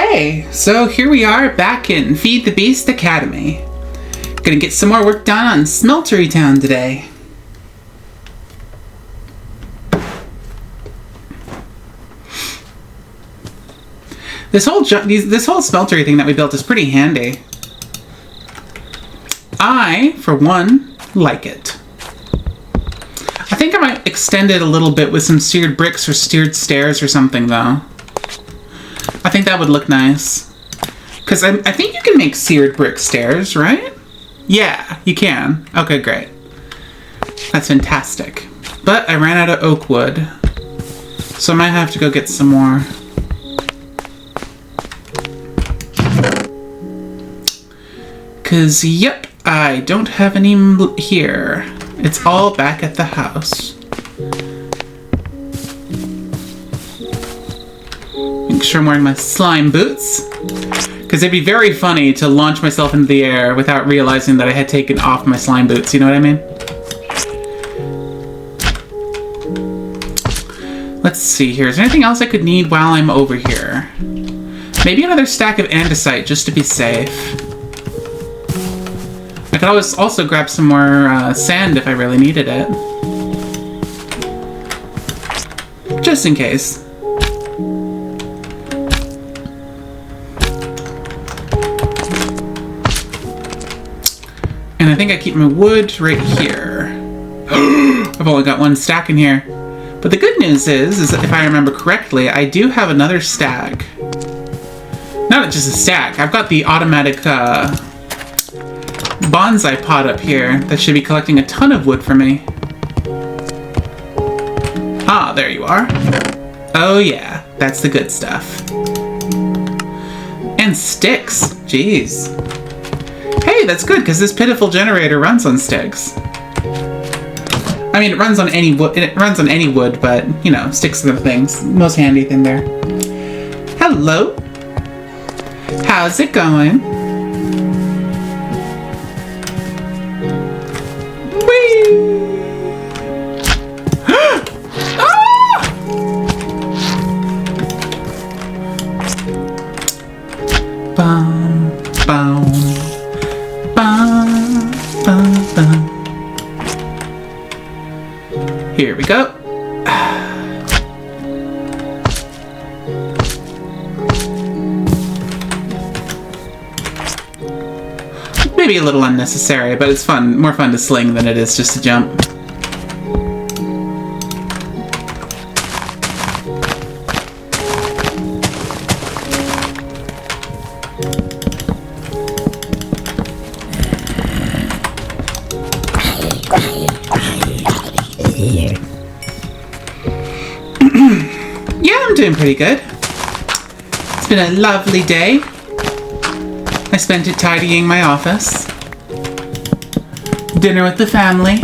Okay, so here we are back in Feed the Beast Academy. Gonna get some more work done on Smeltery Town today. This whole smeltery thing that we built is pretty handy. I, for one, like it. I think I might extend it a little bit with some seared bricks or seared stairs or something, though. I think that would look nice. Because I think you can make seared brick stairs, right? Yeah, you can. Okay, great. That's fantastic. But I ran out of oak wood. So I might have to go get some more. Because, yep, I don't have any here. It's all back at the house. Make sure I'm wearing my slime boots. Because it'd be very funny to launch myself into the air without realizing that I had taken off my slime boots, you know what I mean? Let's see here. Is there anything else I could need while I'm over here? Maybe another stack of andesite just to be safe. I could always also grab some more sand if I really needed it. Just in case. And I think I keep my wood right here. I've only got one stack in here. But the good news is that if I remember correctly, I do have another stack. Not just a stack. I've got the automatic bonsai pot up here that should be collecting a ton of wood for me. Ah, there you are. Oh yeah, that's the good stuff. And sticks. Jeez. Hey, that's good, because this pitiful generator runs on sticks. I mean, it runs on any wood. It runs on any wood, but you know, sticks are the things. Most handy thing there. Hello. How's it going? Here we go. Maybe a little unnecessary, but it's fun. More fun to sling than it is just to jump. Yeah, I'm doing pretty good. It's been a lovely day. I spent it tidying my office. Dinner with the family.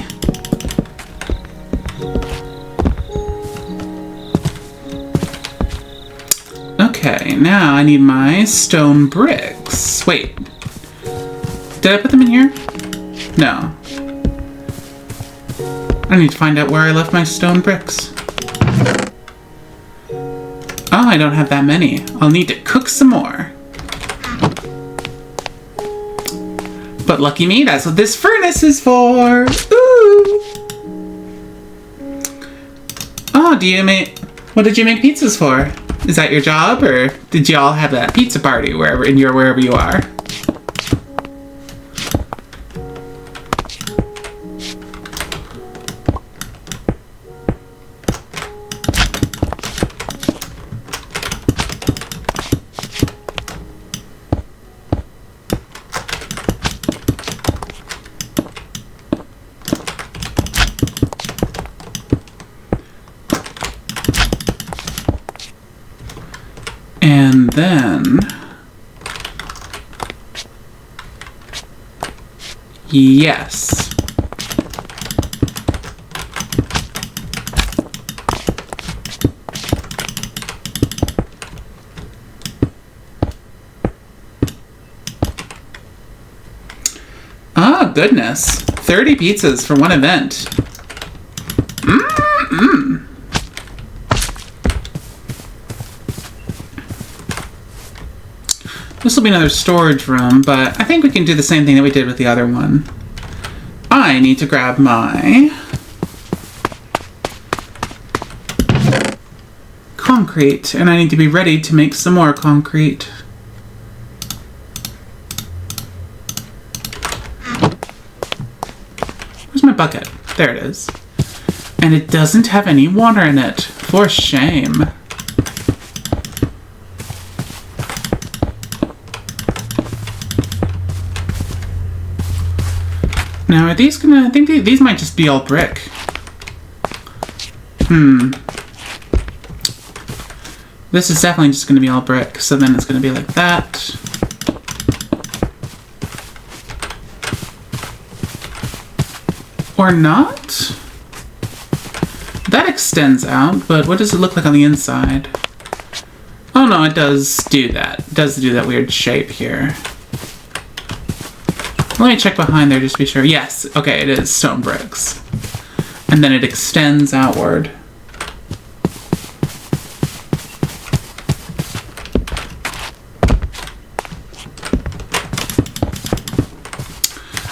Okay, now I need my stone bricks. Wait. Did I put them in here? No. I need to find out where I left my stone bricks. Oh, I don't have that many. I'll need to cook some more. But lucky me, that's what this furnace is for. Ooh. Oh, what did you make pizzas for? Is that your job, or did you all have that pizza party wherever you are? And then, yes. Oh, goodness. 30 pizzas for one event. This will be another storage room, but I think we can do the same thing that we did with the other one. I need to grab my concrete, and I need to be ready to make some more concrete. Where's my bucket? There it is. And it doesn't have any water in it. For shame. Now, are these gonna... I think these might just be all brick. This is definitely just gonna be all brick, so then it's gonna be like that. Or not? That extends out, but what does it look like on the inside? Oh no, it does do that. It does do that weird shape here. Let me check behind there just to be sure. Yes, okay, it is stone bricks. And then it extends outward.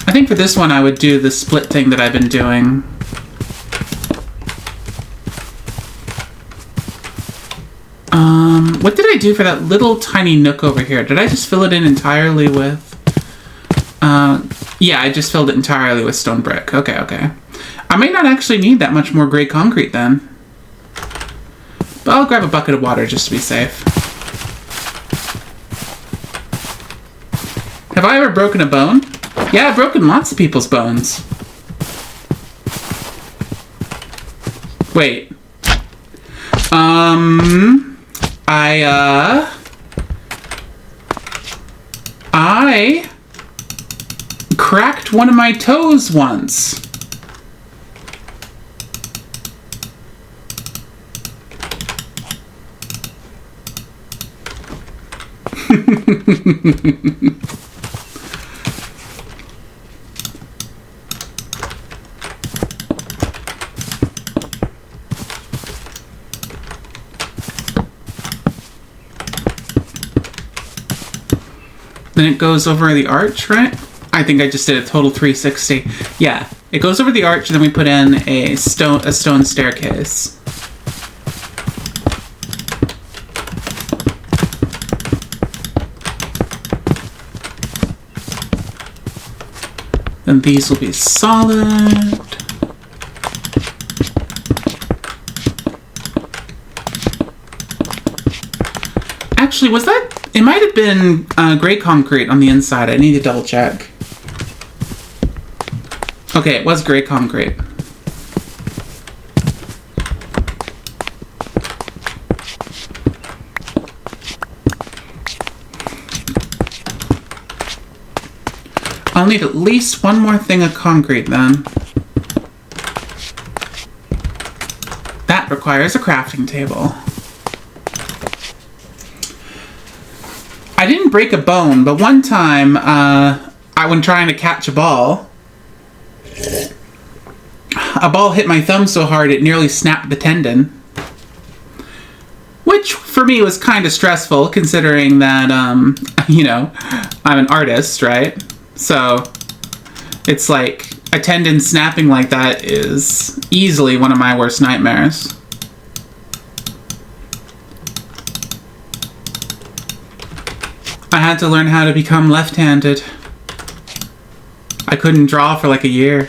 I think for this one I would do the split thing that I've been doing. What did I do for that little tiny nook over here? Did I just fill it in entirely with... yeah, I just filled it entirely with stone brick. Okay, okay. I may not actually need that much more gray concrete then. But I'll grab a bucket of water just to be safe. Have I ever broken a bone? Yeah, I've broken lots of people's bones. Wait. I cracked one of my toes once. Then it goes over the arch, right? I think I just did a total 360. Yeah, it goes over the arch, and then we put in a stone staircase. Then these will be solid. Actually, was that... It might have been gray concrete on the inside. I need to double check. Okay, it was gray concrete. I'll need at least one more thing of concrete then. That requires a crafting table. I didn't break a bone, but one time, when trying to catch a ball hit my thumb so hard it nearly snapped the tendon. Which, for me, was kind of stressful, considering that, you know, I'm an artist, right? So, it's like, a tendon snapping like that is easily one of my worst nightmares. I had to learn how to become left-handed. I couldn't draw for like a year.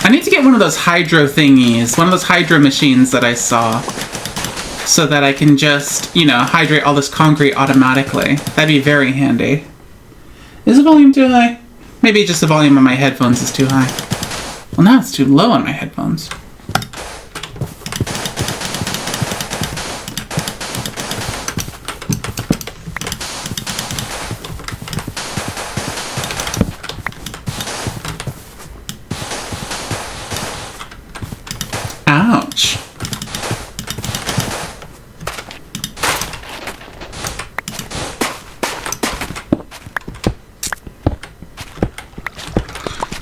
I need to get one of those hydro thingies, one of those hydro machines that I saw, so that I can just, you know, hydrate all this concrete automatically. That'd be very handy. Is the volume too high? Maybe just the volume on my headphones is too high. Well, now it's too low on my headphones. Ouch.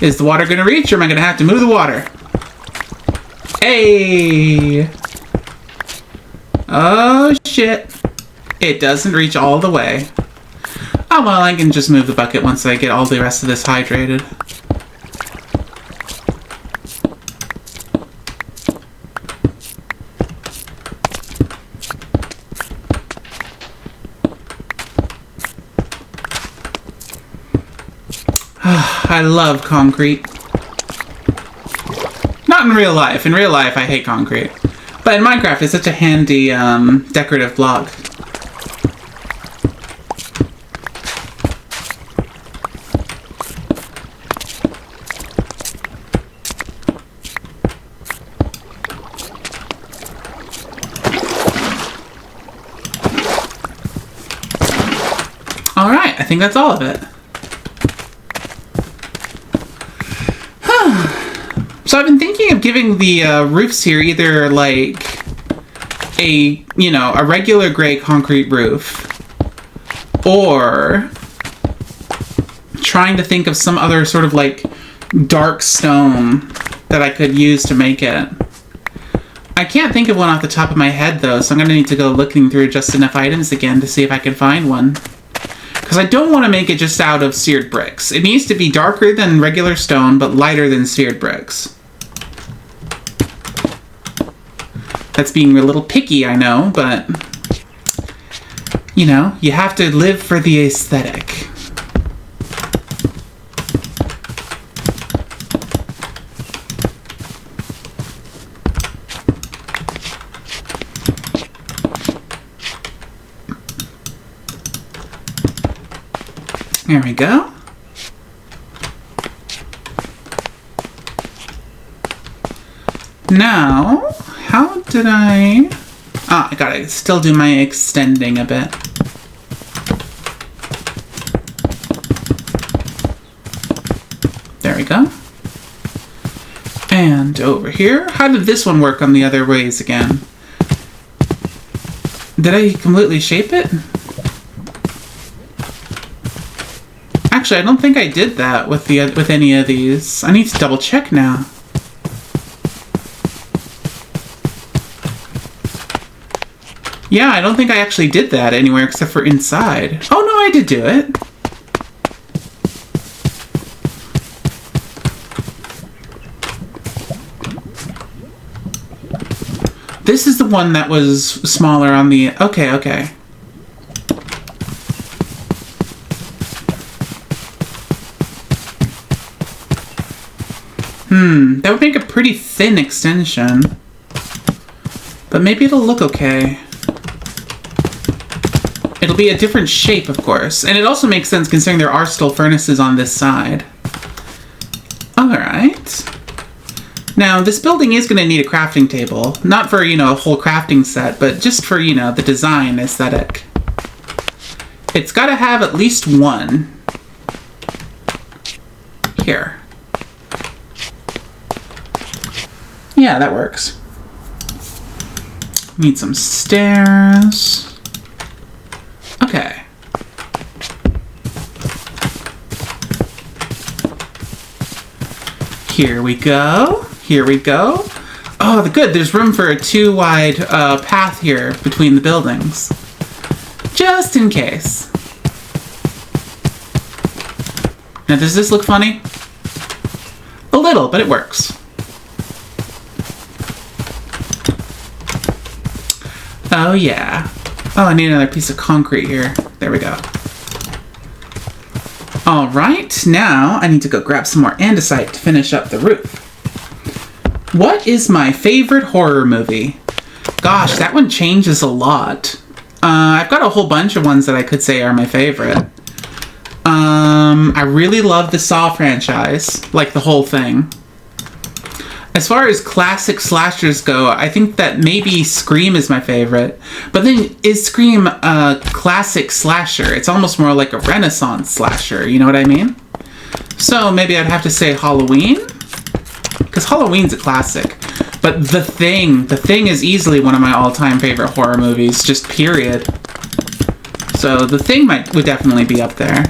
Is the water gonna reach, or am I gonna have to move the water? Hey! Oh, shit. It doesn't reach all the way. Oh, well, I can just move the bucket once I get all the rest of this hydrated. I love concrete. Not in real life. In real life, I hate concrete. But in Minecraft, it's such a handy, decorative block. Alright, I think that's all of it. So I've been thinking of giving the roofs here either like a, a regular gray concrete roof, or trying to think of some other sort of like dark stone that I could use to make it. I can't think of one off the top of my head though, so I'm going to need to go looking through just enough items again to see if I can find one. Because I don't want to make it just out of seared bricks. It needs to be darker than regular stone, but lighter than seared bricks. That's being a little picky, I know, but, you have to live for the aesthetic. There we go. Now, how did I... Oh, I gotta still do my extending a bit. There we go. And over here. How did this one work on the other ways again? Did I completely shape it? Actually, I don't think I did that with any of these. I need to double check now. Yeah, I don't think I actually did that anywhere except for inside. Oh no, I did do it. This is the one that was smaller on the... Okay. That would make a pretty thin extension. But maybe it'll look okay. It'll be a different shape, of course. And it also makes sense considering there are still furnaces on this side. Alright. Now, this building is going to need a crafting table. Not for, a whole crafting set, but just for, the design aesthetic. It's got to have at least one. Here. Yeah, that works. Need some stairs. Okay. Here we go. Oh, good. There's room for a 2-wide path here between the buildings. Just in case. Now, does this look funny? A little, but it works. Oh, yeah. Oh, I need another piece of concrete here. There we go. Alright, now I need to go grab some more andesite to finish up the roof. What is my favorite horror movie? Gosh, that one changes a lot. I've got a whole bunch of ones that I could say are my favorite. I really love the Saw franchise, like the whole thing. As far as classic slashers go, I think that maybe Scream is my favorite. But then, is Scream a classic slasher? It's almost more like a Renaissance slasher, you know what I mean? So maybe I'd have to say Halloween? Because Halloween's a classic. But The Thing is easily one of my all-time favorite horror movies, just period. So The Thing would definitely be up there.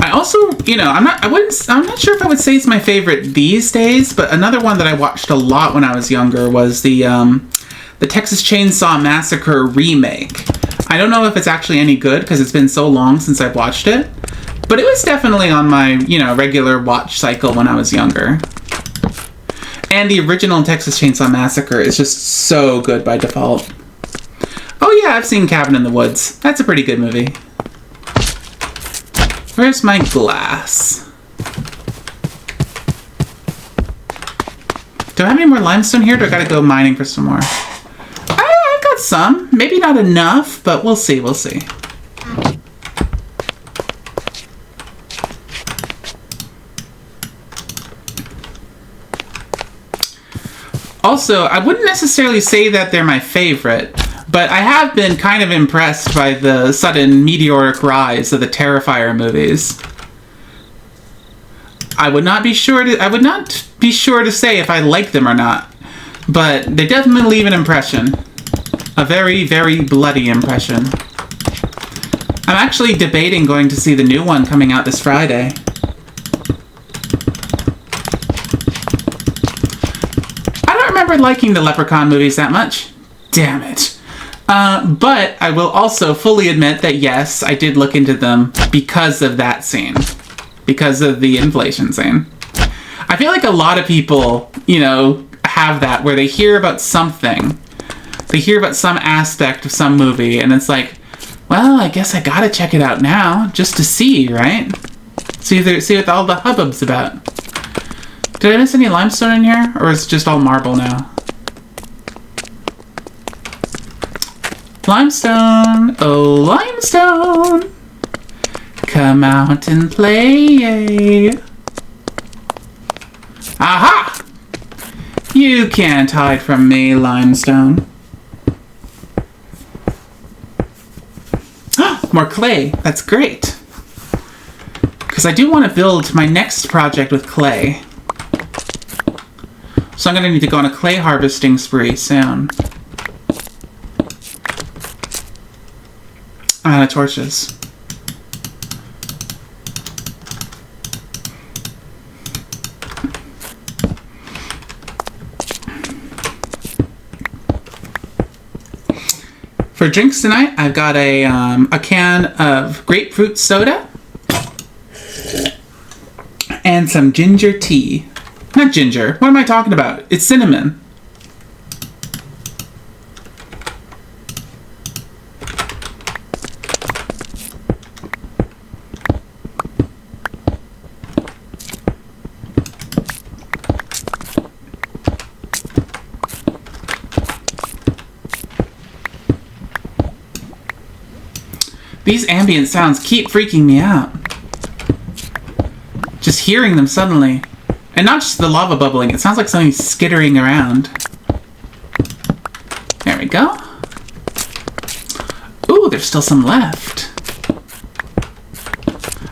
I Also, you know, I'm not sure if I would say it's my favorite these days, but another one that I watched a lot when I was younger was the Texas Chainsaw Massacre remake. I don't know if it's actually any good because it's been so long since I've watched it, but it was definitely on my, you know, regular watch cycle when I was younger. And the original Texas Chainsaw Massacre is just so good by default. Oh yeah, I've seen Cabin in the Woods. That's a pretty good movie. Where's my glass? Do I have any more limestone here, or do I gotta go mining for some more? I've got some. Maybe not enough, but we'll see, we'll see. Also, I wouldn't necessarily say that they're my favorite, but I have been kind of impressed by the sudden meteoric rise of the Terrifier movies. I would not be sure to say if I like them or not, but they definitely leave an impression. A very, very bloody impression. I'm actually debating going to see the new one coming out this Friday. I don't remember liking the Leprechaun movies that much. Damn it. But I will also fully admit that yes, I did look into them because of that scene. Because of the inflation scene. I feel like a lot of people, you know, have that where they hear about something. They hear about some aspect of some movie and it's like, well, I guess I gotta check it out now just to see, right? See what all the hubbub's about. Did I miss any limestone in here? Or is it just all marble now? Limestone! Oh, limestone! Come out and play! Aha! You can't hide from me, limestone. More clay. That's great. Because I do want to build my next project with clay. So I'm going to need to go on a clay harvesting spree soon. I'm out of torches. For drinks tonight, I've got a can of grapefruit soda and some ginger tea. Not ginger. What am I talking about? It's cinnamon. These ambient sounds keep freaking me out. Just hearing them suddenly. And not just the lava bubbling, it sounds like something skittering around. There we go. Ooh, there's still some left.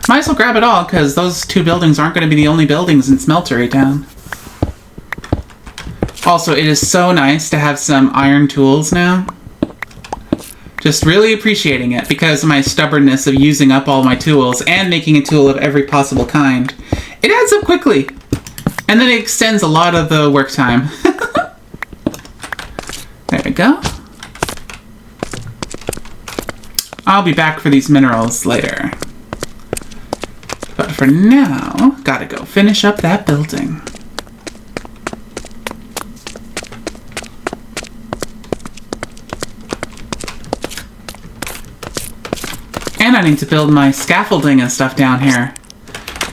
Might as well grab it all, because those two buildings aren't going to be the only buildings in Smeltery Town. Also, it is so nice to have some iron tools now. Just really appreciating it because of my stubbornness of using up all my tools and making a tool of every possible kind. It adds up quickly. And then it extends a lot of the work time. There we go. I'll be back for these minerals later. But for now, gotta go finish up that building. And I need to build my scaffolding and stuff down here.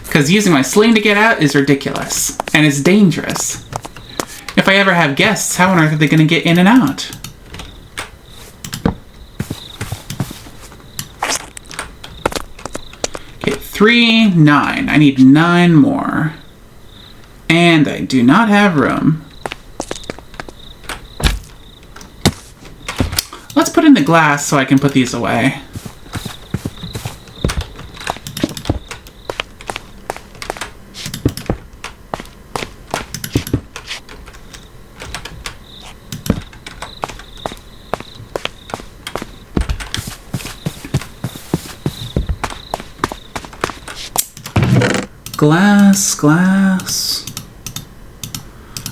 Because using my sling to get out is ridiculous. And it's dangerous. If I ever have guests, how on earth are they going to get in and out? Okay, 3, 9. I need 9 more. And I do not have room. Let's put in the glass so I can put these away. Glass.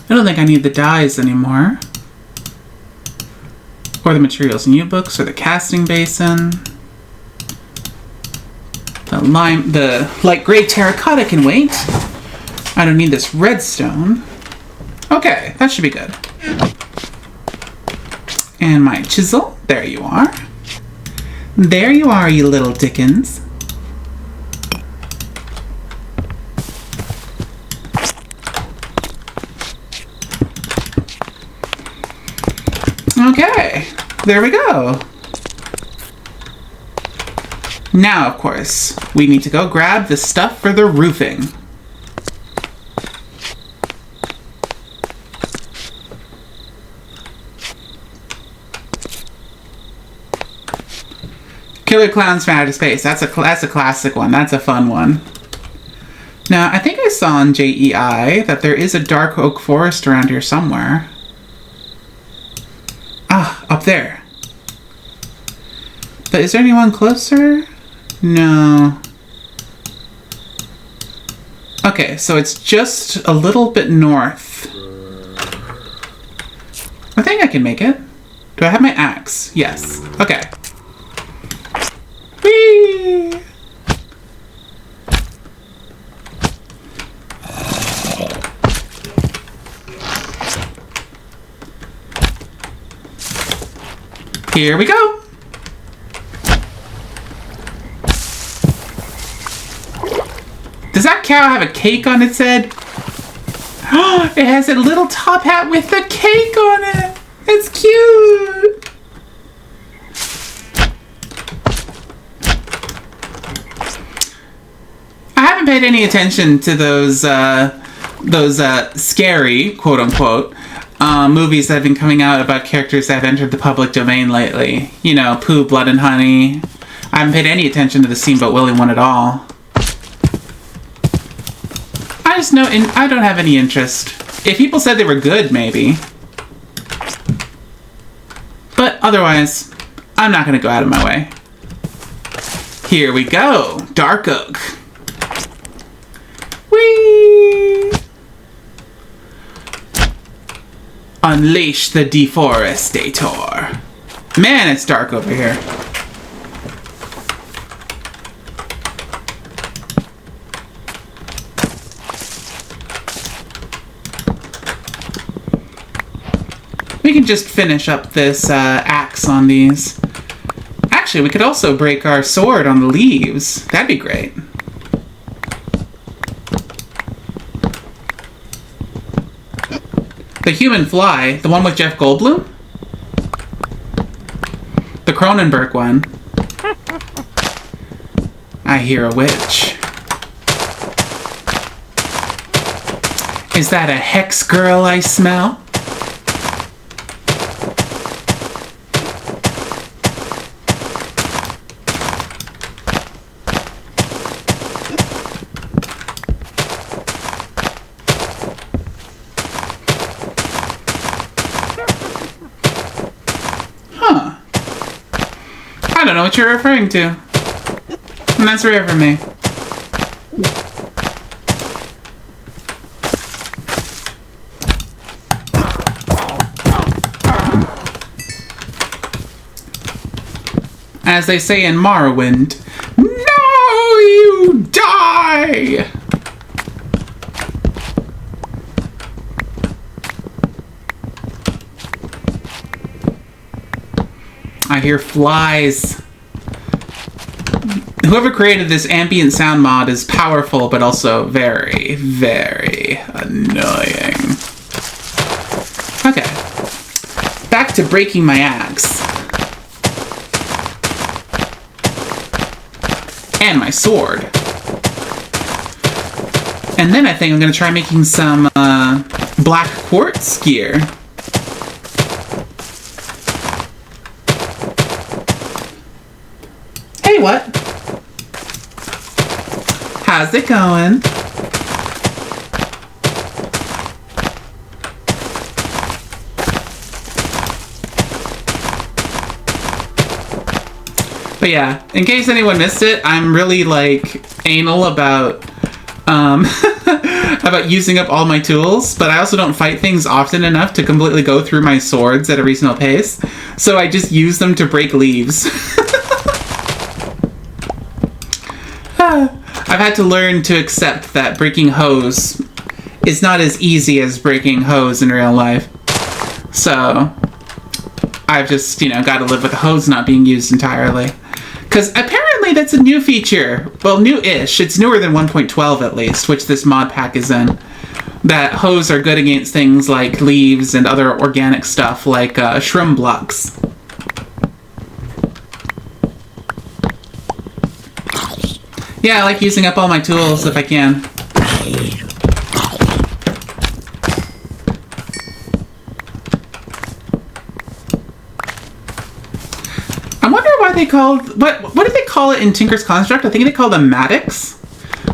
I don't think I need the dyes anymore. Or the materials in U-books, or the casting basin. The light gray terracotta can wait. I don't need this redstone. Okay, that should be good. And my chisel. There you are. There you are, you little Dickens. Okay, there we go. Now, of course, we need to go grab the stuff for the roofing. Killer Clowns from Outer Space. That's a classic one. That's a fun one. Now, I think I saw on JEI that there is a dark oak forest around here somewhere. Ah, up there. But is there anyone closer? No. Okay, so it's just a little bit north. I think I can make it. Do I have my axe? Yes. Okay. Whee! Here we go. Does that cow have a cake on its head? It has a little top hat with a cake on it. It's cute. I haven't paid any attention to those scary, quote unquote, movies that have been coming out about characters that have entered the public domain lately. You know, Pooh, Blood and Honey. I haven't paid any attention to the Steamboat Willie one at all. I just know, and I don't have any interest. If people said they were good, maybe. But otherwise, I'm not going to go out of my way. Here we go. Dark oak. Whee! Unleash the deforestator. Man, it's dark over here. We can just finish up this axe on these. Actually, we could also break our sword on the leaves. That'd be great. The human fly, the one with Jeff Goldblum? The Cronenberg one. I hear a witch. Is that a hex girl I smell? I don't know what you're referring to. And that's rare for me. As they say in Morrowind, no, you die! I hear flies. Whoever created this ambient sound mod is powerful, but also very, very annoying. Okay. Back to breaking my axe. And my sword. And then I think I'm going to try making some black quartz gear. Hey, what? How's it going? But yeah, in case anyone missed it, I'm really like anal about about using up all my tools, but I also don't fight things often enough to completely go through my swords at a reasonable pace, so I just use them to break leaves. I've had to learn to accept that breaking hose is not as easy as breaking hose in real life. So I've just, got to live with the hose not being used entirely. Because apparently that's a new feature. Well, new-ish. It's newer than 1.12 at least, which this mod pack is in. That hose are good against things like leaves and other organic stuff like shroom blocks. Yeah, I like using up all my tools if I can. I wonder why they called... What did they call it in Tinker's Construct? I think they called them mattocks.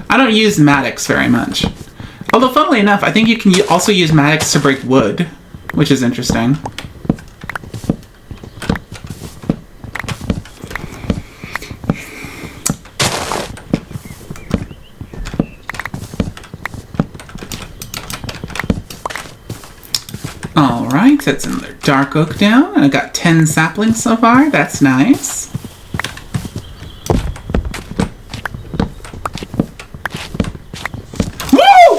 I don't use mattocks very much. Although, funnily enough, I think you can also use mattocks to break wood, which is interesting. Alright, that's another dark oak down. I got 10 saplings so far. That's nice. Woo!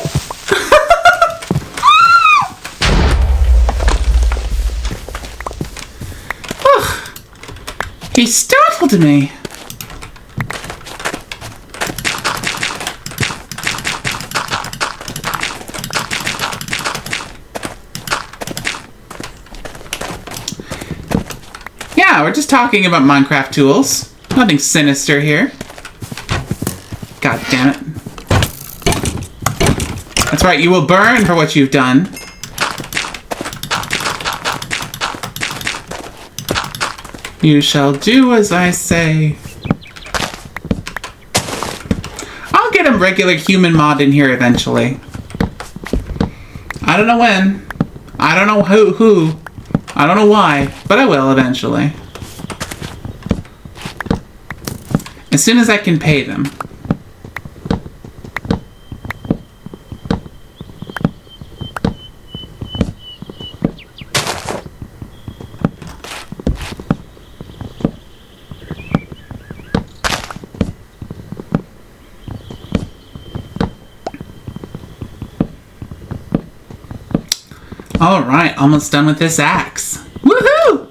He startled me. Yeah, we're just talking about Minecraft tools. Nothing sinister here. God damn it. That's right, you will burn for what you've done. You shall do as I say. I'll get a regular human mod in here eventually. I don't know when. I don't know who. I don't know why, but I will eventually. As soon as I can pay them. Alright, almost done with this axe. Woohoo!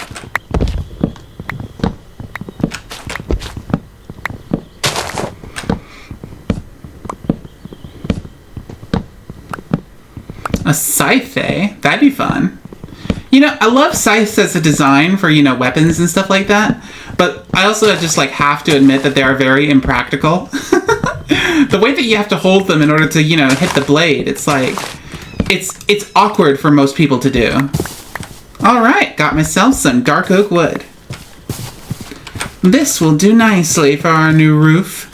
A scythe, eh? That'd be fun. I love scythes as a design for, weapons and stuff like that. But I also just, have to admit that they are very impractical. The way that you have to hold them in order to, hit the blade, it's like... It's awkward for most people to do. Alright, got myself some dark oak wood. This will do nicely for our new roof.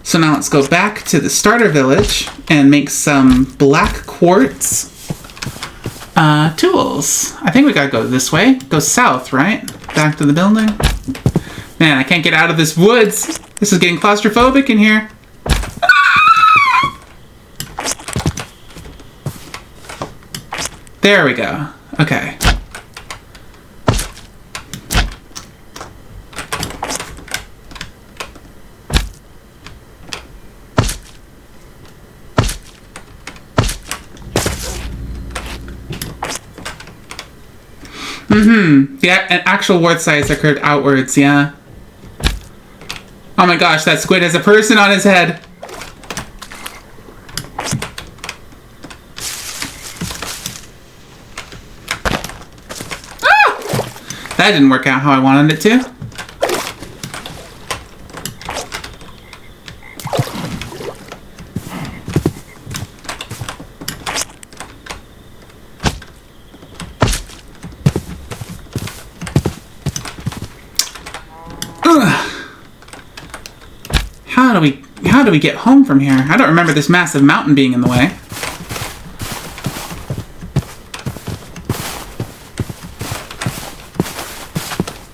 So now let's go back to the starter village and make some black quartz tools. I think we gotta go this way. Go south, right? Back to the building. Man, I can't get out of this woods. This is getting claustrophobic in here. There we go. Okay. Yeah, and actual wart size are curved outwards, yeah. Oh my gosh, that squid has a person on his head. That didn't work out how I wanted it to. How do we get home from here? I don't remember this massive mountain being in the way.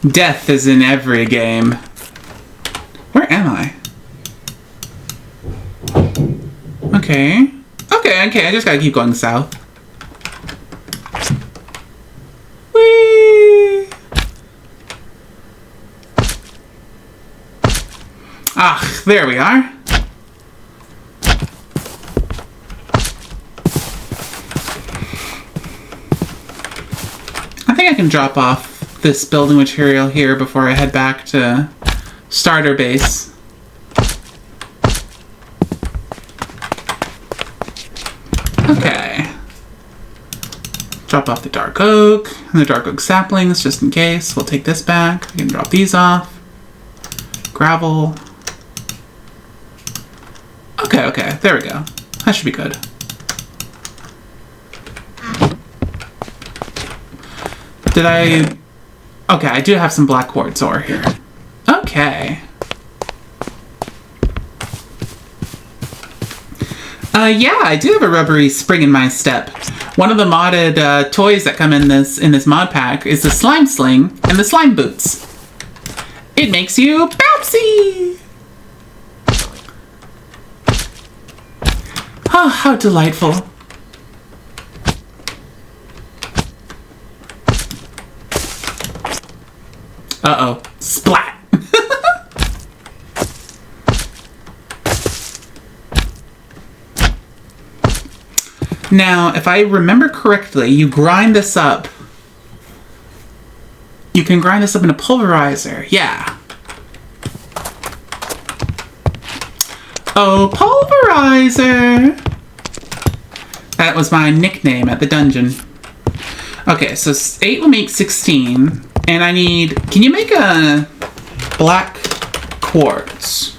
Death is in every game. Where am I? Okay. Okay, I just gotta keep going south. Whee! Ah, there we are. I think I can drop off this building material here before I head back to starter base. Okay. Drop off the dark oak and the dark oak saplings just in case. We'll take this back. We can drop these off. Gravel. Okay. There we go. That should be good. Did I... Okay, I do have some black quartz ore here. Okay. Yeah, I do have a rubbery spring in my step. One of the modded toys that come in this mod pack is the slime sling and the slime boots. It makes you bouncy! Oh, how delightful. Uh-oh. Splat! Now, if I remember correctly, you grind this up. You can grind this up in a pulverizer. Yeah. Oh, pulverizer! That was my nickname at the dungeon. Okay, so 8 will make 16. And I need... Can you make a black quartz?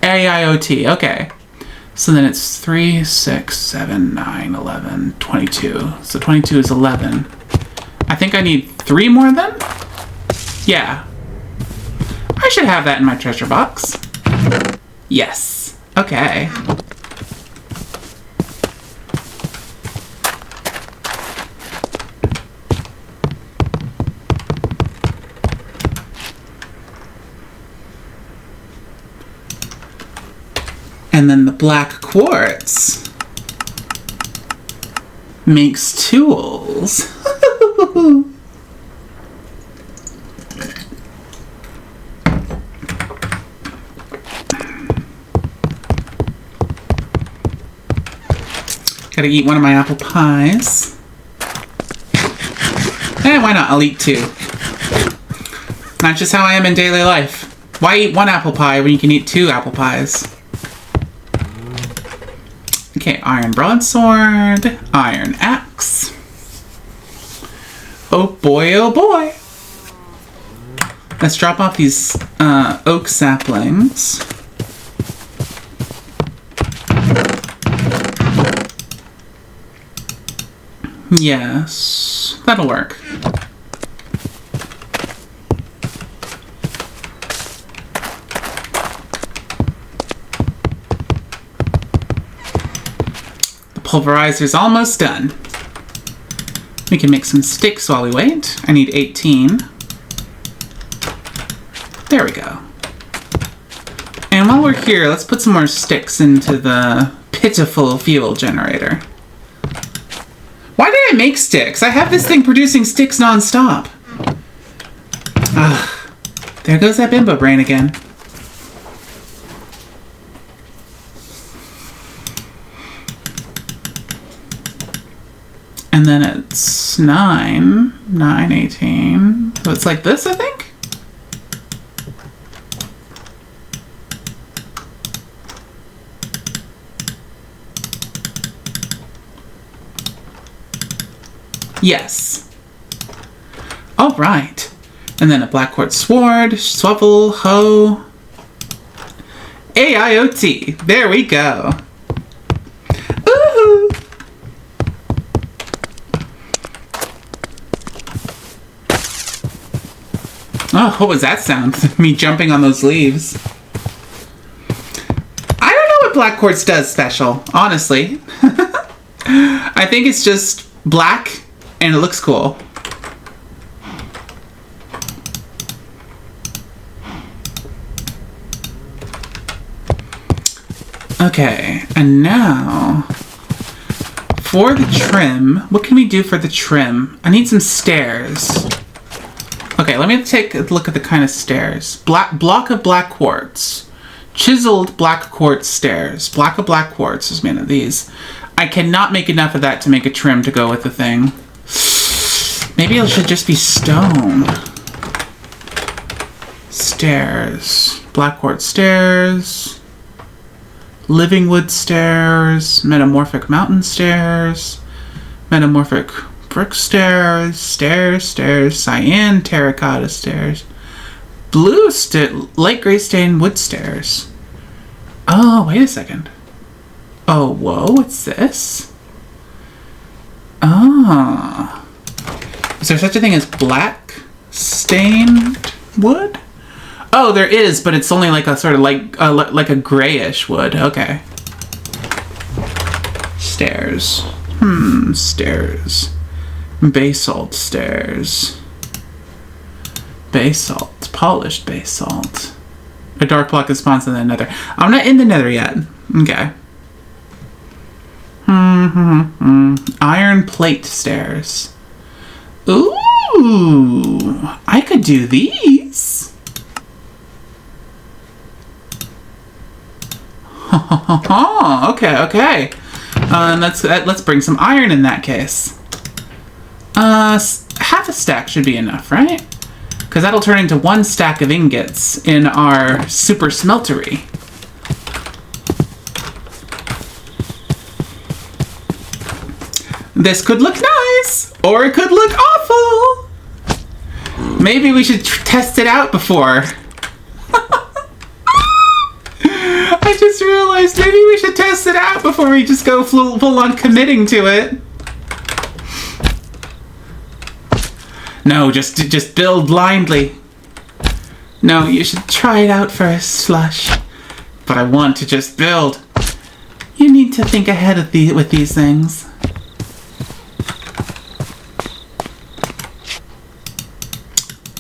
AIOT, okay. So then it's 3, 6, 7, 9, 11, 22. So 22 is 11. I think I need 3 more then? Yeah. I should have that in my treasure box. Yes. Okay. And then the black quartz makes tools. Gotta eat one of my apple pies. Why not? I'll eat 2. That's just how I am in daily life. Why eat 1 apple pie when you can eat 2 apple pies? Okay, iron broadsword, iron axe. Oh boy, oh boy. Let's drop off these oak saplings. Yes, that'll work. Pulverizer's almost done. We can make some sticks while we wait. I need 18. There we go. And while we're here, let's put some more sticks into the pitiful fuel generator. Why did I make sticks? I have this thing producing sticks non-stop. Ugh. There goes that bimbo brain again. And then it's 9, 18. So it's like this, I think? Yes. All right. And then a black quartz sword, swivel, hoe. AIOT. There we go. Ooh. Oh, what was that sound? Me jumping on those leaves. I don't know what black quartz does special, honestly. I think it's just black and it looks cool. Okay, and now for the trim, what can we do for the trim? I need some stairs. Okay, let me take a look at the kind of stairs. Block of black quartz. Chiseled black quartz stairs. Block of black quartz is made of these. I cannot make enough of that to make a trim to go with the thing. Maybe it should just be stone. Stairs. Black quartz stairs. Living wood stairs. Metamorphic mountain stairs. Metamorphic brick stairs. Stairs. Cyan terracotta stairs. Blue light gray stained wood stairs. Oh, wait a second. Oh, whoa, what's this? Ah. Is there such a thing as black stained wood? Oh, there is, but it's only like a sort of like a grayish wood. Okay. Stairs. Stairs. Basalt stairs. Basalt. Polished basalt. A dark block is spawned in the nether. I'm not in the nether yet. Okay. Iron plate stairs. Ooh, I could do these. Okay. Let's bring some iron in that case. Half a stack should be enough, right? Because that'll turn into 1 stack of ingots in our super smeltery. This could look nice, or it could look awful. Maybe we should test it out before. I just realized maybe we should test it out before we just go full on committing to it. No, just build blindly. No, you should try it out first, Slush. But I want to just build. You need to think ahead of with these things.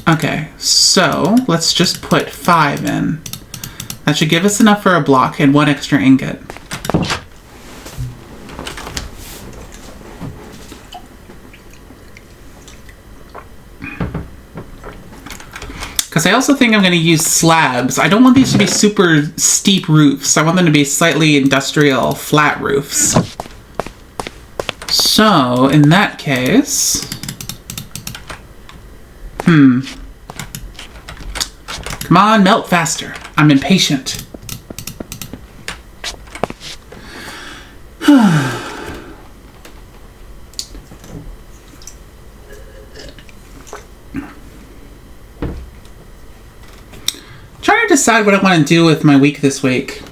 Okay, so let's just put 5 in. That should give us enough for a block and 1 extra ingot. Because I also think I'm going to use slabs. I don't want these to be super steep roofs. I want them to be slightly industrial flat roofs. So, in that case... Come on, melt faster. I'm impatient. Trying to decide what I want to do with my week this week.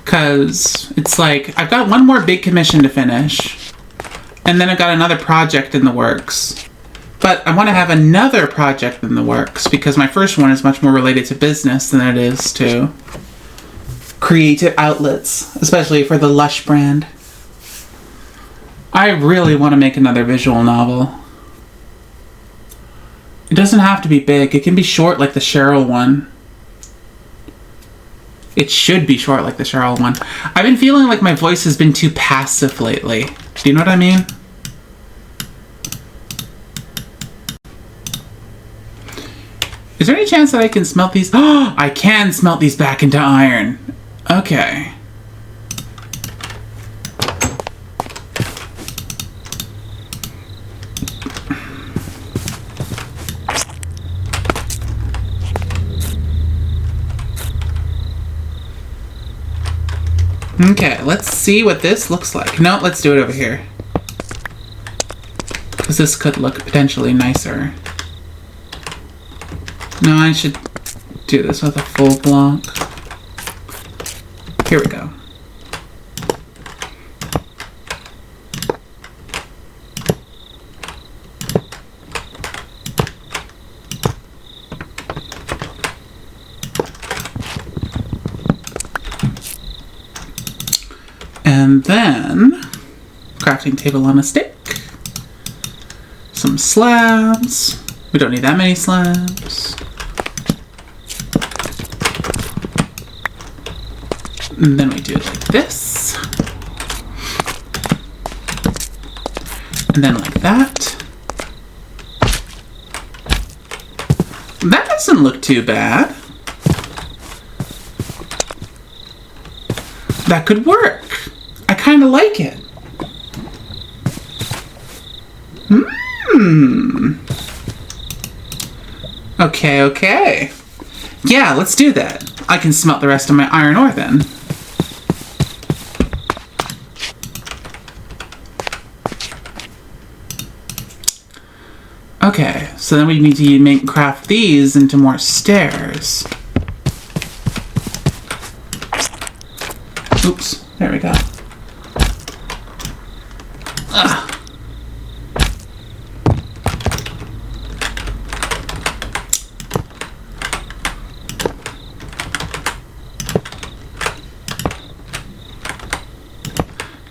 Because it's like, I've got one more big commission to finish. And then I've got another project in the works. But I want to have another project in the works because my first one is much more related to business than it is to creative outlets, especially for the Lush brand. I really want to make another visual novel. It doesn't have to be big. It can be short like the Cheryl one. It should be short like the Cheryl one. I've been feeling like my voice has been too passive lately. Do you know what I mean? Is there any chance that I can smelt these? Oh, I can smelt these back into iron. Okay. Okay, let's see what this looks like. No, let's do it over here. Because this could look potentially nicer. No, I should do this with a full block. Here we go. And then, crafting table on a stick. Some slabs. We don't need that many slabs. And then we do it like this. And then like that. That doesn't look too bad. That could work. I kind of like it. Okay, okay. Yeah, let's do that. I can smelt the rest of my iron ore then. Okay, so then we need to craft these into more stairs. Oops, there we go. Ugh.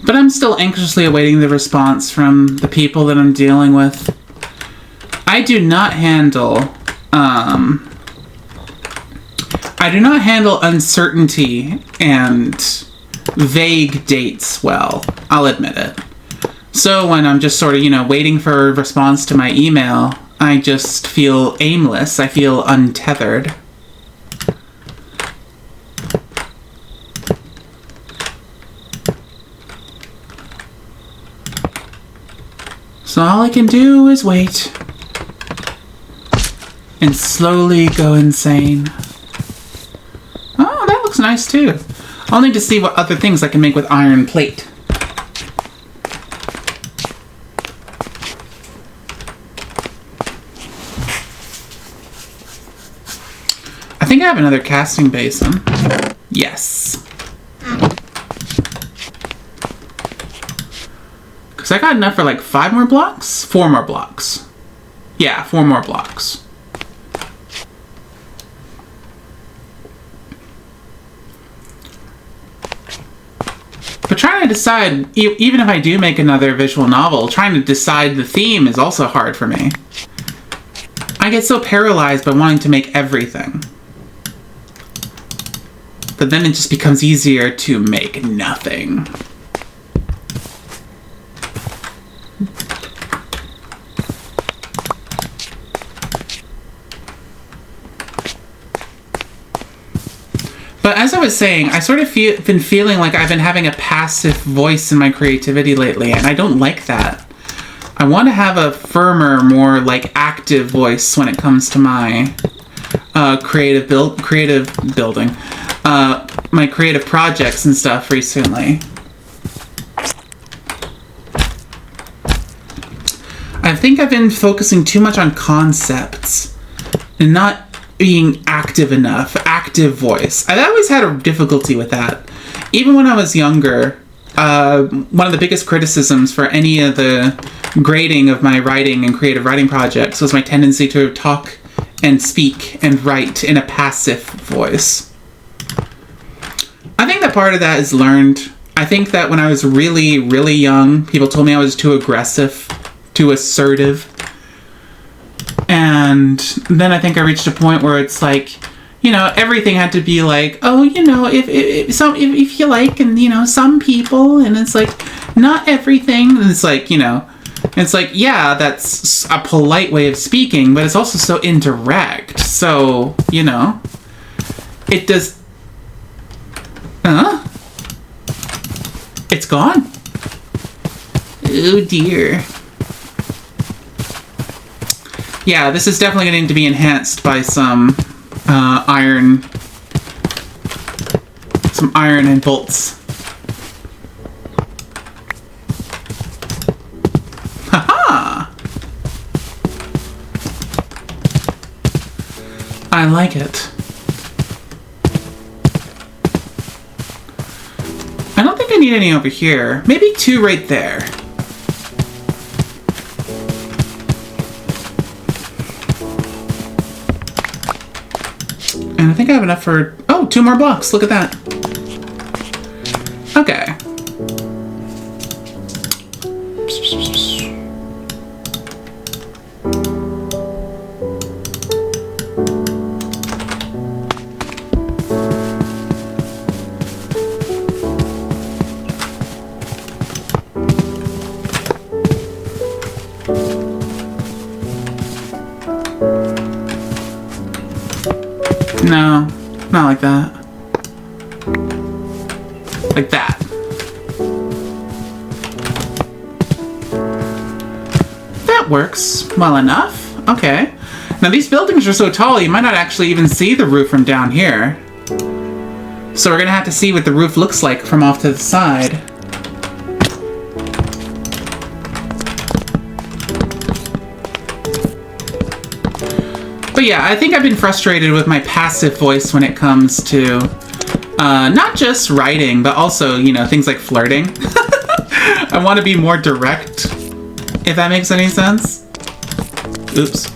But I'm still anxiously awaiting the response from the people that I'm dealing with. I do not handle uncertainty and vague dates well. I'll admit it. So when I'm just sort of, waiting for a response to my email, I just feel aimless. I feel untethered. So all I can do is wait. And slowly go insane. Oh, that looks nice too. I'll need to see what other things I can make with iron plate. I think I have another casting basin. Yes. Because I got enough for like 5 more blocks? 4 more blocks. Yeah, 4 more blocks. But trying to decide, even if I do make another visual novel, trying to decide the theme is also hard for me. I get so paralyzed by wanting to make everything. But then it just becomes easier to make nothing. But as I was saying, I sort of been feeling like I've been having a passive voice in my creativity lately, and I don't like that. I want to have a firmer, more like active voice when it comes to my creative building, my creative projects and stuff recently. I think I've been focusing too much on concepts and not being active enough, active voice. I always had a difficulty with that. Even when I was younger, one of the biggest criticisms for any of the grading of my writing and creative writing projects was my tendency to talk and speak and write in a passive voice. I think that part of that is learned. I think that when I was really, really young, people told me I was too aggressive, too assertive. And then I think I reached a point where it's like, everything had to be like, oh, if you like, and, some people, and it's like, not everything. And it's like, it's like, yeah, that's a polite way of speaking, but it's also so indirect. So, it does, it's gone. Oh dear. Yeah, this is definitely going to be enhanced by some iron and bolts. Haha! I like it. I don't think I need any over here. Maybe 2 right there. And I think I have enough for... Oh, 2 more blocks. Look at that. Okay. No, not like that. Like that. That works well enough. Okay. Now these buildings are so tall you might not actually even see the roof from down here. So we're gonna have to see what the roof looks like from off to the side. But yeah, I think I've been frustrated with my passive voice when it comes to not just writing, but also, you know, things like flirting. I want to be more direct, if that makes any sense. Oops.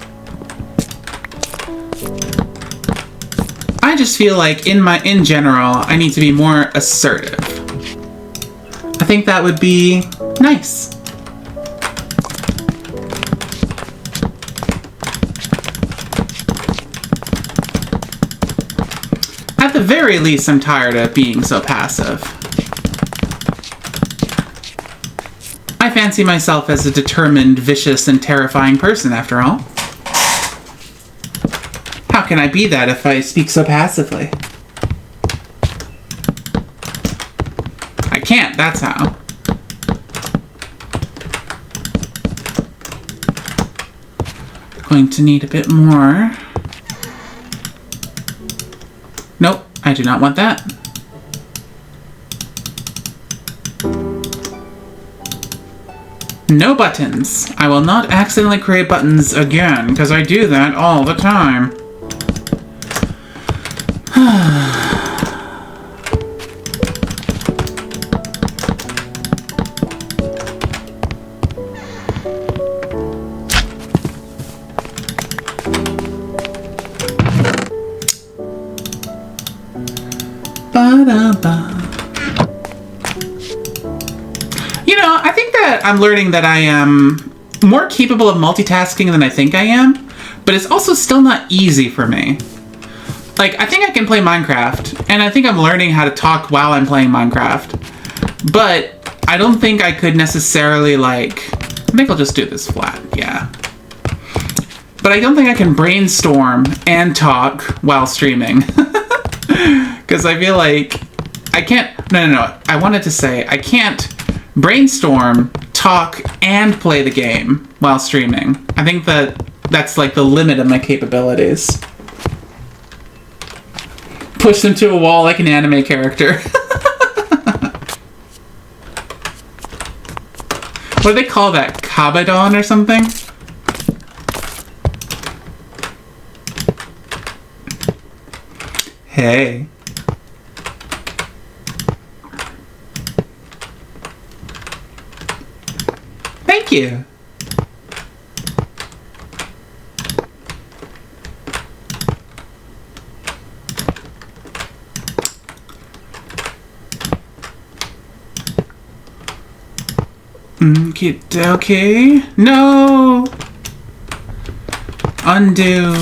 I just feel like in general, I need to be more assertive. I think that would be nice. At the very least, I'm tired of being so passive. I fancy myself as a determined, vicious, and terrifying person, after all. How can I be that if I speak so passively? I can't, that's how. Going to need a bit more. Nope, I do not want that. No buttons. I will not accidentally create buttons again, because I do that all the time. You know, I think that I'm learning that I am more capable of multitasking than I think I am, but it's also still not easy for me. Like, I think I can play Minecraft, and I think I'm learning how to talk while I'm playing Minecraft, but I don't think I could necessarily, like, I think I'll just do this flat, yeah. But I don't think I can brainstorm and talk while streaming. Because I feel like I can't, no. I wanted to say I can't brainstorm, talk, and play the game while streaming. I think that's like the limit of my capabilities. Push them to a wall like an anime character. What do they call that? Kabadon or something? Hey. Thank you. Okay. No. Undo.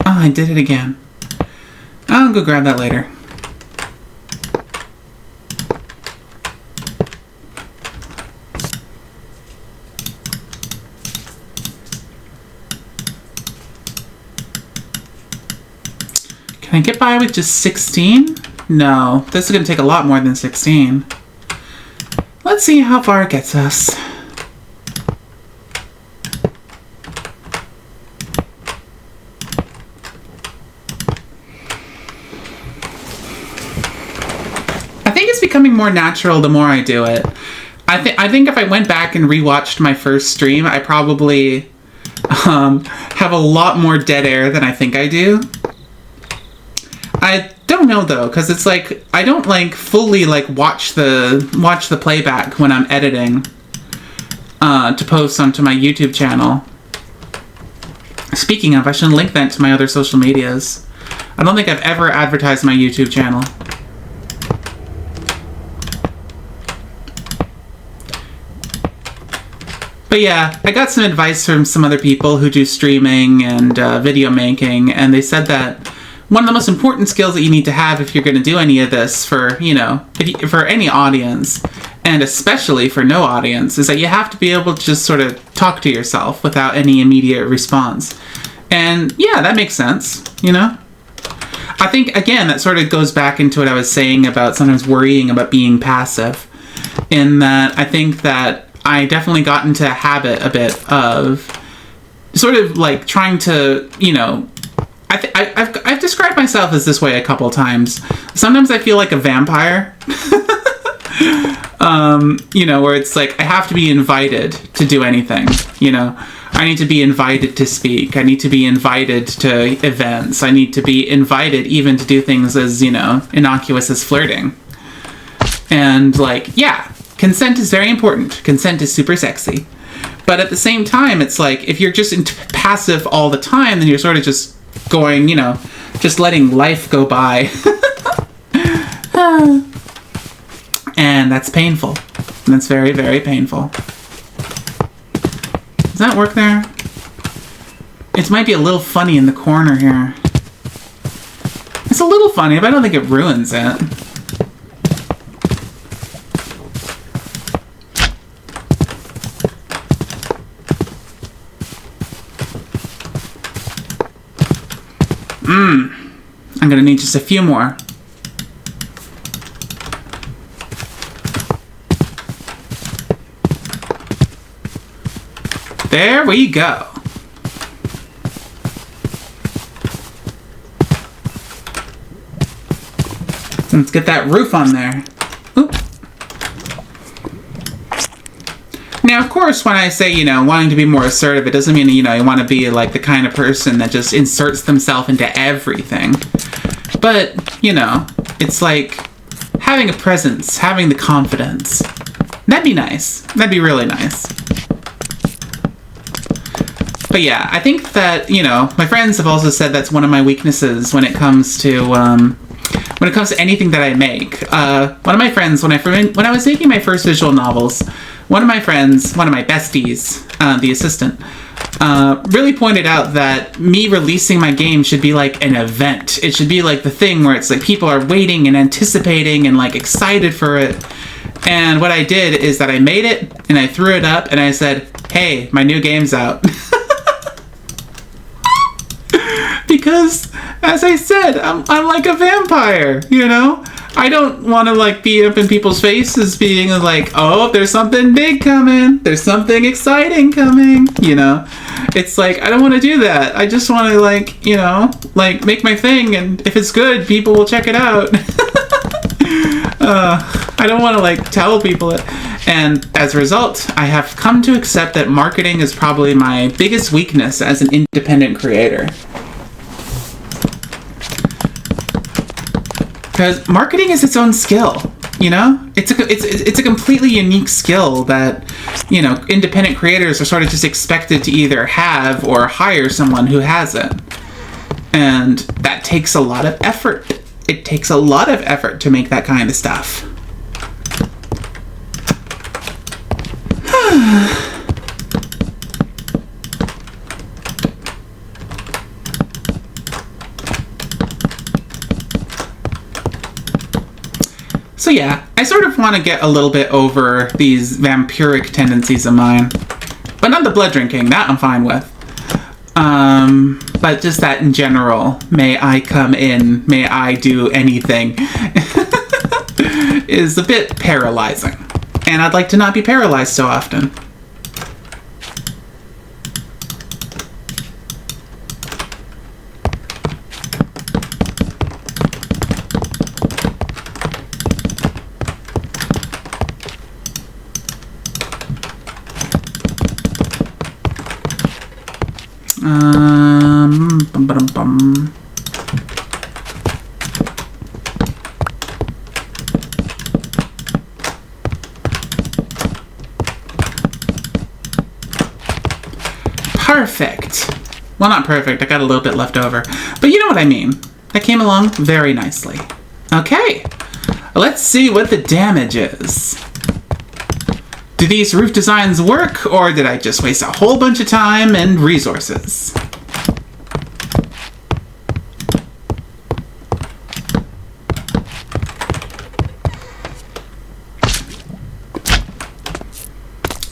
Oh, I did it again. I'll go grab that later. Can I get by with just 16? No, this is going to take a lot more than 16. Let's see how far it gets us. I think it's becoming more natural the more I do it. I think if I went back and rewatched my first stream, I probably have a lot more dead air than I think I do. I don't know though, because it's like I don't like fully like watch the playback when I'm editing to post onto my YouTube channel. Speaking of, I should link that to my other social medias. I don't think I've ever advertised my YouTube channel. But yeah, I got some advice from some other people who do streaming and video making, and they said that one of the most important skills that you need to have if you're going to do any of this for, you know, for any audience, and especially for no audience, is that you have to be able to just sort of talk to yourself without any immediate response. And yeah, that makes sense, you know? I think, again, that sort of goes back into what I was saying about sometimes worrying about being passive, in that I think that I definitely got into a habit a bit of sort of like trying to, you know, I've described myself as this way a couple times. Sometimes I feel like a vampire, you know, where it's like I have to be invited to do anything, you know. I need to be invited to speak. I need to be invited to events. I need to be invited even to do things as, you know, innocuous as flirting. And like, yeah, consent is very important. Consent is super sexy. But at the same time, it's like, if you're just passive all the time, then you're sort of just going, you know, just letting life go by. And that's painful. That's very, very painful. Does that work there? It might be a little funny in the corner here. It's a little funny, but I don't think it ruins it. I'm gonna need just a few more. There we go. Let's get that roof on there. Oop. Now, of course, when I say, you know, wanting to be more assertive, it doesn't mean, you know, you want to be like the kind of person that just inserts themselves into everything. But, you know, it's like having a presence, having the confidence. That'd be nice. That'd be really nice. But yeah, I think that, you know, my friends have also said that's one of my weaknesses when it comes to anything that I make. One of my friends, when I was making my first visual novels, one of my friends, one of my besties, the assistant, really pointed out that me releasing my game should be like an event. It should be like the thing where it's like people are waiting and anticipating and like excited for it. And what I did is that I made it and I threw it up and I said, hey, my new game's out. Because, as I said, I'm like a vampire, you know? I don't want to, like, be up in people's faces being like, oh, there's something big coming. There's something exciting coming, you know? It's like, I don't want to do that. I just want to, like, you know, like, make my thing, and if it's good, people will check it out. I don't want to, like, tell people it. And as a result, I have come to accept that marketing is probably my biggest weakness as an independent creator. Because marketing is its own skill, you know? It's a completely unique skill that, you know, independent creators are sort of just expected to either have or hire someone who has it. And that takes a lot of effort. It takes a lot of effort to make that kind of stuff. So yeah, I sort of want to get a little bit over these vampiric tendencies of mine. But not the blood drinking, that I'm fine with. But just that in general, may I come in, may I do anything, is a bit paralyzing. And I'd like to not be paralyzed so often. Bum. Perfect. Well, not perfect. I got a little bit left over. But you know what I mean. That came along very nicely. Okay. Let's see what the damage is. Do these roof designs work, or did I just waste a whole bunch of time and resources?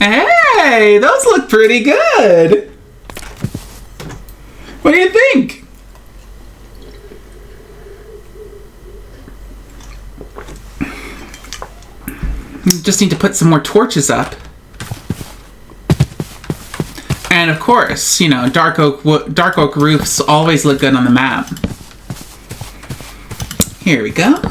Hey, those look pretty good. What do you think? Just need to put some more torches up. And of course, you know, dark oak roofs always look good on the map. Here we go.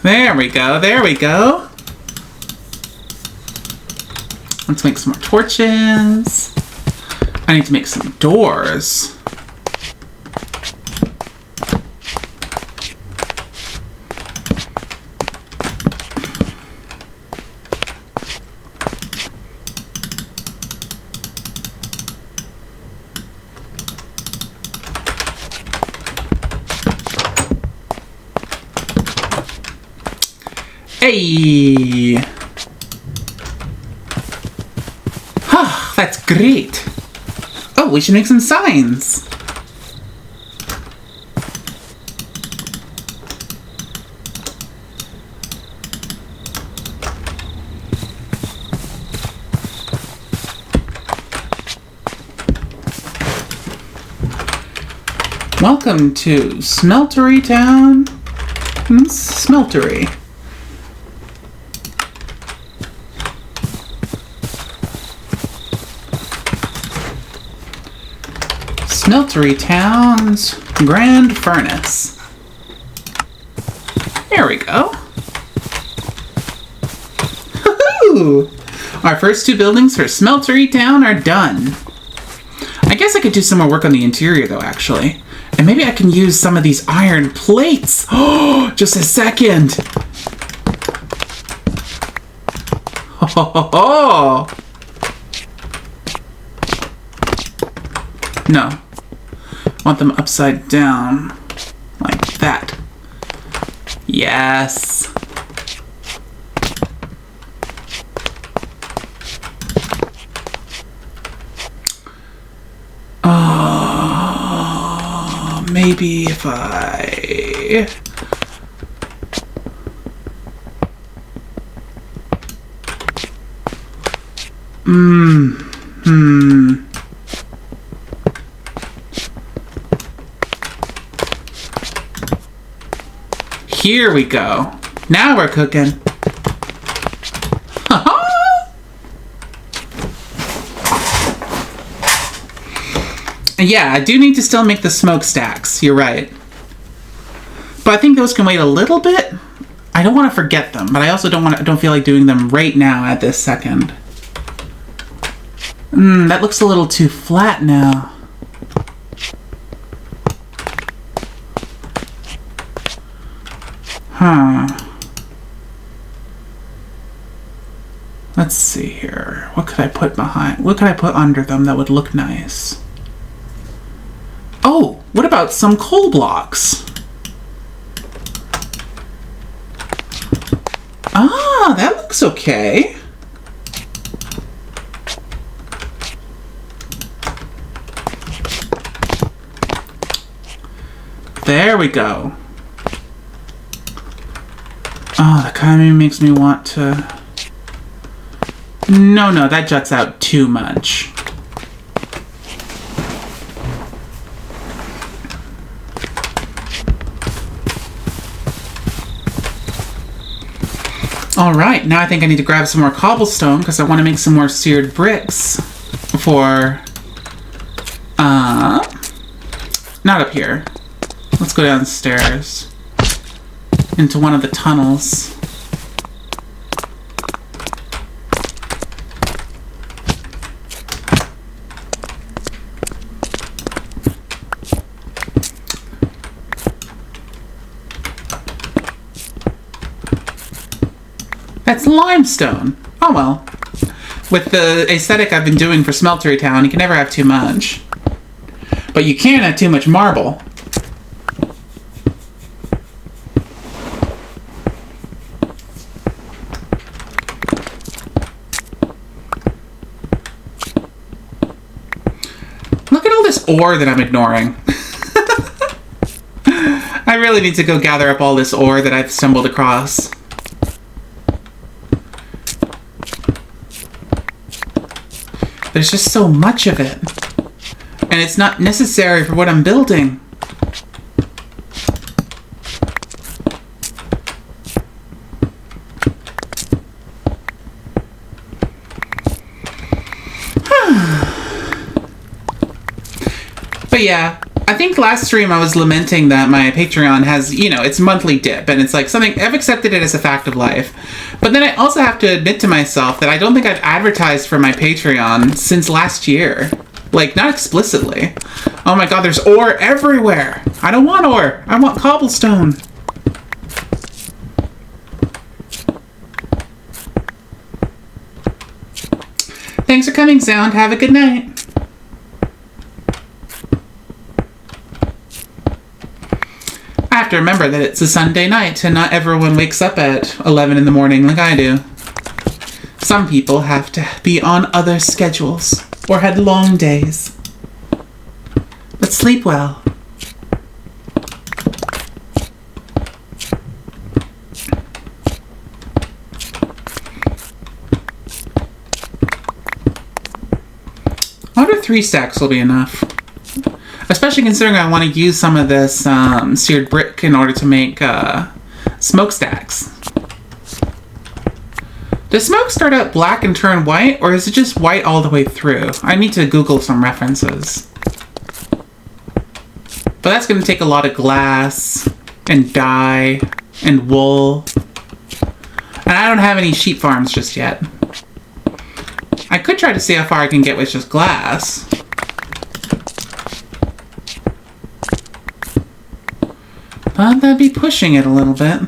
There we go, there we go. Let's make some more torches. I need to make some doors. Hey! Ah, that's great. Oh, we should make some signs. Welcome to Smeltery Town. Smeltery. Smeltery Town's Grand Furnace. There we go. Woohoo! Our first two buildings for Smeltery Town are done. I guess I could do some more work on the interior though, actually. And maybe I can use some of these iron plates. Oh, just a second. Ho ho ho ho! No. I want them upside down. Like that. Yes. Oh, maybe if I... Here we go. Now we're cooking. And yeah, I do need to still make the smokestacks. You're right. But I think those can wait a little bit. I don't want to forget them, but I also don't feel like doing them right now at this second. That looks a little too flat now. Huh. Let's see here. What could I put behind? What could I put under them that would look nice? Oh, what about some coal blocks? Ah, that looks okay. There we go. Oh, that kind of makes me want to... No, that juts out too much. Alright, now I think I need to grab some more cobblestone because I want to make some more seared bricks for... Not up here. Let's go downstairs. Into one of the tunnels. That's limestone. Oh well. With the aesthetic I've been doing for Smeltery Town, you can never have too much. But you can't have too much marble. this ore that I'm ignoring? I really need to go gather up all this ore that I've stumbled across. There's just so much of it. And it's not necessary for what I'm building. But yeah, I think last stream I was lamenting that my Patreon has, you know, its monthly dip, and it's like something, I've accepted it as a fact of life. But then I also have to admit to myself that I don't think I've advertised for my Patreon since last year. Like, not explicitly. Oh my god, there's ore everywhere! I don't want ore! I want cobblestone! Thanks for coming, Sound. Have a good night. I have to remember that it's a Sunday night and not everyone wakes up at 11 in the morning like I do. Some people have to be on other schedules or had long days. But sleep well. I wonder if 3 stacks will be enough. Especially considering I want to use some of this seared brick in order to make smokestacks. Does smoke start out black and turn white, or is it just white all the way through? I need to Google some references. But that's going to take a lot of glass, and dye, and wool. And I don't have any sheep farms just yet. I could try to see how far I can get with just glass. But that'd be pushing it a little bit.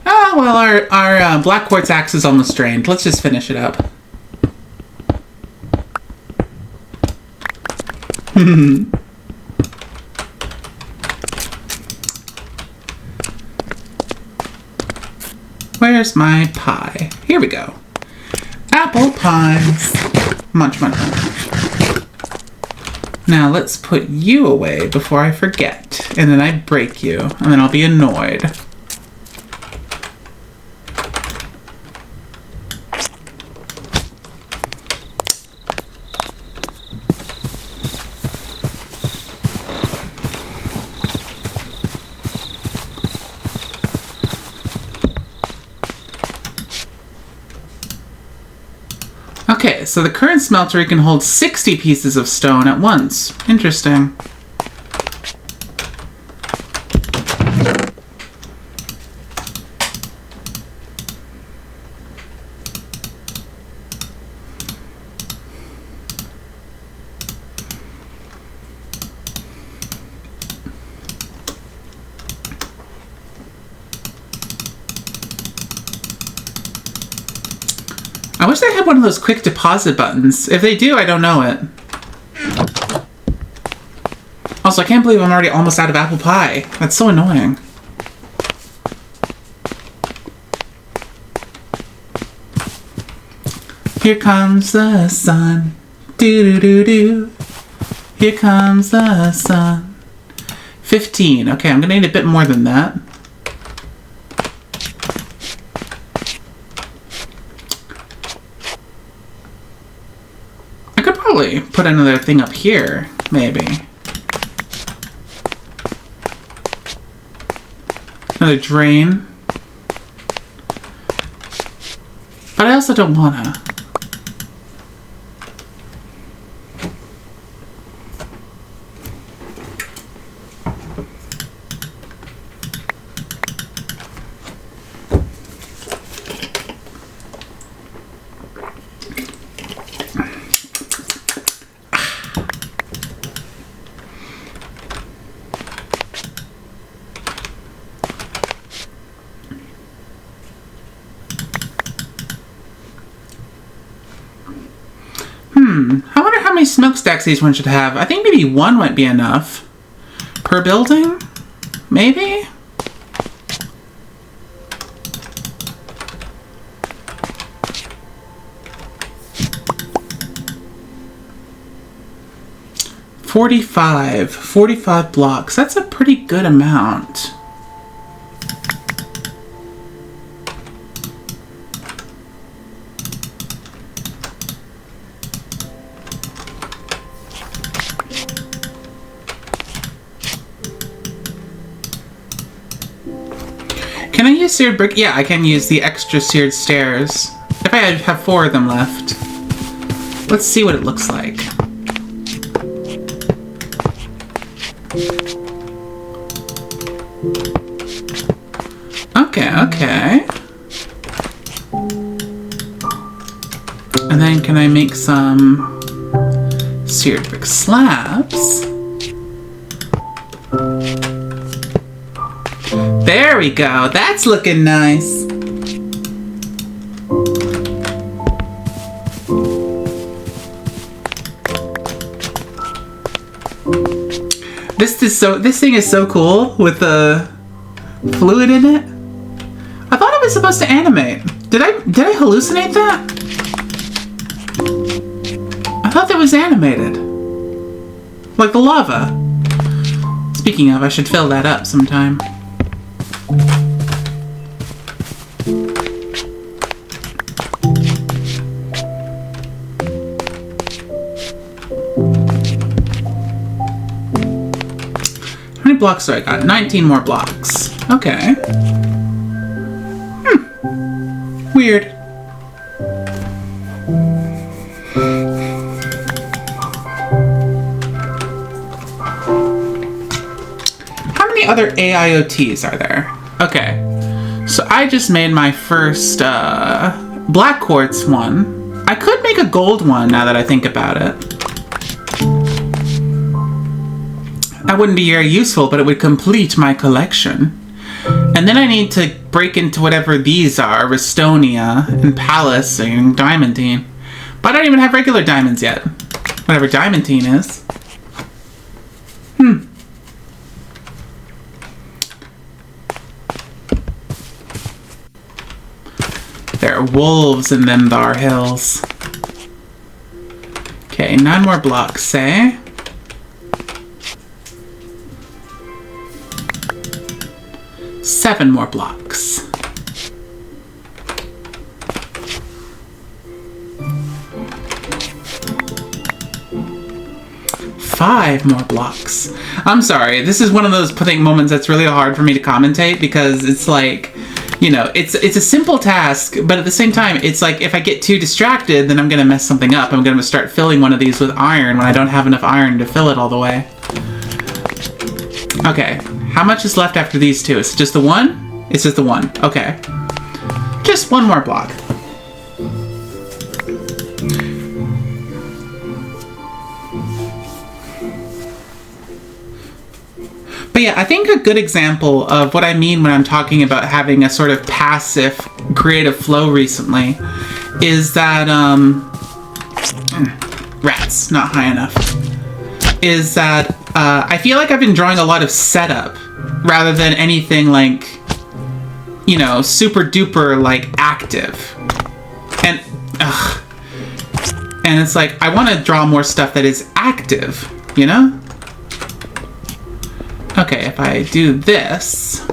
Oh, well, our black quartz axe is almost drained. Let's just finish it up. Where's my pie? Here we go. Apple pies. Munch, munch, munch. Now let's put you away before I forget. And then I break you. And then I'll be annoyed. Okay, so the current smeltery can hold 60 pieces of stone at once. Interesting. I wish they had one of those quick deposit buttons. If they do, I don't know it. Also, I can't believe I'm already almost out of apple pie. That's so annoying. Here comes the sun. Do-do-do-do. Here comes the sun. 15. Okay, I'm gonna need a bit more than that. Put another thing up here, maybe. Another drain. But I also don't wanna. I wonder how many smokestacks these ones should have. I think maybe one might be enough. Per building? Maybe? 45 blocks. That's a pretty good amount. Can I use seared brick? Yeah, I can use the extra seared stairs. If I have 4 of them left. Let's see what it looks like. Okay. And then can I make some seared brick slabs? There we go. That's looking nice. This thing is so cool with the fluid in it. I thought it was supposed to animate. Did I hallucinate that? I thought that was animated. Like the lava. Speaking of, I should fill that up sometime. How many blocks do I got? 19 more blocks. Okay. Weird. How many other AIoTs are there? Okay. So I just made my first black quartz one. I could make a gold one now that I think about it. That wouldn't be very useful, but it would complete my collection. And then I need to break into whatever these are, Restonia and Palace and Diamantine. But I don't even have regular diamonds yet. Whatever Diamantine is. There are wolves in them thar hills. Okay, 9 more blocks, say. Seven more blocks. 5 more blocks. I'm sorry, this is one of those moments that's really hard for me to commentate because it's like, you know, it's a simple task, but at the same time, it's like if I get too distracted, then I'm gonna mess something up. I'm gonna start filling one of these with iron when I don't have enough iron to fill it all the way. Okay, how much is left after these two? It's just the one? It's just the one, okay. Just 1 more block. But yeah, I think a good example of what I mean when I'm talking about having a sort of passive creative flow recently is that, rats, not high enough, is that I feel like I've been drawing a lot of setup rather than anything like, you know, super duper like active. And, and it's like, I want to draw more stuff that is active, you know? Okay, if I do this,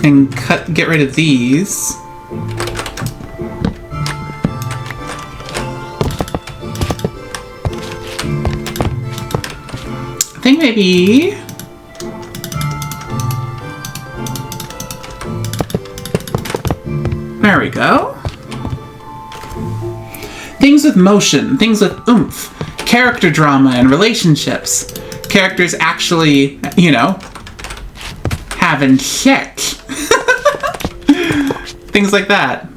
and get rid of these, I think maybe there we go. Things with motion, things with oomph. Character drama and relationships. Characters actually, you know, having sex. Things like that.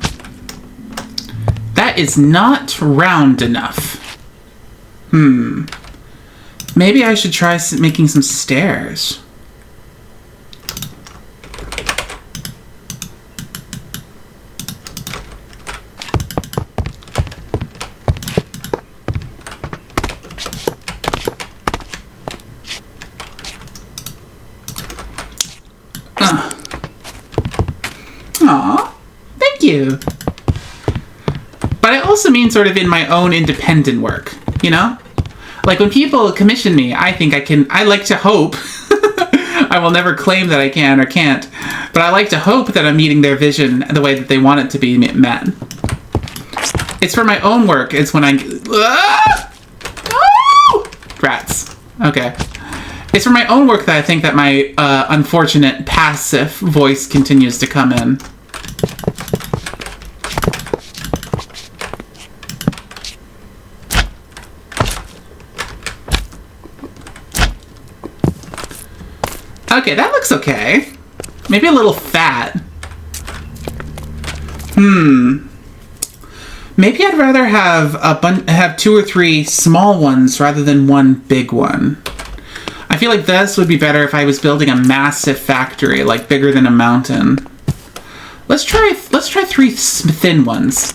That is not round enough. Maybe I should try making some stairs. Aw, thank you. But But I also mean sort of in my own independent work, you know? Like when people commission me, I think I like to hope, I will never claim that I can or can't, but I like to hope that I'm meeting their vision the way that they want it to be met. It's for my own work. It's when rats. Okay. It's for my own work that I think that my unfortunate passive voice continues to come in. Okay, that looks okay. Maybe a little fat. Maybe I'd rather have 2 or 3 small ones rather than one big one. I feel like this would be better if I was building a massive factory, like bigger than a mountain. Let's try 3 thin ones.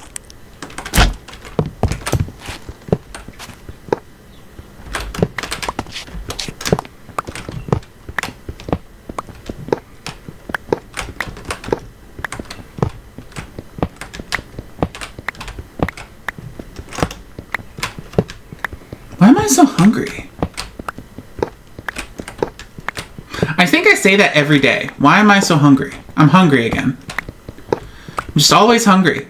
Why am I so hungry? I think I say that every day. Why am I so hungry? I'm hungry again. I'm just always hungry.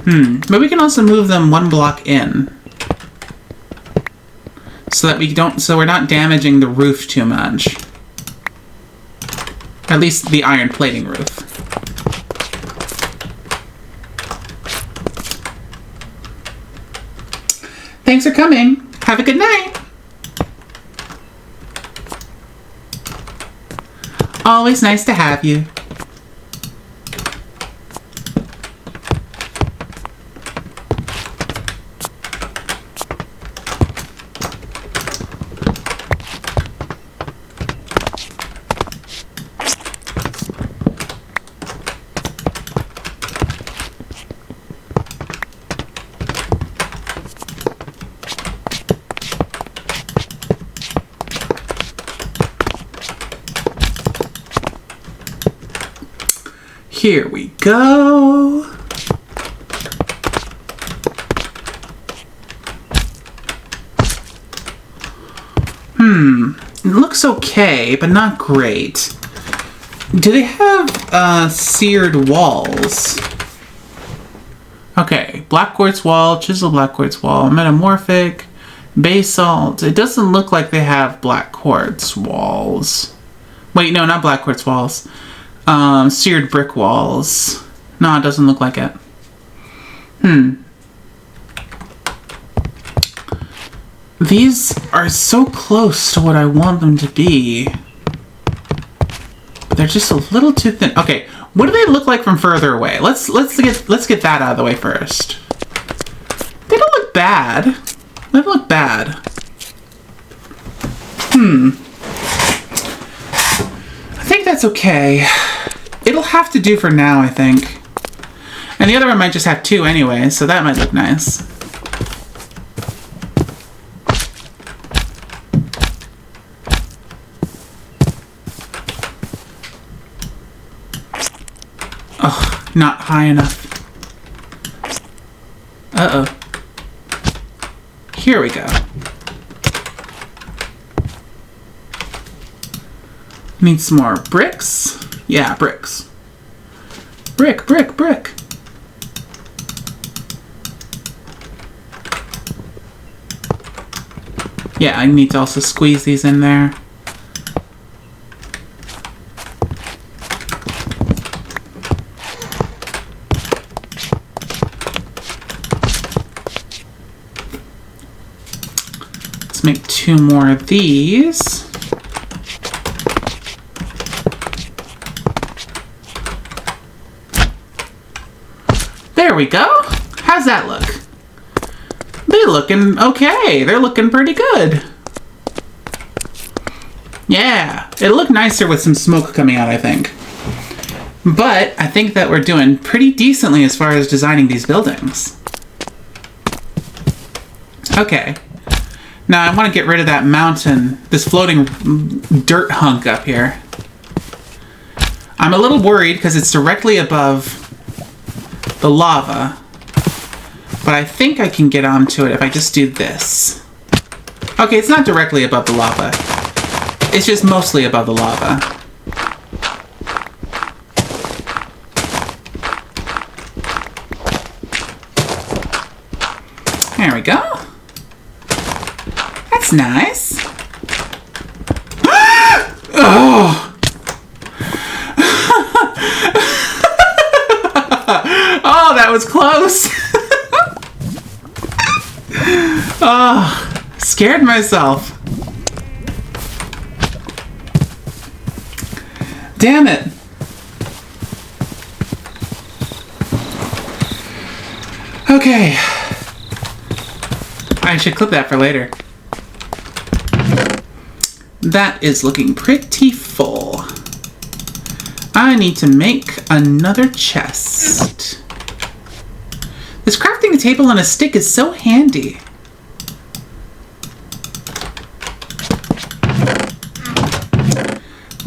But we can also move them 1 block in. So that so we're not damaging the roof too much. At least the iron plating roof. Thanks for coming. Have a good night. Always nice to have you. Here we go. It looks okay, but not great. Do they have seared walls? Okay, black quartz wall, chisel black quartz wall, metamorphic, basalt. It doesn't look like they have black quartz walls. Wait, no, not black quartz walls. Seared brick walls. No, it doesn't look like it. These are so close to what I want them to be. But they're just a little too thin. Okay, what do they look like from further away? Let's get that out of the way first. They don't look bad. They don't look bad. I think that's okay. It'll have to do for now, I think. And the other one might just have 2 anyway, so that might look nice. Ugh, not high enough. Uh-oh. Here we go. Need some more bricks. Yeah, bricks. Brick, brick, brick. Yeah, I need to also squeeze these in there. Let's make 2 more of these. There we go. How's that look? They're looking okay. They're looking pretty good. Yeah, it'll look nicer with some smoke coming out, I think. But I think that we're doing pretty decently as far as designing these buildings. Okay. Now I want to get rid of that mountain, this floating dirt hunk up here. I'm a little worried because it's directly above the lava. But I think I can get onto it if I just do this. Okay, it's not directly above the lava. It's just mostly above the lava. There we go. That's nice. Oh! Oh, that was close. Oh, scared myself. Damn it. Okay. I should clip that for later. That is looking pretty full. I need to make another chest. This crafting table on a stick is so handy.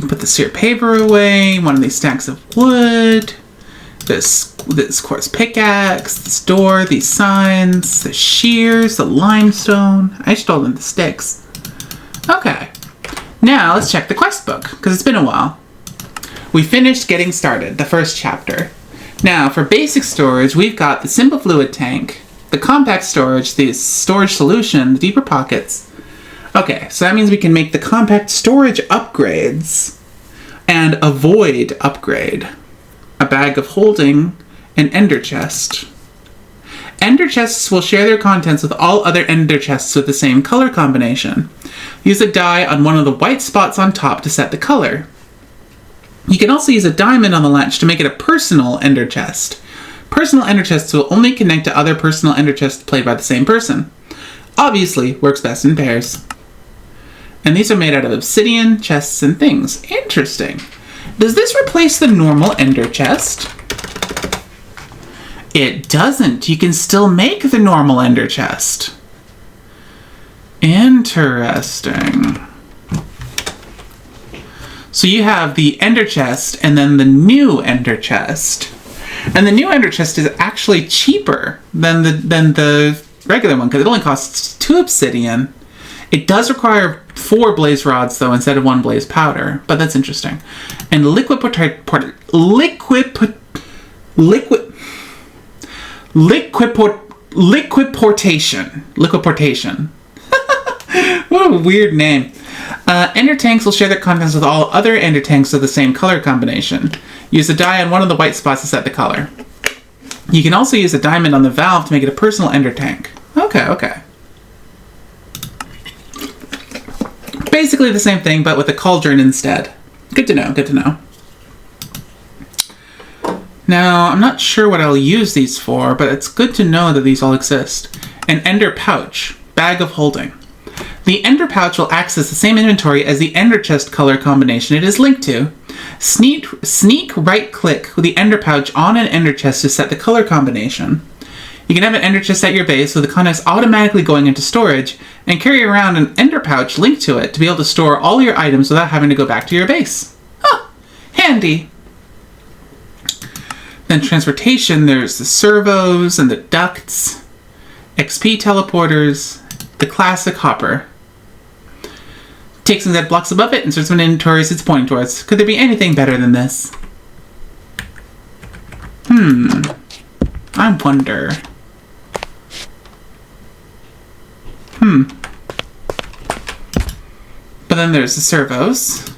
Put the seared paper away, one of these stacks of wood, this quartz pickaxe, this door, these signs, the shears, the limestone. I stole them, the sticks. Okay. Now let's check the quest book, because it's been a while. We finished getting started, the first chapter. Now, for basic storage, we've got the simple fluid tank, the compact storage, the storage solution, the deeper pockets. Okay, so that means we can make the compact storage upgrades and a void upgrade. A bag of holding, an ender chest. Ender chests will share their contents with all other ender chests with the same color combination. Use a die on one of the white spots on top to set the color. You can also use a diamond on the latch to make it a personal ender chest. Personal ender chests will only connect to other personal ender chests played by the same person. Obviously, works best in pairs. And these are made out of obsidian, chests, and things. Interesting. Does this replace the normal ender chest? It doesn't. You can still make the normal ender chest. Interesting. So you have the ender chest and then the new ender chest. And the new ender chest is actually cheaper than the regular one because it only costs 2 obsidian. It does require 4 blaze rods though instead of 1 blaze powder, but that's interesting. And liquidportation. What a weird name. Ender tanks will share their contents with all other ender tanks of the same color combination. Use a die on one of the white spots to set the color. You can also use a diamond on the valve to make it a personal ender tank. Okay. Basically the same thing, but with a cauldron instead. Good to know. Now, I'm not sure what I'll use these for, but it's good to know that these all exist. An ender pouch, bag of holding. The ender pouch will access the same inventory as the ender chest color combination it is linked to. Sneak right-click with the ender pouch on an ender chest to set the color combination. You can have an ender chest at your base with the contents automatically going into storage, and carry around an ender pouch linked to it to be able to store all your items without having to go back to your base. Huh, handy. Then transportation, there's the servos and the ducts, XP teleporters, the classic hopper. Takes some dead blocks above it and inserts an inventory it's pointing towards. Could there be anything better than this? I wonder. But then there's the servos.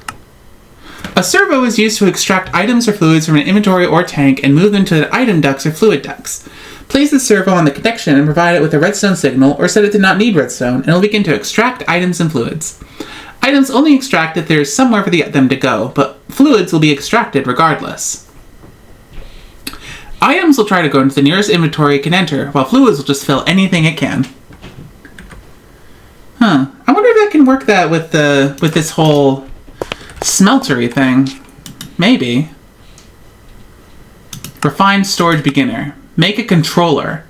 A servo is used to extract items or fluids from an inventory or tank and move them to the item ducts or fluid ducts. Place the servo on the connection and provide it with a redstone signal or set it to not need redstone and it'll begin to extract items and fluids. Items only extract if there is somewhere for them to go, but fluids will be extracted regardless. Items will try to go into the nearest inventory it can enter, while fluids will just fill anything it can. I wonder if I can work that with this whole smeltery thing. Maybe. Refined storage beginner. Make a controller.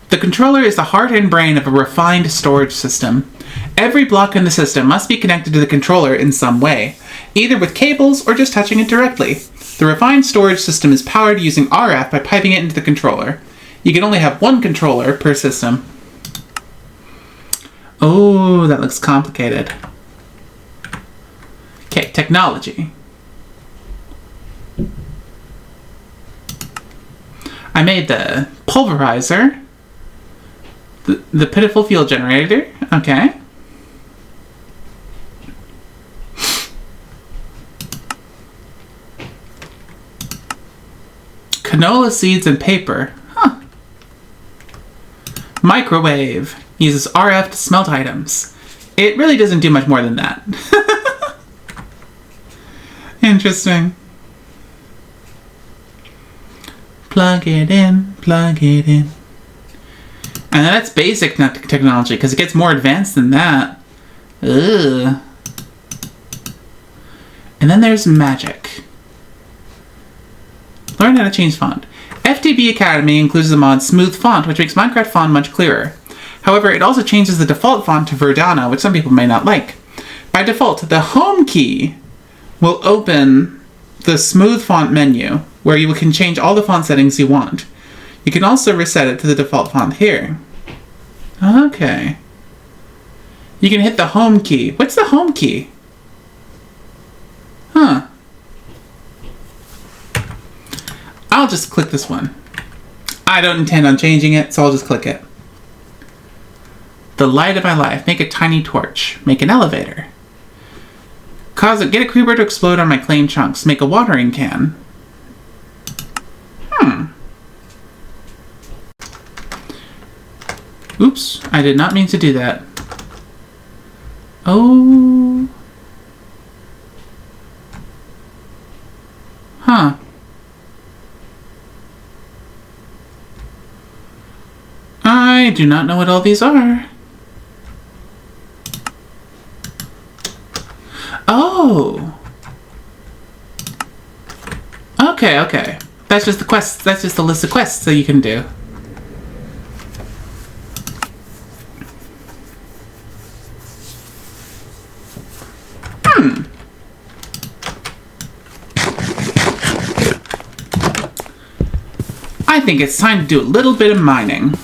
The controller is the heart and brain of a refined storage system. Every block in the system must be connected to the controller in some way, either with cables or just touching it directly. The refined storage system is powered using RF by piping it into the controller. You can only have one controller per system. Oh, that looks complicated. Okay, technology. I made the pulverizer. The pitiful fuel generator. Okay. Canola seeds and paper. Huh. Microwave. Uses RF to smelt items. It really doesn't do much more than that. Interesting. Plug it in, plug it in. And that's basic technology, because it gets more advanced than that. Ugh. And then there's magic. Learn how to change font. FTB Academy includes the mod Smooth Font, which makes Minecraft font much clearer. However, it also changes the default font to Verdana, which some people may not like. By default, the home key will open the Smooth Font menu, where you can change all the font settings you want. You can also reset it to the default font here. Okay. You can hit the home key. What's the home key? Huh. I'll just click this one. I don't intend on changing it, so I'll just click it. The light of my life. Make a tiny torch. Make an elevator. Get a creeper to explode on my clay chunks. Make a watering can. Oops, I did not mean to do that. Oh. Huh. I do not know what all these are. Oh. Okay, okay. That's just the quests. That's just the list of quests that you can do. I think it's time to do a little bit of mining.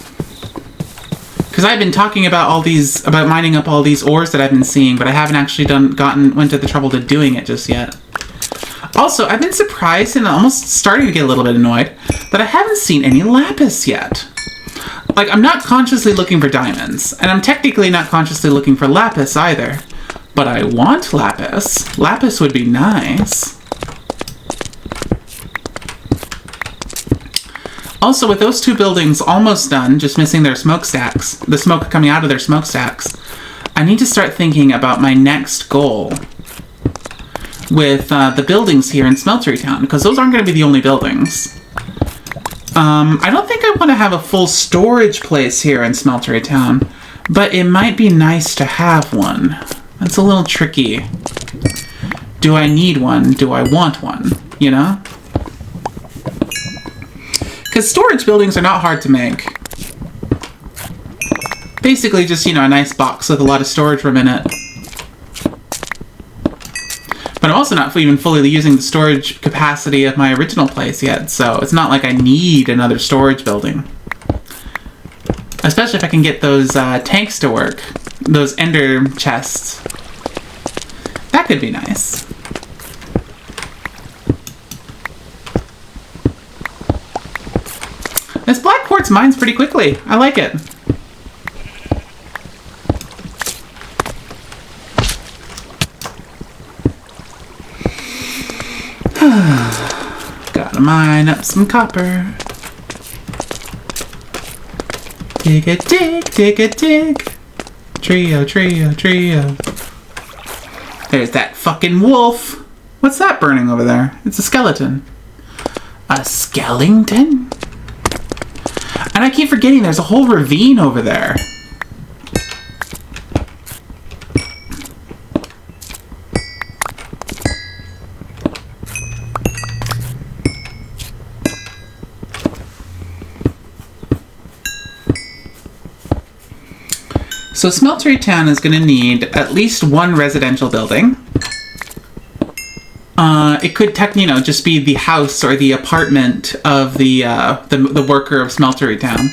Because I've been talking about about mining up all these ores that I've been seeing, but I haven't actually went to the trouble to doing it just yet. Also, I've been surprised and almost starting to get a little bit annoyed that I haven't seen any lapis yet. Like, I'm not consciously looking for diamonds, and I'm technically not consciously looking for lapis either. But I want lapis. Lapis would be nice. Also, with those two buildings almost done, just missing their smokestacks, the smoke coming out of their smokestacks, I need to start thinking about my next goal with the buildings here in Smeltery Town, because those aren't going to be the only buildings. I don't think I want to have a full storage place here in Smeltery Town, but it might be nice to have one. That's a little tricky. Do I need one? Do I want one? You know? Because storage buildings are not hard to make. Basically just, you know, a nice box with a lot of storage room in it. But I'm also not even fully using the storage capacity of my original place yet, so it's not like I need another storage building. Especially if I can get those tanks to work. Those ender chests. That could be nice. This black quartz mines pretty quickly. I like it. Gotta mine up some copper. Dig a dig, dig a dig. Trio, trio, trio. There's that fucking wolf. What's that burning over there? It's a skeleton. A skeleton? And I keep forgetting there's a whole ravine over there. So Smeltery Town is going to need at least one residential building. it could just be the house or the apartment of the worker of Smeltery Town.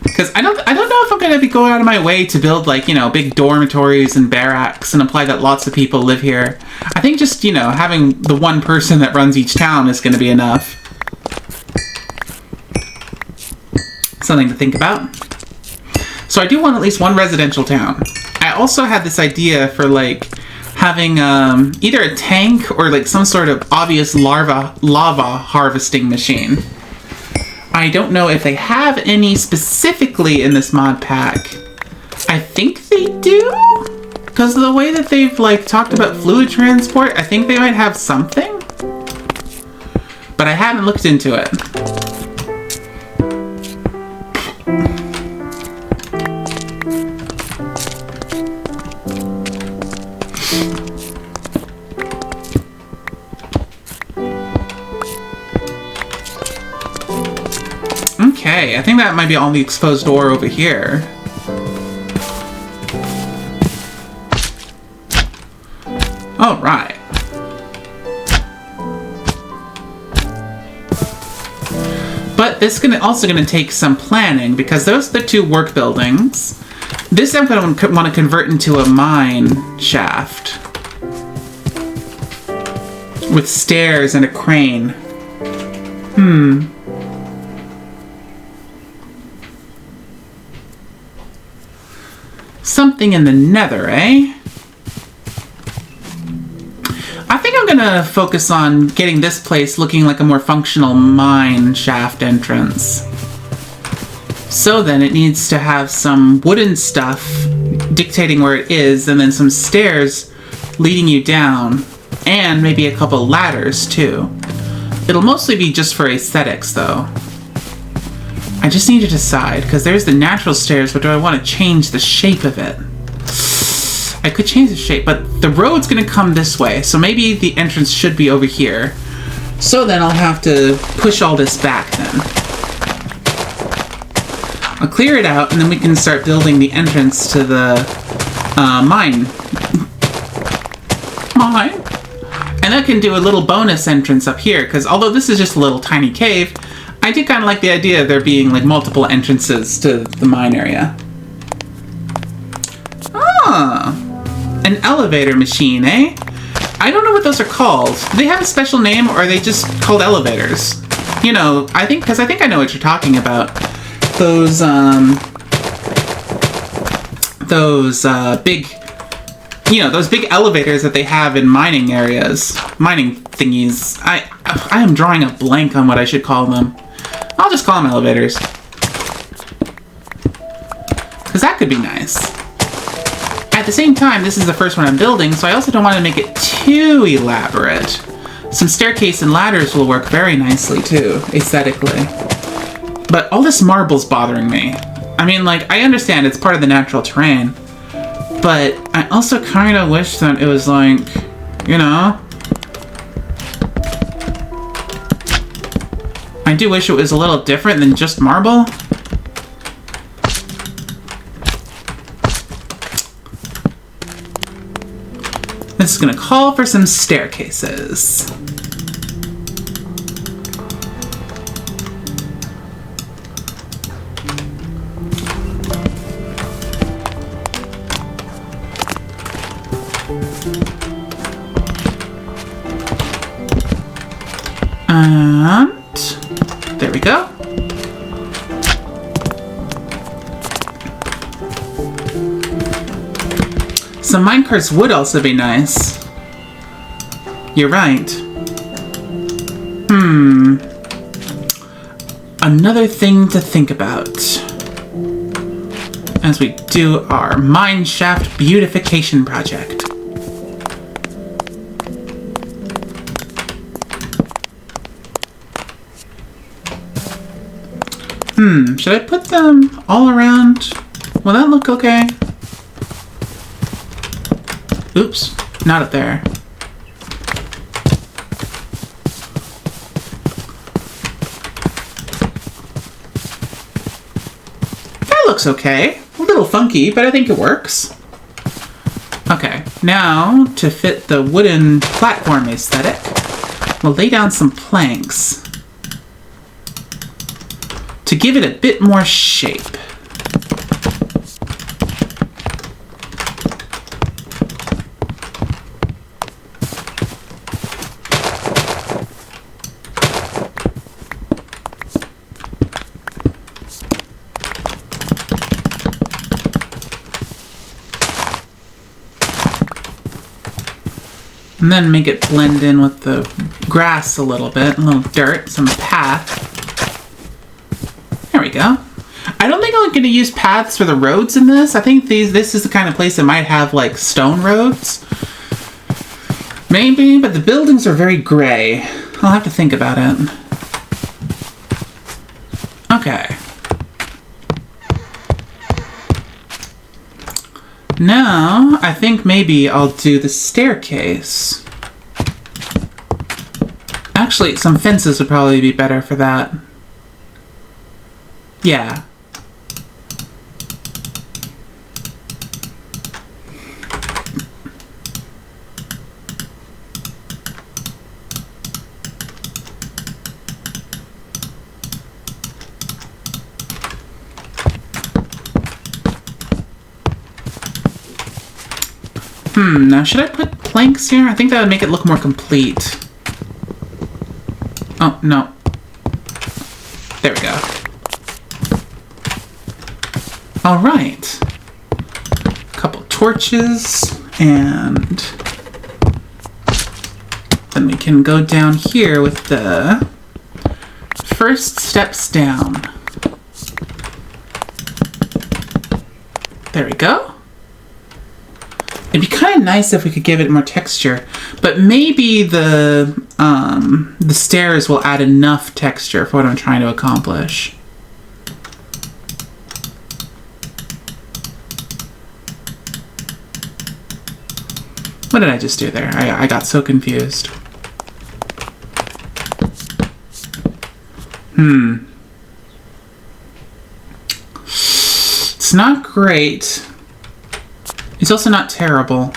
Because I don't know if I'm going to be going out of my way to build, like, big dormitories and barracks and imply that lots of people live here. I think just, having the one person that runs each town is going to be enough. Something to think about. So I do want at least one residential town. I also had this idea for, like, having either a tank or, like, some sort of obvious lava harvesting machine. I don't know if they have any specifically in this mod pack. I think they do? Because of the way that they've, like, talked about fluid transport, I think they might have something. But I haven't looked into it. Okay, I think that might be on the exposed door over here. All right. But this is also going to take some planning because those are the two work buildings. This I'm going to want to convert into a mine shaft with stairs and a crane. Something in the nether, eh? I think I'm gonna focus on getting this place looking like a more functional mine shaft entrance. So then it needs to have some wooden stuff dictating where it is, and then some stairs leading you down, and maybe a couple ladders too. It'll mostly be just for aesthetics though. I just need to decide, because there's the natural stairs, but do I want to change the shape of it? I could change the shape, but the road's going to come this way, so maybe the entrance should be over here. So then I'll have to push all this back then. I'll clear it out, and then we can start building the entrance to the mine. And I can do a little bonus entrance up here, because although this is just a little tiny cave, I do kind of like the idea of there being, like, multiple entrances to the mine area. Ah, an elevator machine, eh? I don't know what those are called. Do they have a special name, or are they just called elevators? I think I know what you're talking about. Those big, those big elevators that they have in mining areas, mining thingies. I am drawing a blank on what I should call them. I'll just call them elevators. Because that could be nice. At the same time, this is the first one I'm building, so I also don't want to make it too elaborate. Some staircase and ladders will work very nicely too, aesthetically. But all this marble's bothering me. I mean, like, I understand it's part of the natural terrain, but I also kind of wish that it was like, I do wish it was a little different than just marble. This is going to call for some staircases. And there we go. Some minecarts would also be nice. You're right. Another thing to think about as we do our mine shaft beautification project. Should I put them all around? Will that look okay? Oops, not up there. That looks okay. A little funky, but I think it works. Okay, now to fit the wooden platform aesthetic, We'll lay down some planks to give it a bit more shape. And then make it blend in with the grass a little bit, a little dirt, some path. There we go. I don't think I'm going to use paths for the roads in this. I think this is the kind of place that might have like stone roads. Maybe, but the buildings are very gray. I'll have to think about it. Okay. Now, I think maybe I'll do the staircase. Actually, some fences would probably be better for that. Yeah. Now should I put planks here? I think that would make it look more complete. Oh, no. There we go. Alright. Couple torches, and then we can go down here with the first steps down. There we go. It'd be kind of nice if we could give it more texture, but maybe the stairs will add enough texture for what I'm trying to accomplish. What did I just do there? I got so confused. It's not great. It's also not terrible.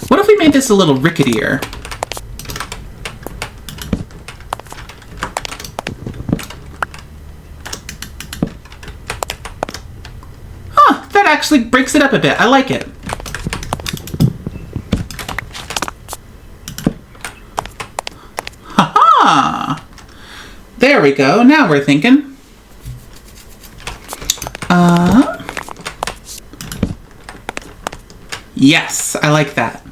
What if we made this a little ricketier? Huh, that actually breaks it up a bit. I like it. Ha-ha! There we go. Now we're thinking. Yes, I like that.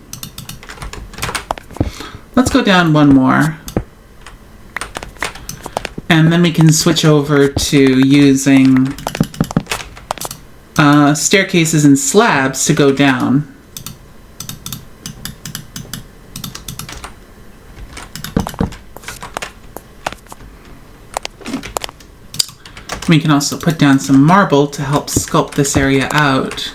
Let's go down one more. And then we can switch over to using staircases and slabs to go down. We can also put down some marble to help sculpt this area out.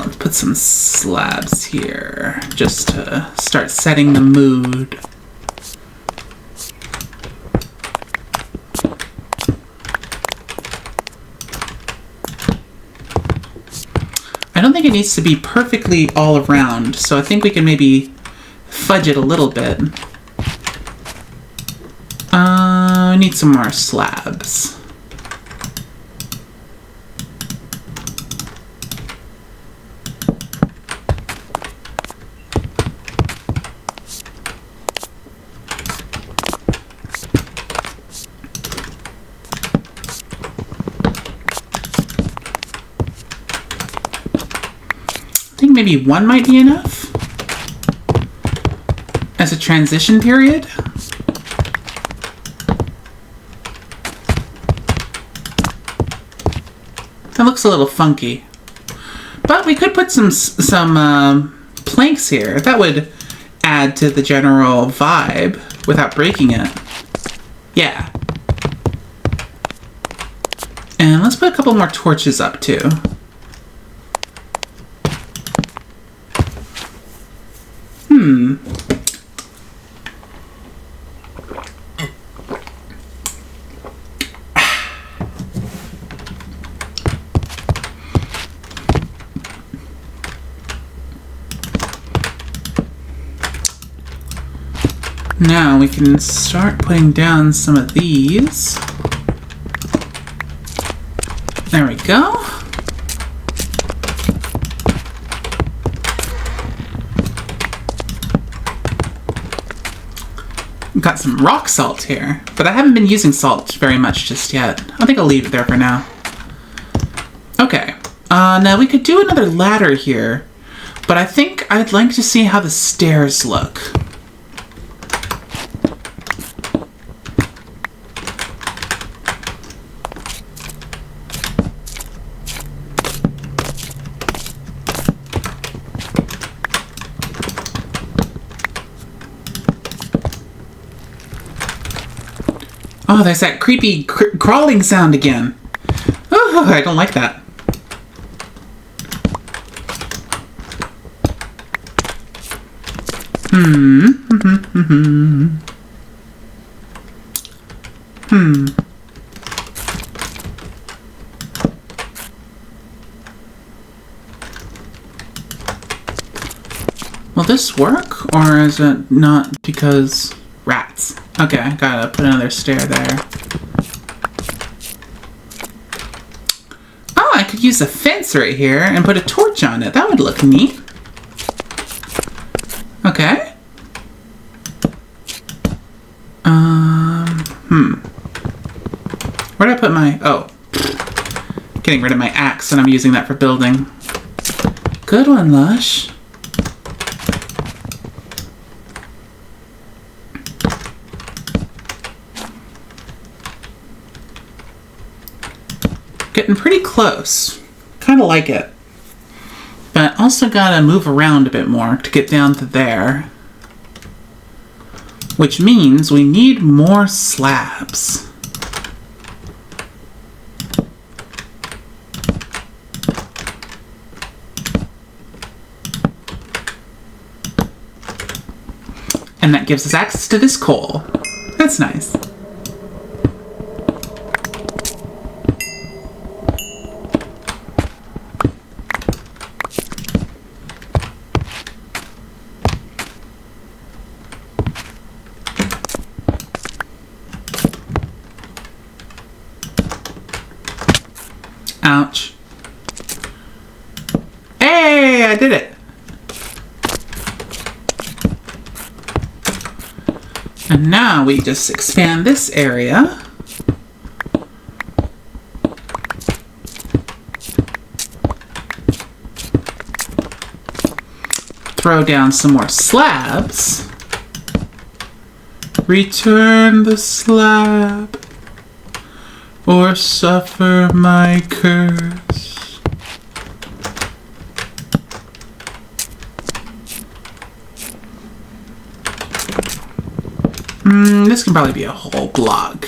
Let's put some slabs here just to start setting the mood. I don't think it needs to be perfectly all around, so I think we can maybe fudge it a little bit. I need some more slabs. I think maybe one might be enough as a transition period. That looks a little funky. But we could put some planks here. That would add to the general vibe without breaking it. Yeah. And let's put a couple more torches up too. Now we can start putting down some of these. There we go. Got some rock salt here, but I haven't been using salt very much just yet. I think I'll leave it there for now. Okay, now we could do another ladder here, but I think I'd like to see how the stairs look. Oh, there's that creepy crawling sound again. Oh, I don't like that. Will this work, or is it not because rats? Okay, I gotta put another stair there. Oh, I could use a fence right here and put a torch on it. That would look neat. Okay. Where did I put my... Oh. Getting rid of my axe, and I'm using that for building. Good one, Lush. Getting pretty close. Kind of like it. But also gotta move around a bit more to get down to there. Which means we need more slabs. And that gives us access to this coal. That's nice. Ouch. Hey, I did it. And now we just expand this area. Throw down some more slabs. Return the slab, or suffer my curse. This can probably be a whole block.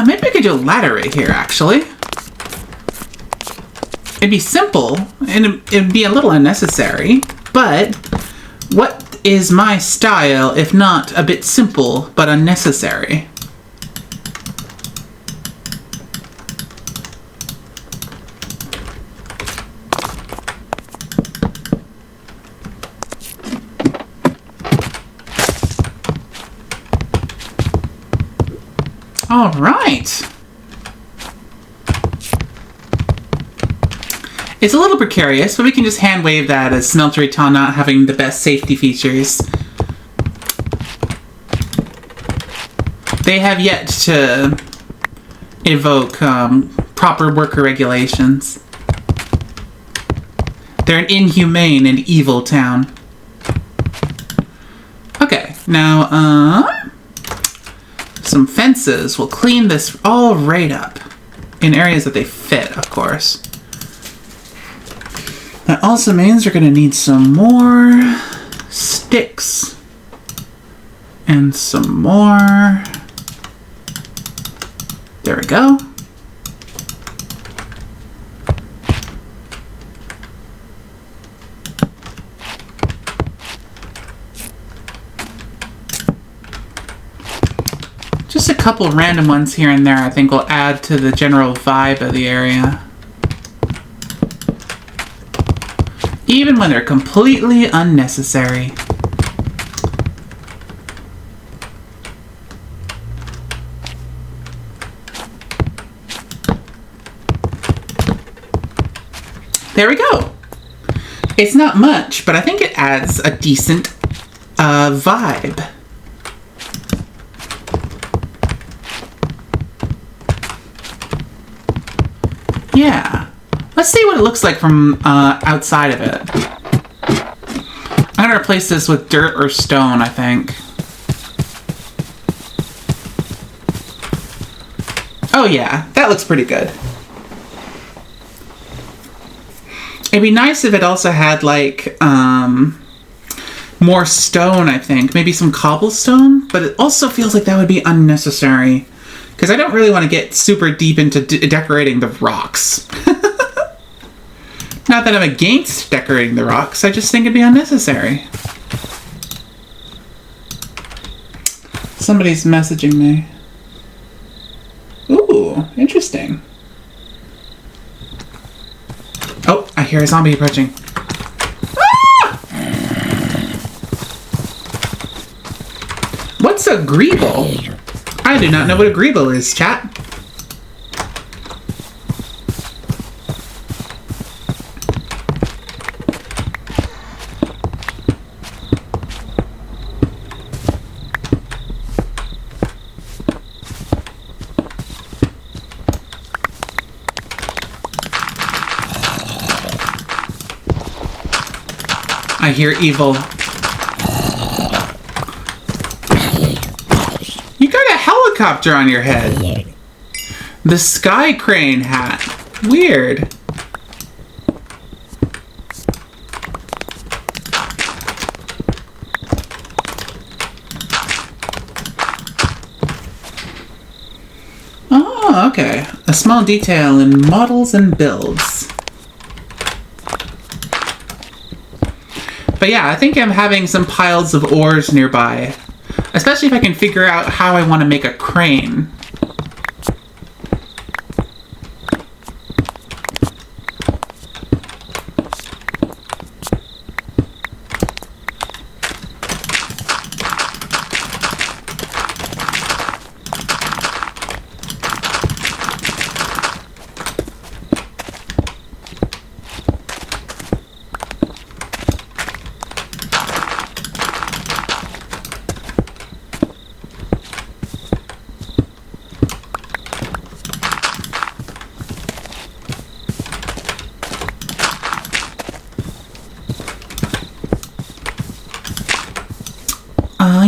Maybe I could do a ladder right here, actually. It'd be simple, and it'd be a little unnecessary, but what is my style if not a bit simple but unnecessary? All right. It's a little precarious, but we can just hand wave that as Smeltery Town not having the best safety features. They have yet to evoke proper worker regulations. They're an inhumane and evil town. Okay, now, some fences will clean this all right up. In areas that they fit, of course. That also means we're going to need some more sticks. And some more. There we go. Just a couple random ones here and there I think will add to the general vibe of the area. Even when they're completely unnecessary. There we go. It's not much, but I think it adds a decent vibe. Yeah. Let's see what it looks like from outside of it. I'm gonna replace this with dirt or stone, I think. Oh yeah, that looks pretty good. It'd be nice if it also had, like, more stone, I think. Maybe some cobblestone, but it also feels like that would be unnecessary. Because I don't really want to get super deep into decorating the rocks. Not that I'm against decorating the rocks, I just think it'd be unnecessary. Somebody's messaging me. Ooh, interesting. Oh, I hear a zombie approaching. Ah! What's a greeble? I do not know what a greeble is, chat. I hear evil. You got a helicopter on your head. The sky crane hat. Weird. Oh, okay. A small detail in models and builds. But yeah, I think I'm having some piles of ores nearby. Especially if I can figure out how I want to make a crane.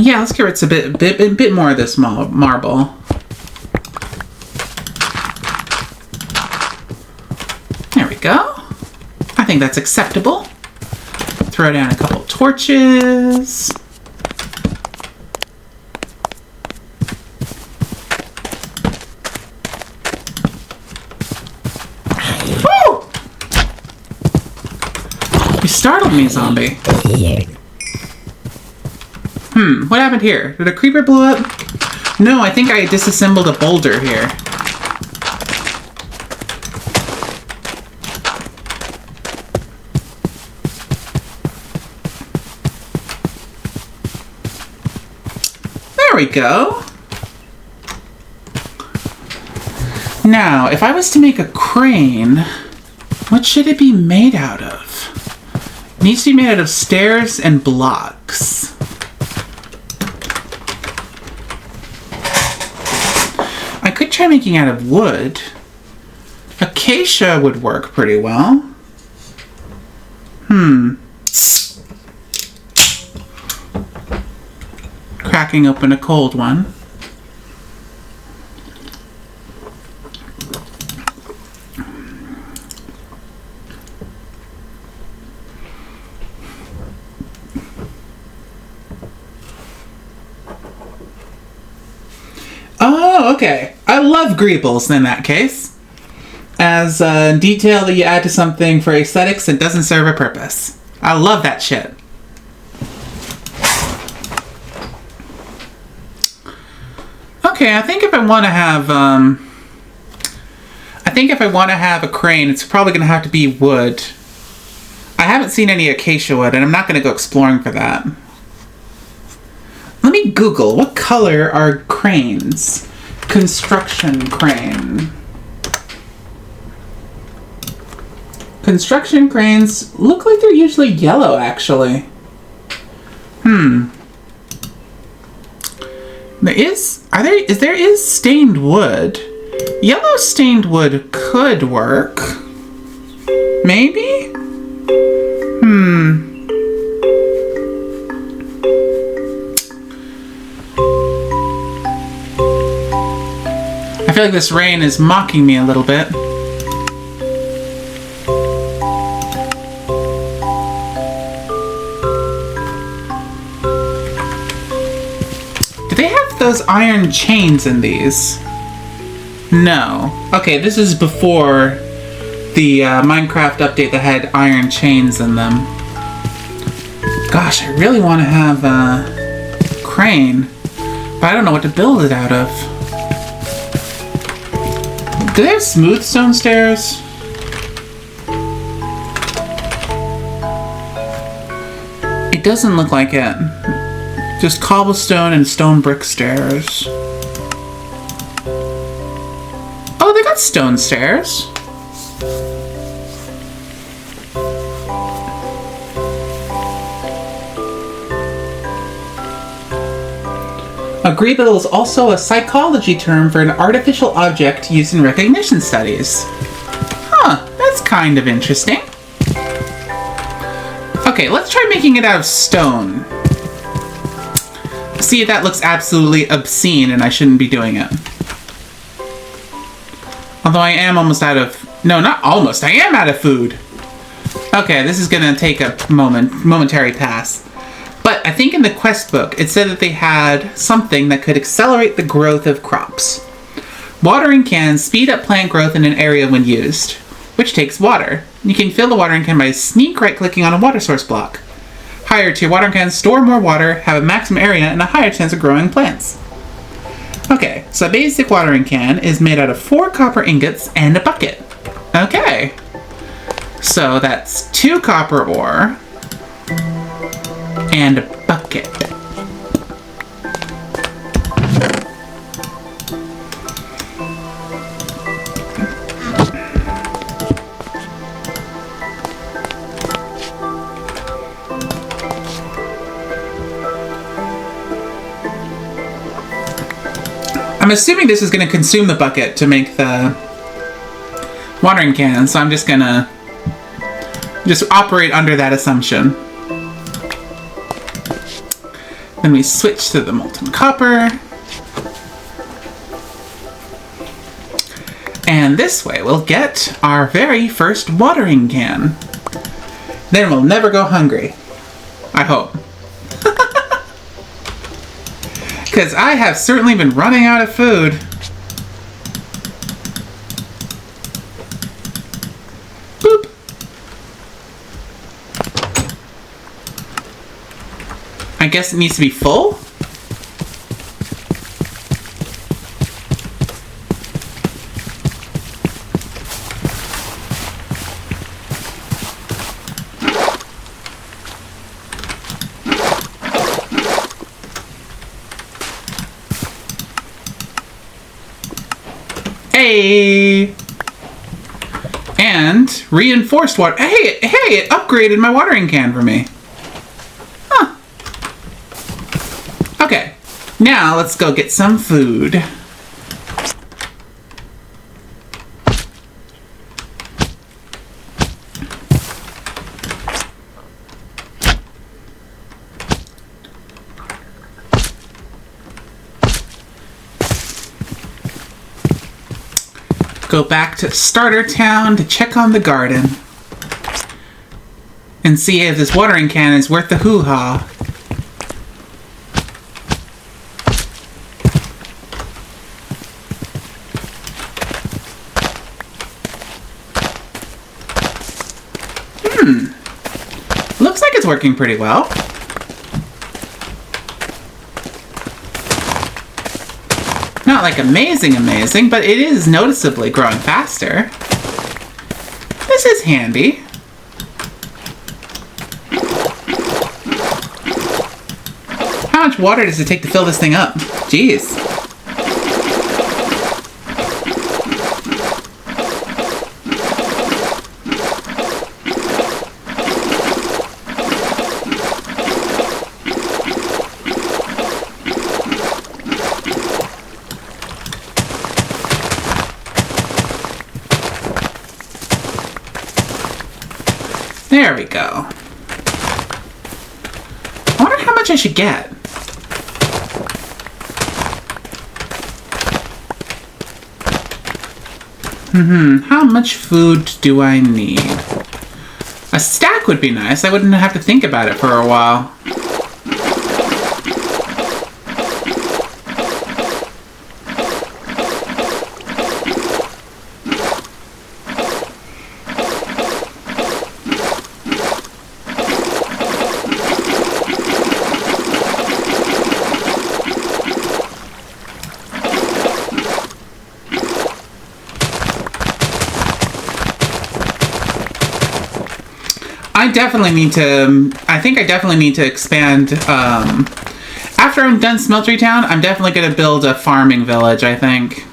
Yeah, let's give it a bit more of this marble. There we go. I think that's acceptable. Throw down a couple torches. Woo! You startled me, zombie. What happened here? Did a creeper blow up? No, I think I disassembled a boulder here. There we go. Now, if I was to make a crane, what should it be made out of? It needs to be made out of stairs and blocks. I could try making out of wood. Acacia would work pretty well. Cracking open a cold one. Oh, okay. I love greebles in that case. As detail that you add to something for aesthetics that doesn't serve a purpose. I love that shit. Okay, I think if I want to have, a crane, it's probably going to have to be wood. I haven't seen any acacia wood, and I'm not going to go exploring for that. Let me Google, what color are cranes? Construction crane. Construction cranes look like they're usually yellow, actually. There is stained wood. Yellow stained wood could work. Maybe? I feel like this rain is mocking me a little bit. Do they have those iron chains in these? No. Okay, this is before the Minecraft update that had iron chains in them. Gosh, I really want to have a crane, but I don't know what to build it out of. Do they have smooth stone stairs? It doesn't look like it. Just cobblestone and stone brick stairs. Oh, they got stone stairs. Agreeable is also a psychology term for an artificial object used in recognition studies. Huh, that's kind of interesting. Okay, let's try making it out of stone. See, that looks absolutely obscene and I shouldn't be doing it. Although I am almost out of... No, not almost. I am out of food. Okay, this is gonna take a momentary pass. But I think in the quest book, it said that they had something that could accelerate the growth of crops. Watering cans speed up plant growth in an area when used, which takes water. You can fill the watering can by sneak right-clicking on a water source block. Higher tier watering cans store more water, have a maximum area, and a higher chance of growing plants. Okay, so a basic watering can is made out of 4 copper ingots and a bucket. Okay. So that's 2 copper ore and a bucket. I'm assuming this is going to consume the bucket to make the watering can, so I'm just going to operate under that assumption. Then we switch to the molten copper. And this way we'll get our very first watering can. Then we'll never go hungry. I hope. Because I have certainly been running out of food. Boop. I guess it needs to be full? Hey! And reinforced water. Hey, it upgraded my watering can for me. Huh. Okay, now let's go get some food. Go back to Starter Town to check on the garden. And see if this watering can is worth the hoo-ha. Looks like it's working pretty well. No, not like amazing, but it is noticeably growing faster. This is handy. How much water does it take to fill this thing up? Jeez. There we go. I wonder how much I should get. How much food do I need? A stack would be nice. I wouldn't have to think about it for a while. I think I definitely need to expand. After I'm done Smeltery Town, I'm definitely going to build a farming village, I think.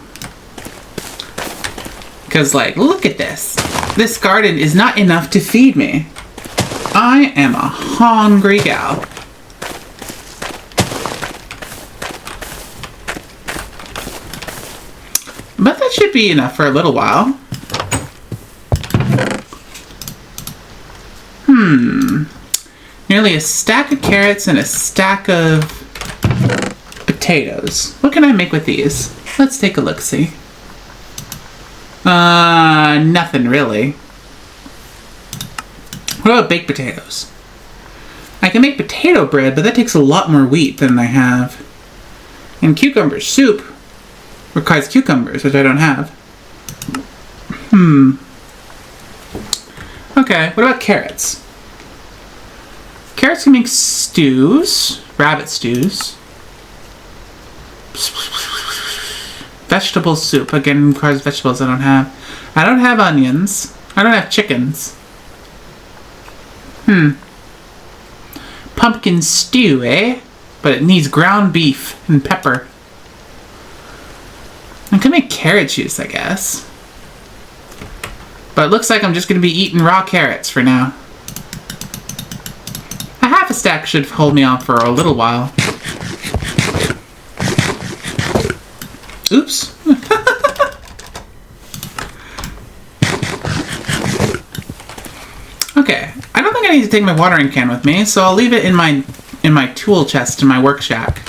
Because, like, look at this. This garden is not enough to feed me. I am a hungry gal. But that should be enough for a little while. Nearly a stack of carrots and a stack of potatoes. What can I make with these? Let's take a look-see. Nothing really. What about baked potatoes? I can make potato bread, but that takes a lot more wheat than I have. And cucumber soup requires cucumbers, which I don't have. Okay, what about carrots? Carrots can make stews, rabbit stews. Vegetable soup, again, requires vegetables I don't have. I don't have onions. I don't have chickens. Pumpkin stew, eh? But it needs ground beef and pepper. I can make carrot juice, I guess. But it looks like I'm just going to be eating raw carrots for now. A half a stack should hold me on for a little while. Oops. Okay, I don't think I need to take my watering can with me, so I'll leave it in my tool chest in my work shack.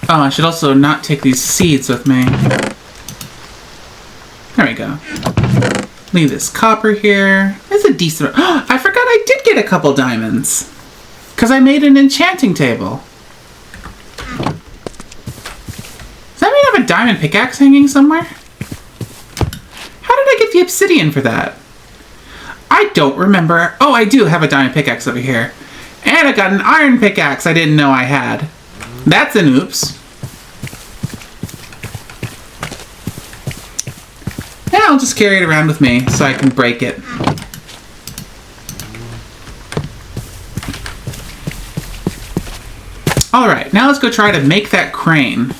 Oh, I should also not take these seeds with me. There we go. Leave this copper here. It's a decent... Oh, I forgot I did get a couple diamonds. Because I made an enchanting table. Does that mean I have a diamond pickaxe hanging somewhere? How did I get the obsidian for that? I don't remember. Oh, I do have a diamond pickaxe over here. And I got an iron pickaxe I didn't know I had. That's an oops. Yeah, I'll just carry it around with me so I can break it. Alright, now let's go try to make that crane.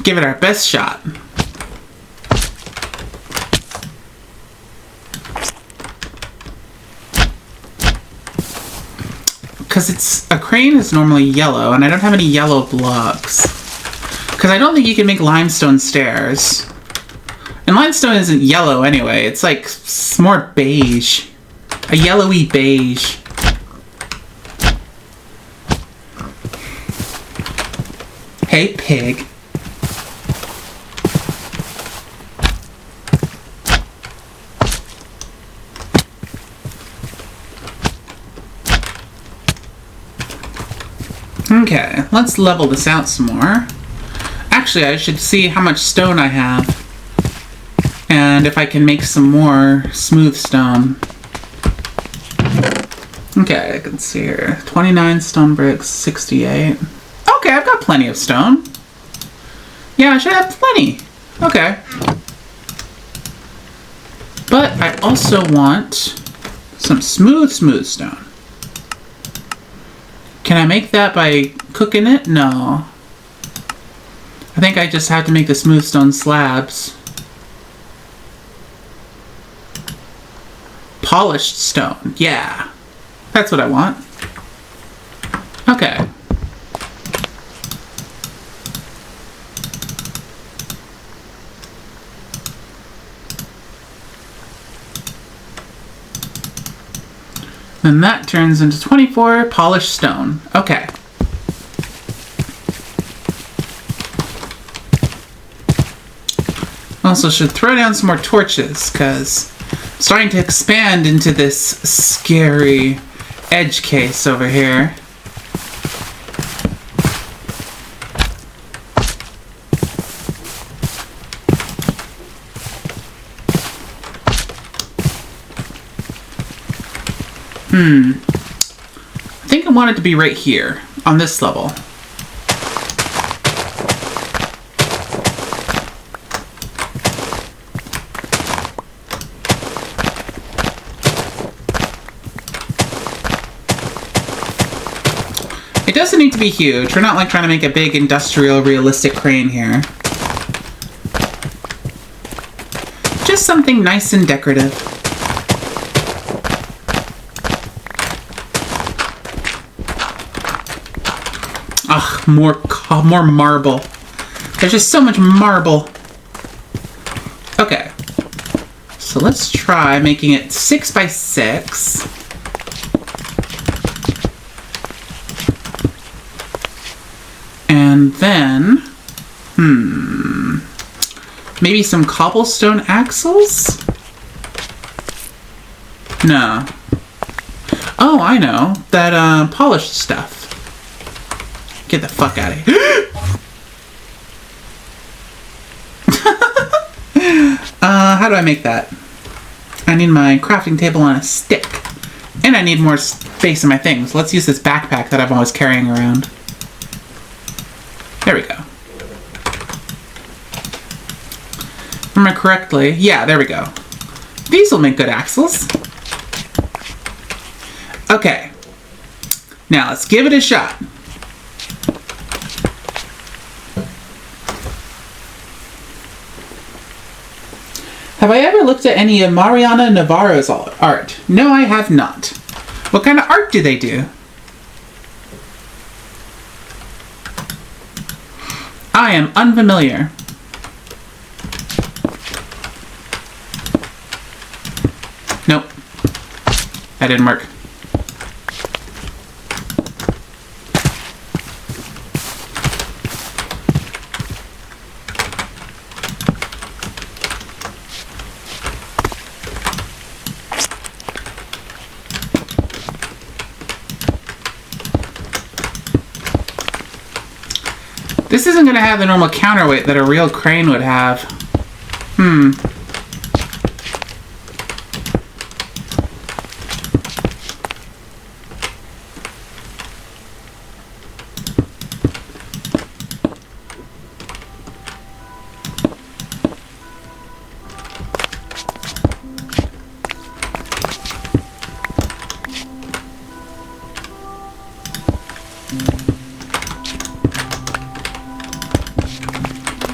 Give it our best shot. Because a crane is normally yellow, and I don't have any yellow blocks. Because I don't think you can make limestone stairs. And limestone isn't yellow anyway, it's like more beige. A yellowy beige. Hey, pig. Okay, let's level this out some more. Actually, I should see how much stone I have. And if I can make some more smooth stone. Okay, I can see here. 29 stone bricks, 68. Okay, I've got plenty of stone. Yeah, I should have plenty. Okay. But I also want some smooth stone. Can I make that by cooking it? No. I think I just have to make the smooth stone slabs. Polished stone. Yeah. That's what I want. Okay. Then that turns into 24 polished stone. Okay. Also should throw down some more torches, because I'm starting to expand into this scary edge case over here. I think I want it to be right here, on this level. It doesn't need to be huge. We're not like trying to make a big industrial realistic crane here. Just something nice and decorative. Ugh, more marble. There's just so much marble. Okay. So let's try making it 6 by 6. And then, maybe some cobblestone axles? No. Oh, I know. That, polished stuff. Get the fuck out of here. How do I make that? I need my crafting table on a stick. And I need more space in my things. Let's use this backpack that I'm always carrying around. There we go. Remember correctly? Yeah, there we go. These will make good axles. Okay. Now let's give it a shot. Have I ever looked at any of Mariana Navarro's art? No, I have not. What kind of art do they do? I am unfamiliar. Nope. That didn't work. This isn't going to have the normal counterweight that a real crane would have.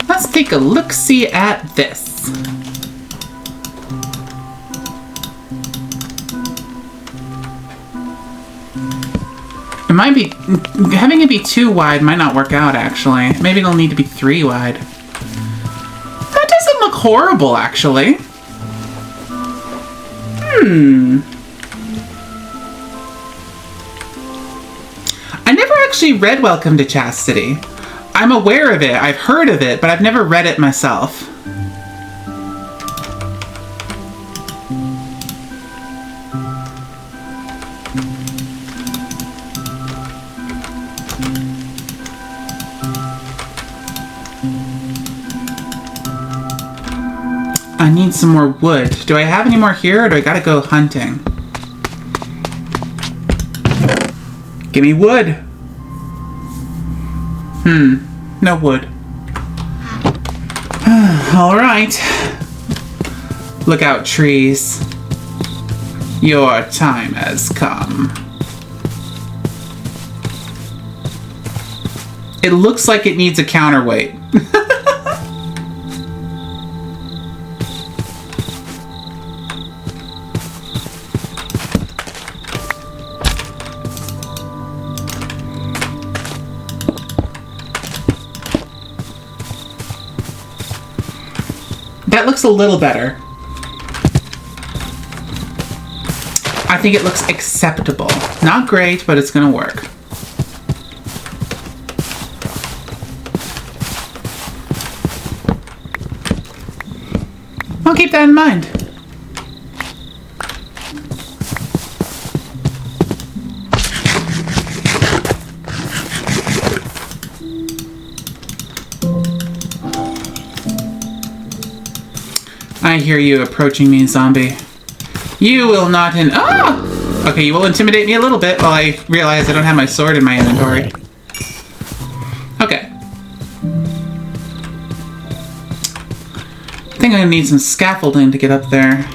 Let's take a look-see at this. It might be... having it be too wide might not work out, actually. Maybe it'll need to be 3 wide. That doesn't look horrible, actually. I never actually read Welcome to Chastity. I'm aware of it, I've heard of it, but I've never read it myself. some more wood. Do I have any more here, or do I gotta go hunting? Give me wood. No wood. Alright. Look out, trees. Your time has come. It looks like it needs a counterweight. That looks a little better. I think it looks acceptable. Not great, but it's gonna work. I'll keep that in mind. I hear you approaching me, zombie. You will not Okay, you will intimidate me a little bit while I realize I don't have my sword in my inventory. Okay. I think I'm gonna need some scaffolding to get up there.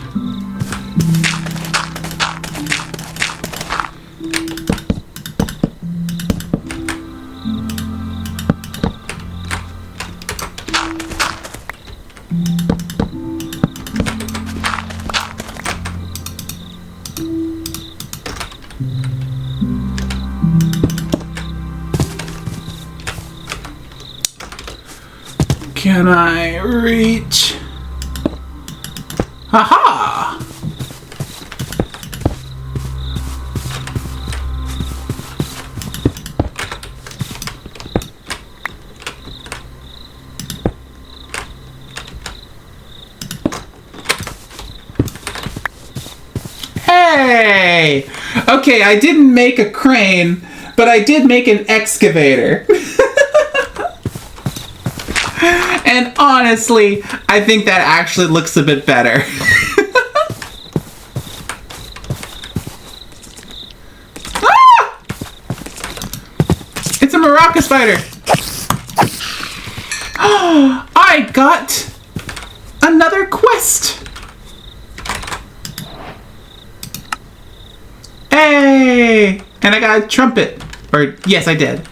Can I reach? Aha! Hey! Okay, I didn't make a crane, but I did make an excavator. And honestly, I think that actually looks a bit better. Ah! It's a maraca spider. Oh, I got another quest. Hey! And I got a trumpet. Or, yes, I did.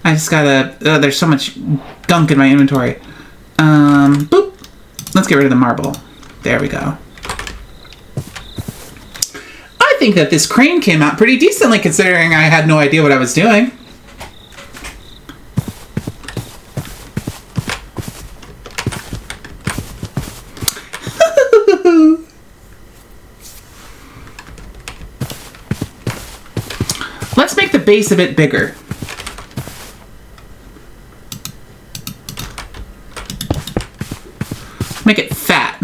I just gotta... there's so much gunk in my inventory. Boop. Let's get rid of the marble. There we go. I think that this crane came out pretty decently considering I had no idea what I was doing. Let's make the base a bit bigger. Make it fat.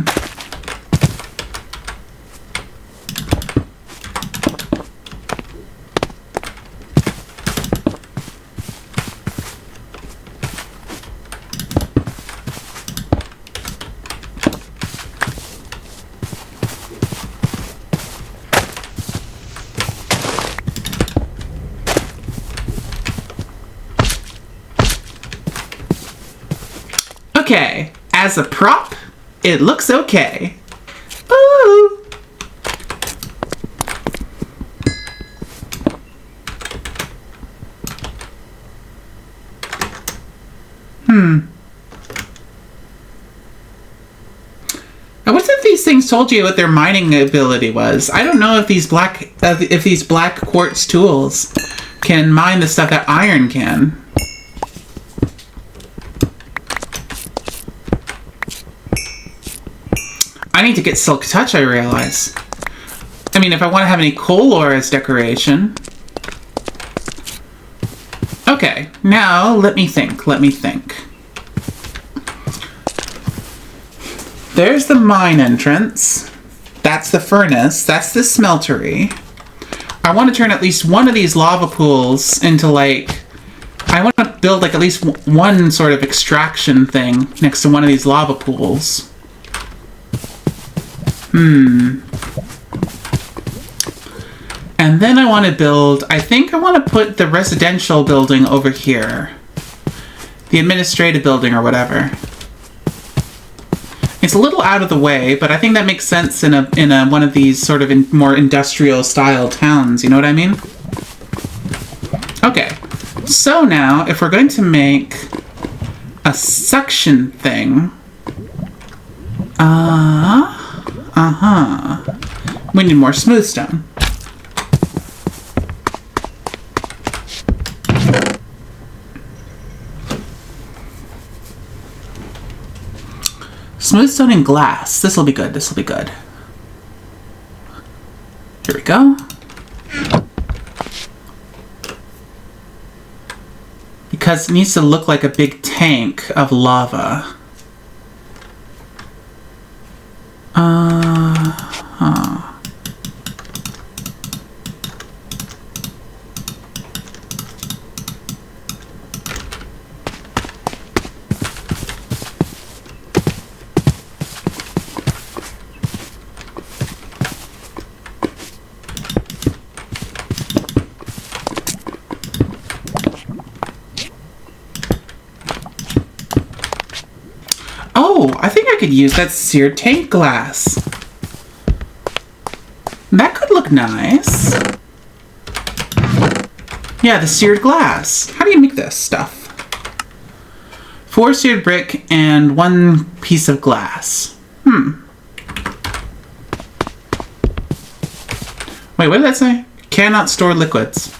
Okay, as a prop, it looks okay. Ooh. I wish that these things told you what their mining ability was. I don't know if these black quartz tools can mine the stuff that iron can. I need to get Silk Touch, I realize. I mean, if I want to have any coal ore as decoration. Okay, now let me think. There's the mine entrance. That's the furnace. That's the smeltery. I want to turn at least one of these lava pools into, like... I want to build, like, at least one sort of extraction thing next to one of these lava pools. And then I want to build, I think I want to put the residential building over here. The administrative building or whatever. It's a little out of the way, but I think that makes sense in a one of these sort of more industrial style towns, you know what I mean? Okay, so now if we're going to make a suction thing, we need more smooth stone. Smooth stone and glass. This will be good. This will be good. Here we go. Because it needs to look like a big tank of lava. Oh, I think I could use that seared tank glass. That could look nice. Yeah, the seared glass. How do you make this stuff? 4 seared brick and 1 piece of glass. Wait, what did that say? Cannot store liquids.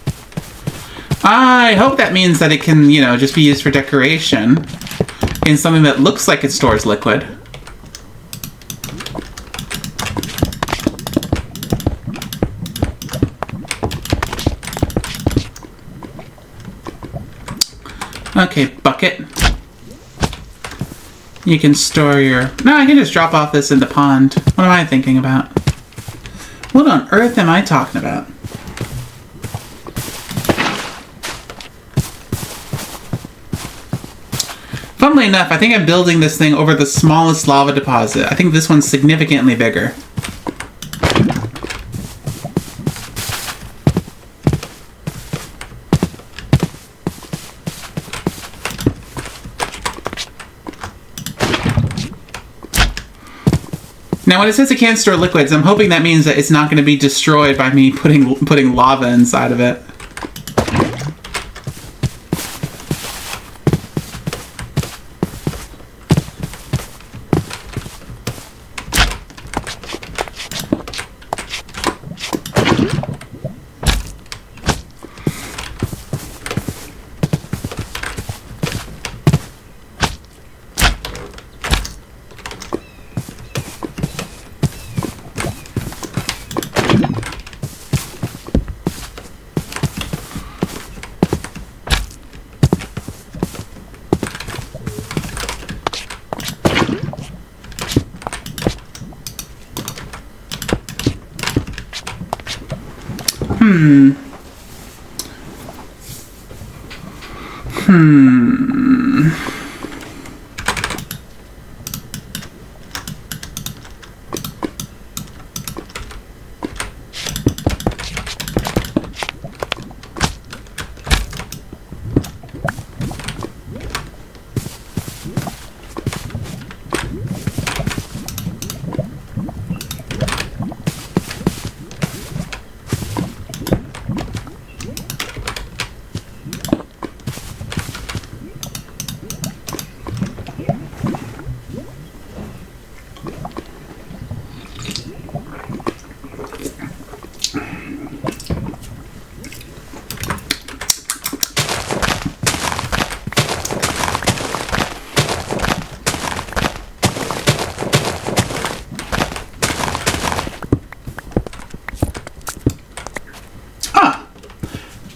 I hope that means that it can, you know, just be used for decoration in something that looks like it stores liquid. Okay, bucket. You can store your... No, I can just drop off this in the pond. What am I thinking about? What on earth am I talking about? Funnily enough, I think I'm building this thing over the smallest lava deposit. I think this one's significantly bigger. Now, when it says it can't store liquids, I'm hoping that means that it's not going to be destroyed by me putting lava inside of it.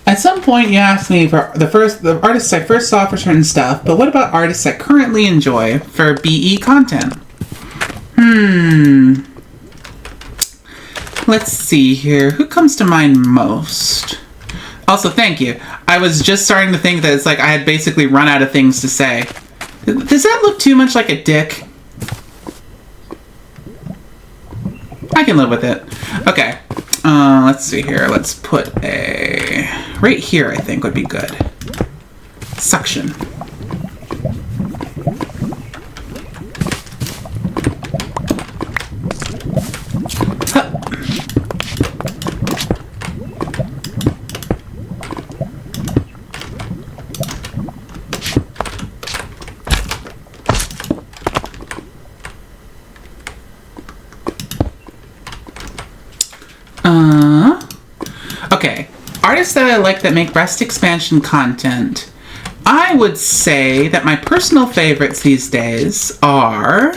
At some point, you asked me for the artists I first saw for certain stuff, but what about artists I currently enjoy for BE content? Let's see here. Who comes to mind most? Also, thank you. I was just starting to think that it's like I had basically run out of things to say. Does that look too much like a dick? I can live with it. Okay. Let's see here. Let's put a... right here, I think, would be good. Suction. Okay, artists that I like that make breast expansion content. I would say that my personal favorites these days are,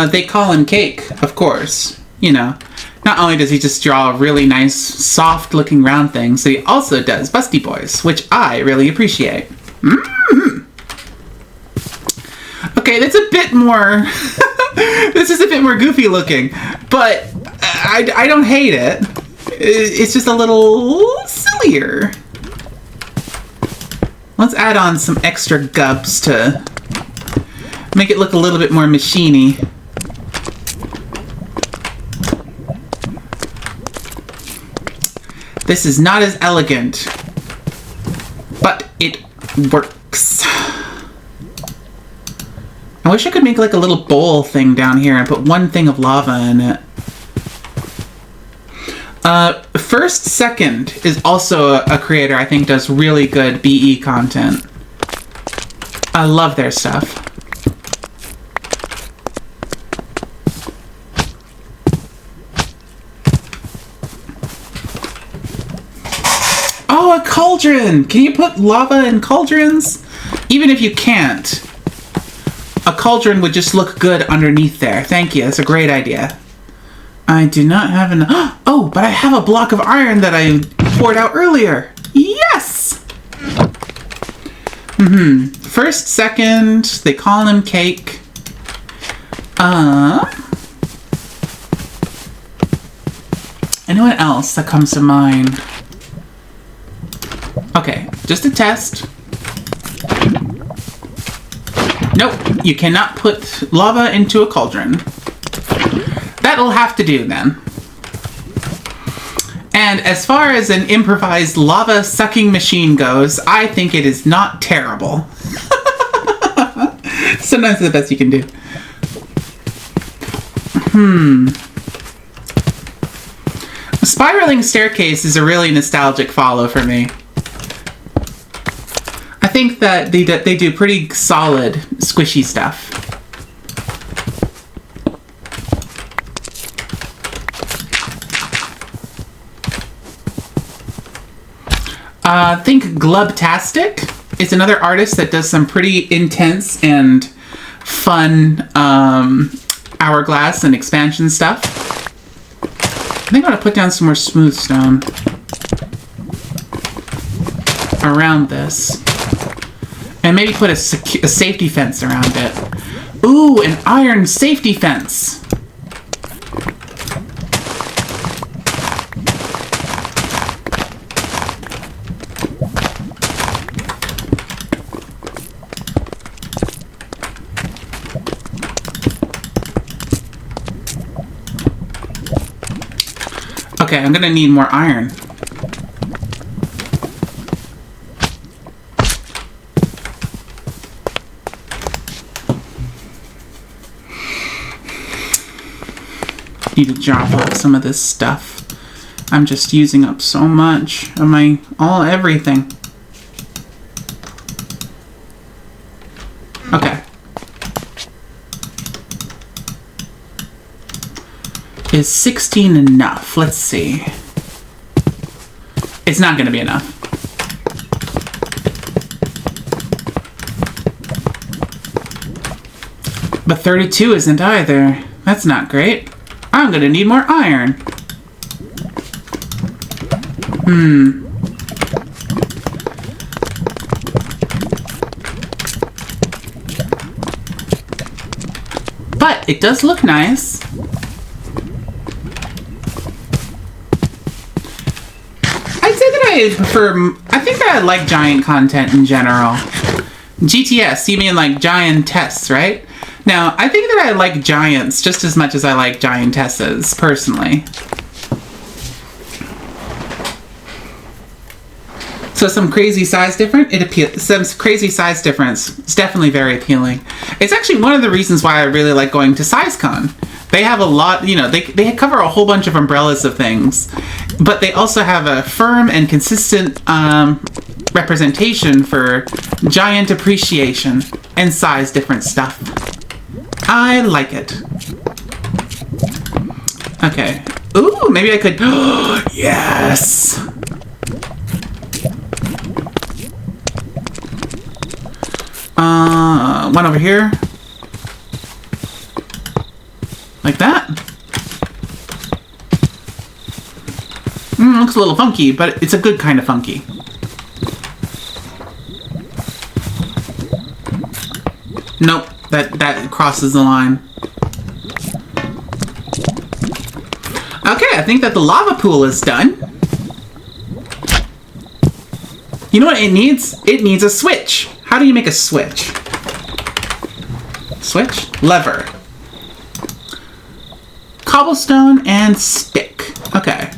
They Call Him Cake, of course. You know, not only does he just draw really nice, soft-looking round things, but he also does busty boys, which I really appreciate. Okay, that's a bit more... this is a bit more goofy looking, but I don't hate it. It's just a little sillier. Let's add on some extra gubs to make it look a little bit more machiney. This is not as elegant, but it works. I wish I could make like a little bowl thing down here and put one thing of lava in it. First Second is also a creator I think does really good BE content. I love their stuff. Oh, a cauldron! Can you put lava in cauldrons? Even if you can't, a cauldron would just look good underneath there. Thank you, that's a great idea. I do not have an... Oh, but I have a block of iron that I poured out earlier. Yes! First, Second, They Call Him Cake. Anyone else that comes to mind? Okay, just a test. Nope, you cannot put lava into a cauldron. That'll have to do then. And as far as an improvised lava sucking machine goes, I think it is not terrible. Sometimes it's the best you can do. A spiraling staircase is a really nostalgic follow for me. I think that they do pretty solid, squishy stuff. I think Glubtastic is another artist that does some pretty intense and fun hourglass and expansion stuff. I think I'm going to put down some more smooth stone around this. And maybe put a safety fence around it. Ooh, an iron safety fence! Okay, I'm gonna need more iron. Need to drop off some of this stuff. I'm just using up so much of my everything. Okay. Is 16 enough? Let's see. It's not going to be enough. But 32 isn't either. That's not great. I'm going to need more iron. But it does look nice. I think I like giant content in general. GTS, you mean like giant tests, right? Now, I think that I like giants just as much as I like giantesses, personally. So some crazy size difference, some crazy size difference. It's definitely very appealing. It's actually one of the reasons why I really like going to SizeCon. They have a lot, you know, they cover a whole bunch of umbrellas of things, but they also have a firm and consistent representation for giant appreciation and size different stuff. I like it. Okay. Ooh, maybe I could... Yes! One over here. Like that. Looks a little funky, but it's a good kind of funky. Nope, that crosses the line. Okay, I think that the lava pool is done. You know what it needs? It needs a switch. How do you make a switch? Switch? Lever. Cobblestone and stick. Okay.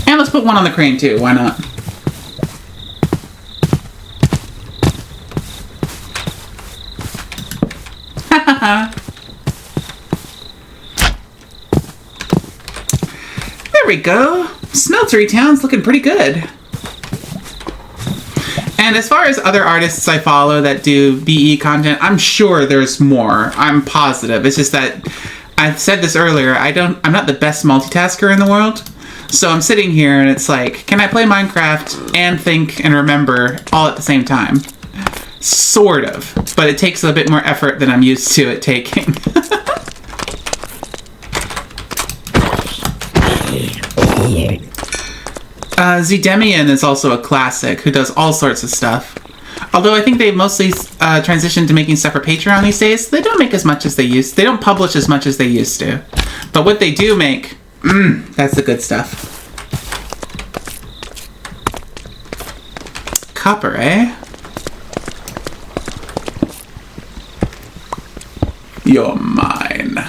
And let's put one on the crane too. Why not? There we go. Smeltery Town's looking pretty good. And as far as other artists I follow that do BE content, I'm sure there's more. I'm positive. It's just that I've said this earlier. I'm not the best multitasker in the world. So I'm sitting here and it's like, can I play Minecraft and think and remember all at the same time? Sort of. But it takes a bit more effort than I'm used to it taking. Zdemian is also a classic who does all sorts of stuff. Although I think they've mostly transitioned to making stuff for Patreon these days. They don't make as much as they used. They don't publish as much as they used to. But what they do make, that's the good stuff. Copper, eh? You're mine.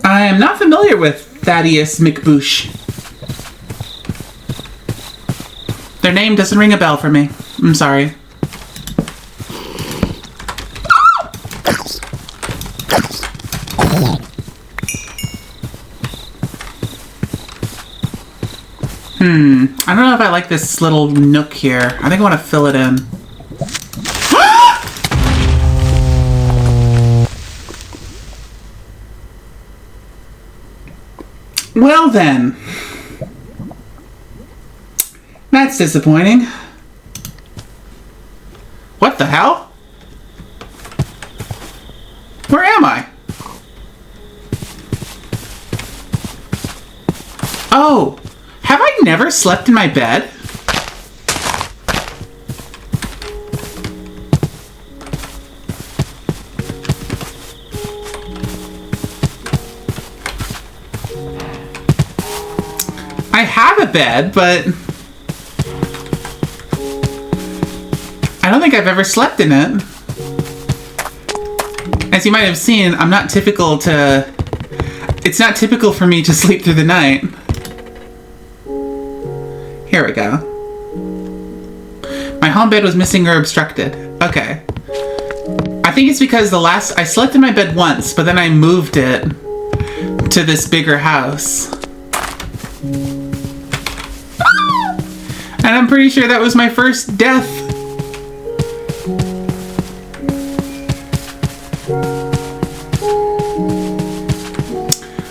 I am not familiar with Thaddeus McBoosh. Their name doesn't ring a bell for me. I'm sorry. I don't know if I like this little nook here. I think I want to fill it in. Well then. That's disappointing. What the hell? Where am I? Oh, have I never slept in my bed? I have a bed, but I don't think I've ever slept in it. As you might have seen, I'm not typical to... It's not typical for me to sleep through the night. Here we go. My home bed was missing or obstructed. Okay. I think it's because I slept in my bed once, but then I moved it to this bigger house. And I'm pretty sure that was my first death.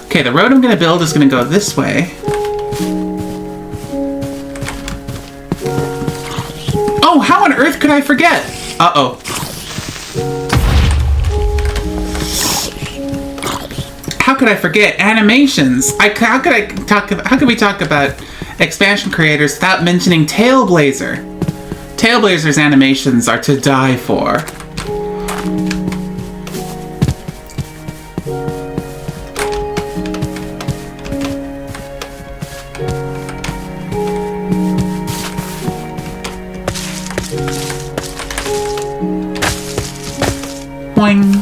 Okay, the road I'm gonna build is gonna go this way. Oh, how on earth could I forget? Uh-oh. How could I forget? Animations. How could we talk about expansion creators without mentioning Tailblazer. Tailblazer's animations are to die for. Boing.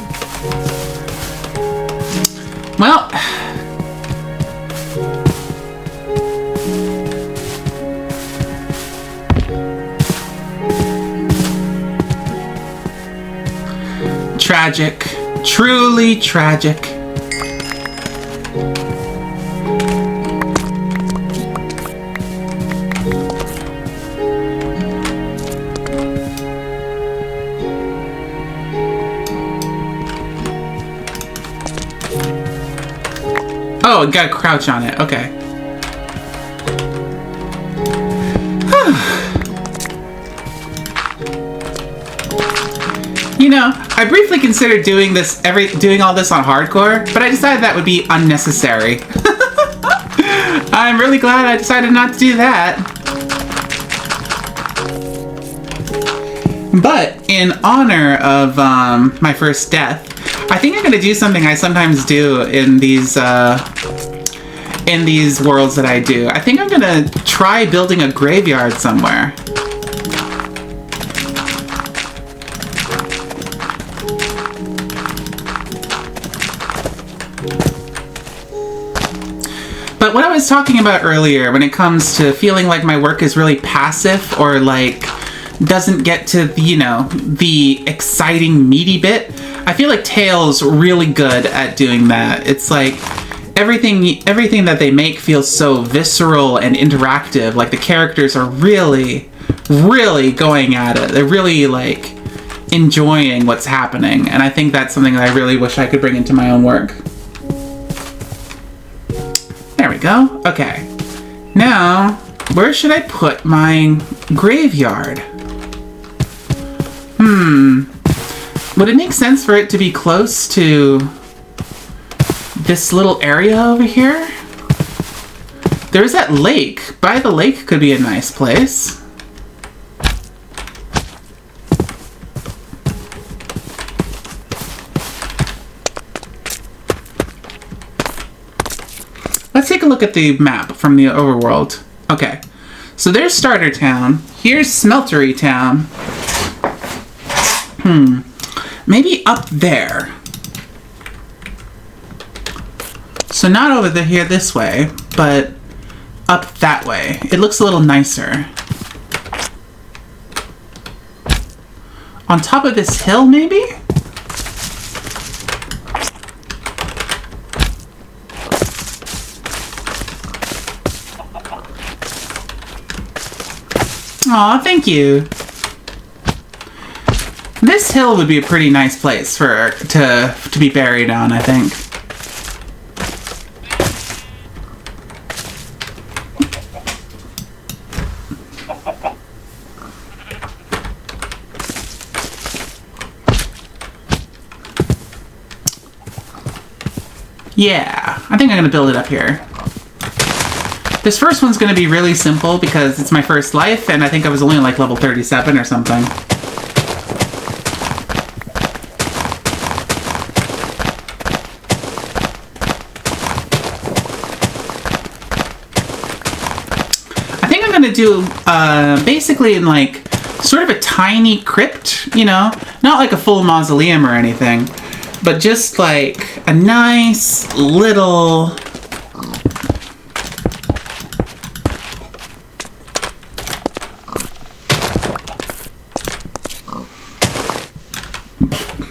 Well, tragic, truly tragic. Oh, you gotta crouch on it. Okay. You know, I briefly considered doing all this on hardcore, but I decided that would be unnecessary. I'm really glad I decided not to do that. But in honor of my first death, I think I'm gonna do something I sometimes do in these worlds that I do. I think I'm gonna try building a graveyard somewhere. But what I was talking about earlier when it comes to feeling like my work is really passive or like doesn't get to, you know, the exciting meaty bit, I feel like Tail's really good at doing that. It's like everything that they make feels so visceral and interactive. Like the characters are really, really going at it. They're really like enjoying what's happening. And I think that's something that I really wish I could bring into my own work. There we go. Okay. Now, where should I put my graveyard? Would it make sense for it to be close to this little area over here? There's that lake. By the lake could be a nice place. Let's take a look at the map from the overworld. Okay, so there's Starter Town. Here's Smeltery Town. Maybe up there. So not over here this way, but up that way. It looks a little nicer. On top of this hill, maybe? Aw, thank you. This hill would be a pretty nice place to be buried on, I think. Yeah, I think I'm gonna build it up here. This first one's gonna be really simple because it's my first life, and I think I was only like level 37 or something. I think I'm gonna do basically in like sort of a tiny crypt, you know, not like a full mausoleum or anything, but just like a nice little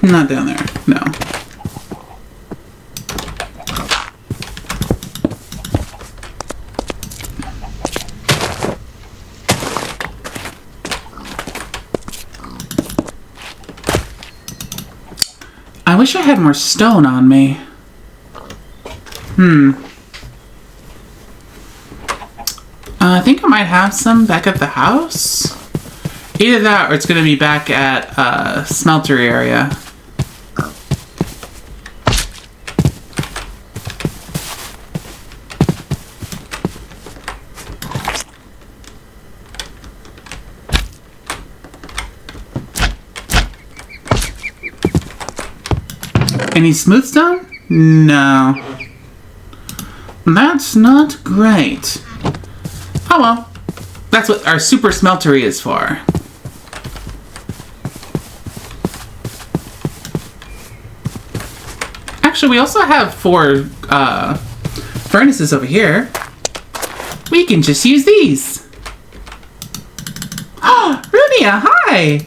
not down there, no. I wish I had more stone on me. I think I might have some back at the house. Either that or it's going to be back at Smeltery area. Any smooth stone? No. That's not great. Oh well. That's what our super smeltery is for. Actually, we also have 4 furnaces over here. We can just use these. Oh, Runia, hi!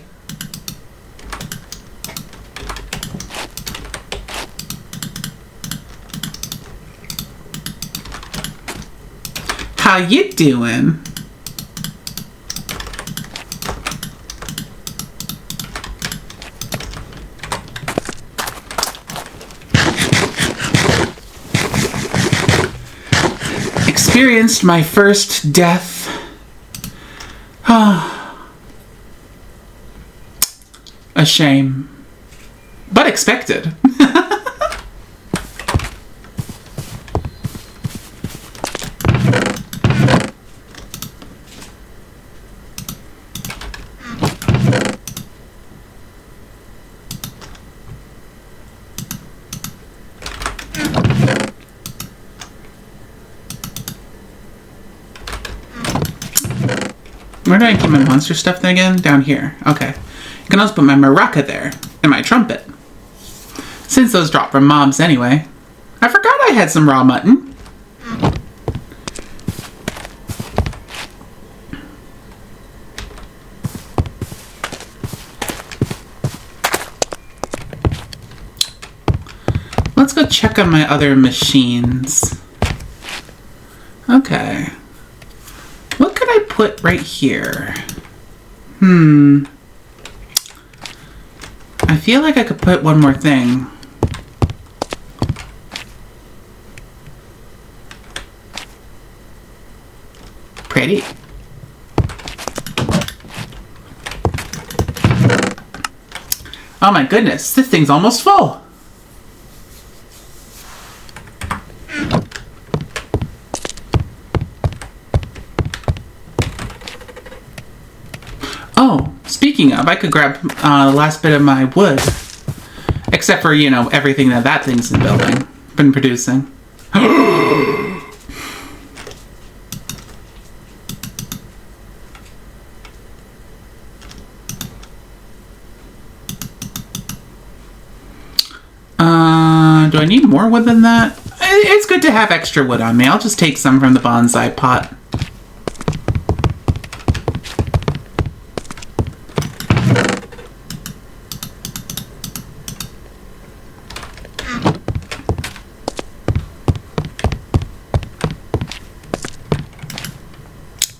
How you doing? Experienced my first death. A shame. But expected. Where do I keep my monster stuff then again? Down here. Okay. You can also put my maraca there. And my trumpet. Since those drop from mobs anyway. I forgot I had some raw mutton. Let's go check on my other machines. Okay. What could I put right here? I feel like I could put one more thing. Pretty. Oh my goodness, this thing's almost full. Oh, speaking of, I could grab the last bit of my wood. Except for, you know, everything that thing's been producing. Do I need more wood than that? It's good to have extra wood on me. I'll just take some from the bonsai pot.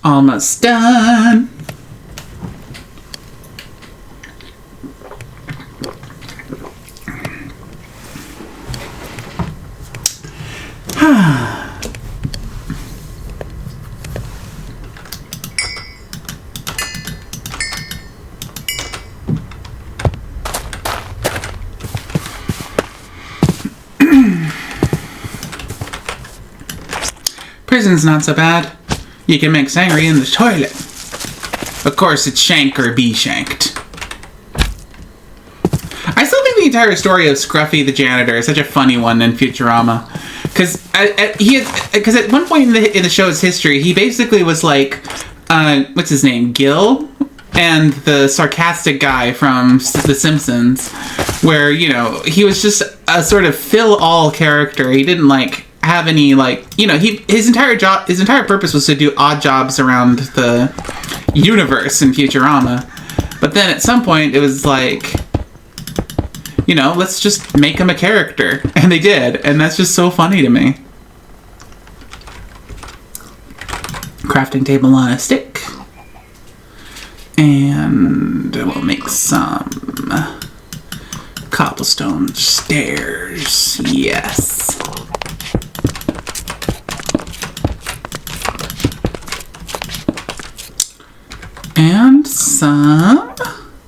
Almost done. Prison's not so bad. You can make sangria in the toilet. Of course, it's shank or be shanked. I still think the entire story of Scruffy the janitor is such a funny one in Futurama. Because at one point in the show's history, he basically was like, what's his name, Gil? And the sarcastic guy from The Simpsons. Where, you know, he was just a sort of fill-all character. He didn't, like, have any, like, you know, his entire purpose was to do odd jobs around the universe in Futurama. But then at some point it was like, you know, let's just make him a character. And they did, and that's just so funny to me. Crafting table on a stick. And we'll make some cobblestone stairs. Yes. And some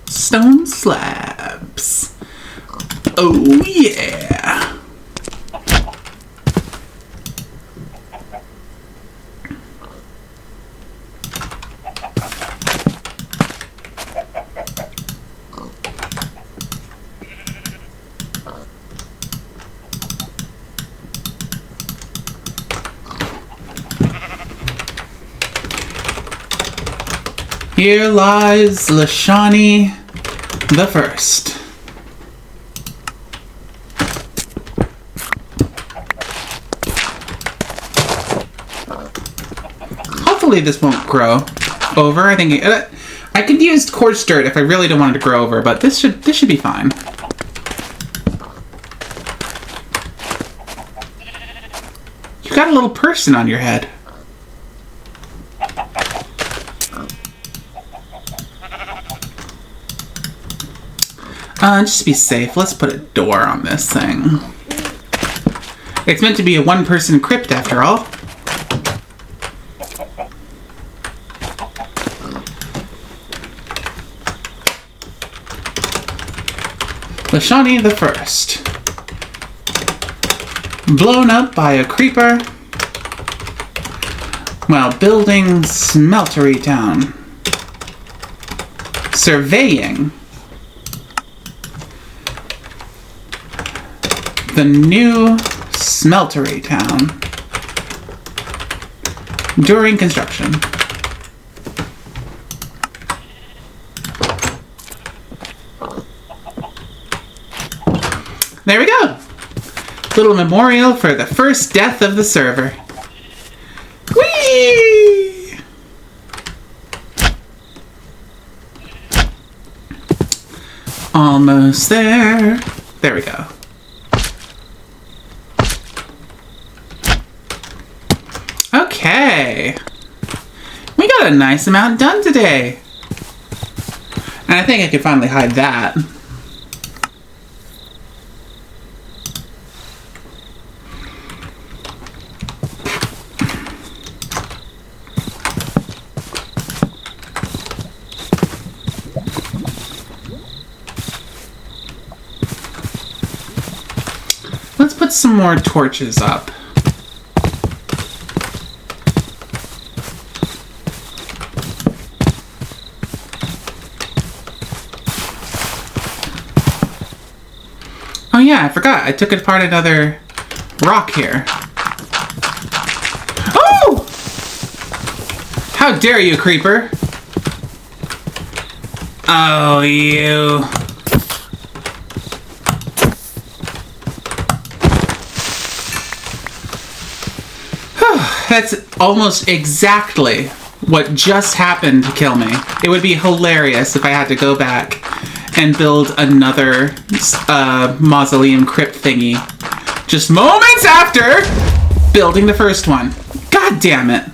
stone slabs. Oh yeah. Here lies Lashani the First. Hopefully this won't grow over. I think I could use coarse dirt if I really don't want it to grow over, but this should be fine. You got a little person on your head. Just to be safe, let's put a door on this thing. It's meant to be a one-person crypt after all. Lashani the First. Blown up by a creeper while building Smeltery Town. Surveying the new Smeltery Town during construction. There we go. Little memorial for the first death of the server. Whee! Almost there. There we go. Okay. We got a nice amount done today. And I think I can finally hide that. Let's put some more torches up. Oh yeah, I forgot. I took apart another rock here. Oh! How dare you, creeper? Oh, you. That's almost exactly what just happened to kill me. It would be hilarious if I had to go back and build another mausoleum crypt thingy just moments after building the first one. God damn it.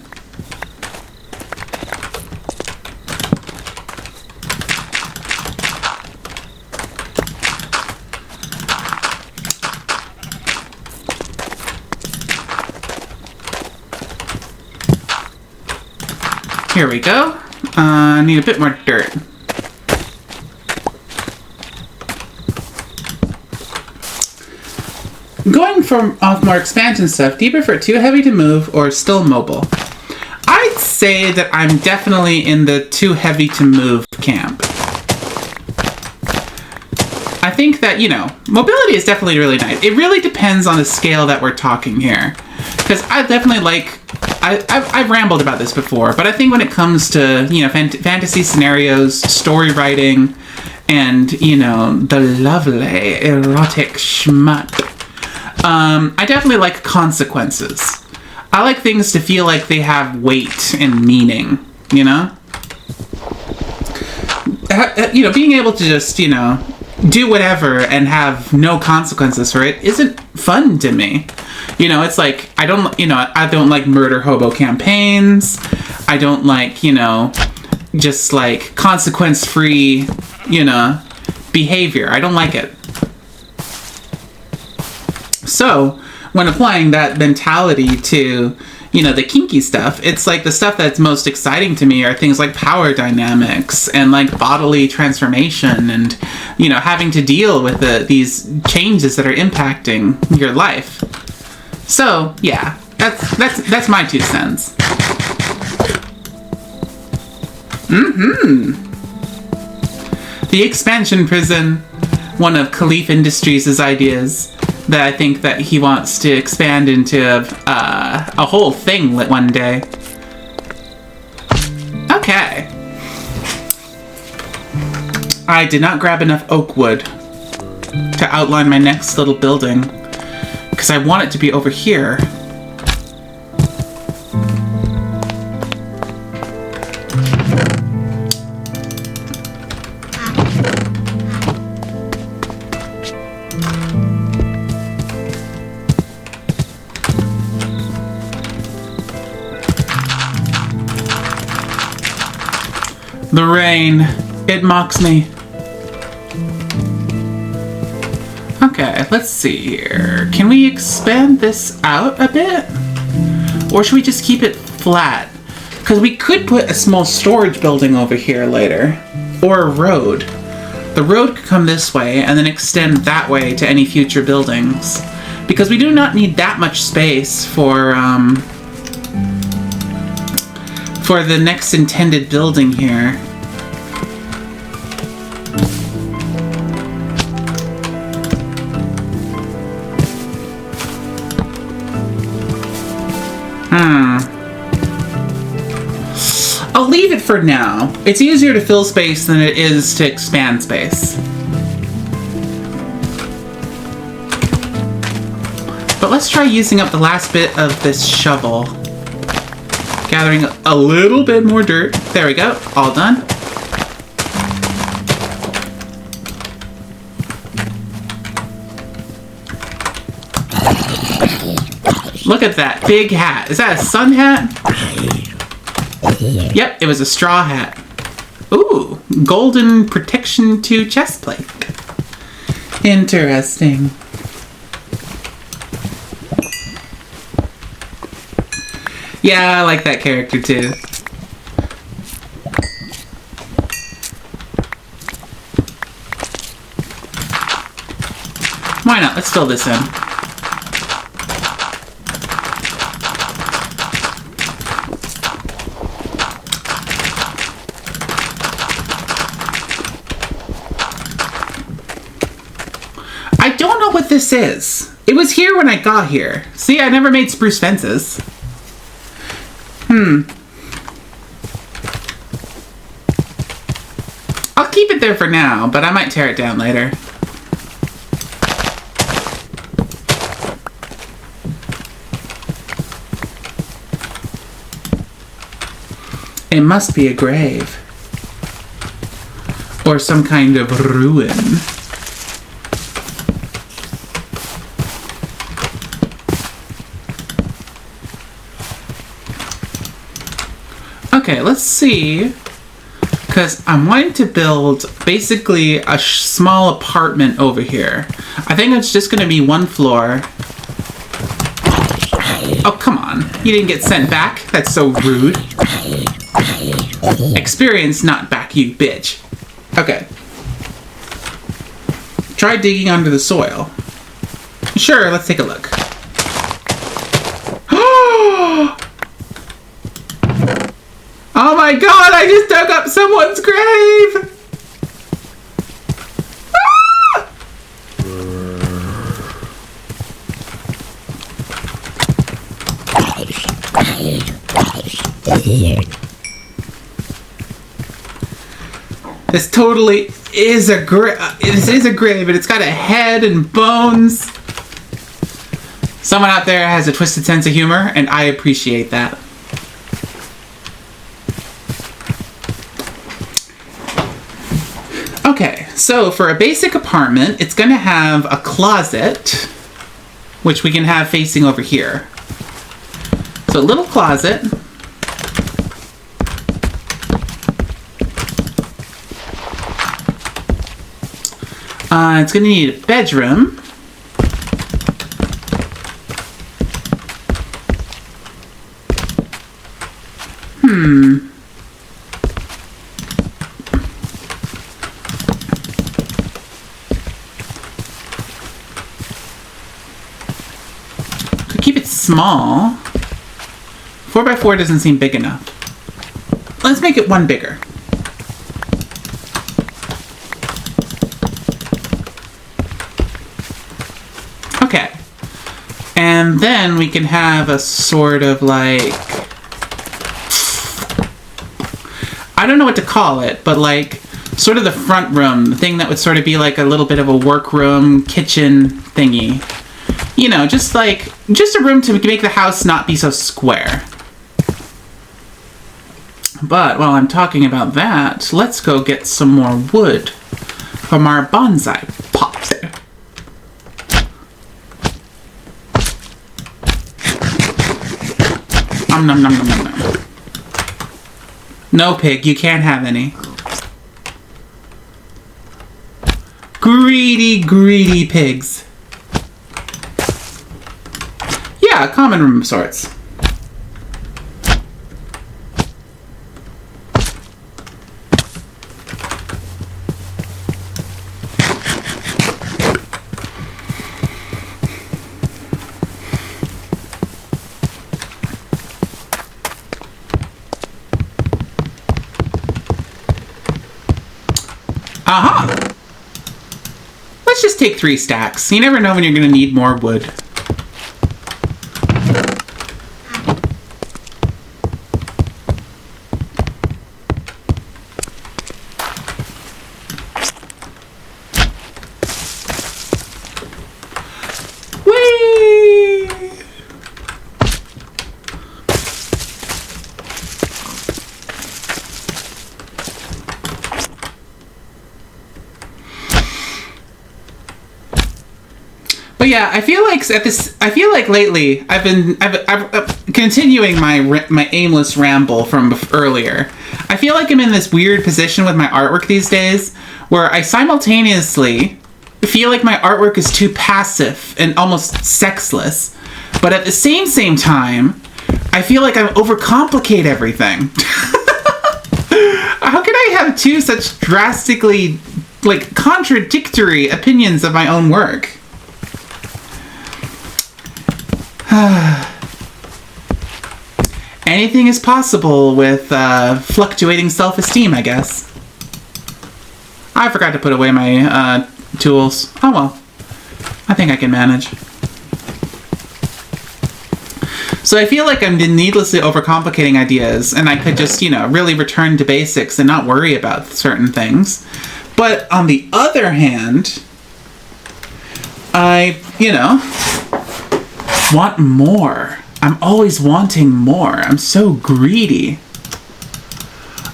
Here we go. I need a bit more dirt. Going off more expansion stuff, do you prefer too heavy to move or still mobile? I'd say that I'm definitely in the too heavy to move camp. I think that, mobility is definitely really nice. It really depends on the scale that we're talking here. Because I definitely like... I've rambled about this before, but I think when it comes to, fantasy scenarios, story writing, and, the lovely erotic schmuck, I definitely like consequences. I like things to feel like they have weight and meaning, Being able to just, do whatever and have no consequences for it isn't fun to me. It's like, I don't like murder hobo campaigns. I don't like, just like consequence-free, behavior. I don't like it. So, when applying that mentality to, the kinky stuff, it's like the stuff that's most exciting to me are things like power dynamics and like bodily transformation and, having to deal with these changes that are impacting your life. So, yeah, that's my 2 cents. The expansion prison, one of Khalif Industries' ideas that I think that he wants to expand into a whole thing one day. Okay. I did not grab enough oak wood to outline my next little building because I want it to be over here. The rain, it mocks me. Okay, let's see here. Can we expand this out a bit? Or should we just keep it flat? Because we could put a small storage building over here later. Or a road. The road could come this way and then extend that way to any future buildings. Because we do not need that much space for the next intended building here. I'll leave it for now. It's easier to fill space than it is to expand space. But let's try using up the last bit of this shovel. Gathering a little bit more dirt. There we go. All done. Look at that big hat. Is that a sun hat? Yep, it was a straw hat. Ooh, golden protection to chest plate. Interesting. Yeah, I like that character too. Why not? Let's fill this in. I don't know what this is. It was here when I got here. See, I never made spruce fences. I'll keep it there for now, but I might tear it down later. It must be a grave. Or some kind of ruin. Okay, let's see. Because I'm wanting to build basically a small apartment over here. I think it's just going to be one floor. Oh, come on. You didn't get sent back? That's so rude. Experience not back, you bitch. Okay. Try digging under the soil. Sure, let's take a look. Oh my god, I just dug up someone's grave! This totally is a grave. This is a grave, and it's got a head and bones. Someone out there has a twisted sense of humor, and I appreciate that. Okay, so for a basic apartment, it's going to have a closet, which we can have facing over here. So a little closet. It's going to need a bedroom. Could keep it small. 4x4 doesn't seem big enough. Let's make it one bigger. Okay. And then we can have a sort of like... I don't know what to call it, but like sort of the front room, the thing that would sort of be like a little bit of a workroom, kitchen thingy. You know, just a room to make the house not be so square. But while I'm talking about that, let's go get some more wood from our bonsai pot there. Nom nom nom nom nom. No, pig, you can't have any. Greedy, greedy pigs. Yeah, a common room of sorts. Aha! Let's just take 3 stacks. You never know when you're going to need more wood. But yeah, I feel like lately I've been continuing my aimless ramble from earlier. I feel like I'm in this weird position with my artwork these days where I simultaneously feel like my artwork is too passive and almost sexless, but at the same time, I feel like I overcomplicate everything. How can I have two such drastically contradictory opinions of my own work? Anything is possible with fluctuating self-esteem, I guess. I forgot to put away my tools. Oh well. I think I can manage. So I feel like I'm needlessly overcomplicating ideas, and I could just, really return to basics and not worry about certain things. But on the other hand, I, want more. I'm always wanting more. I'm so greedy.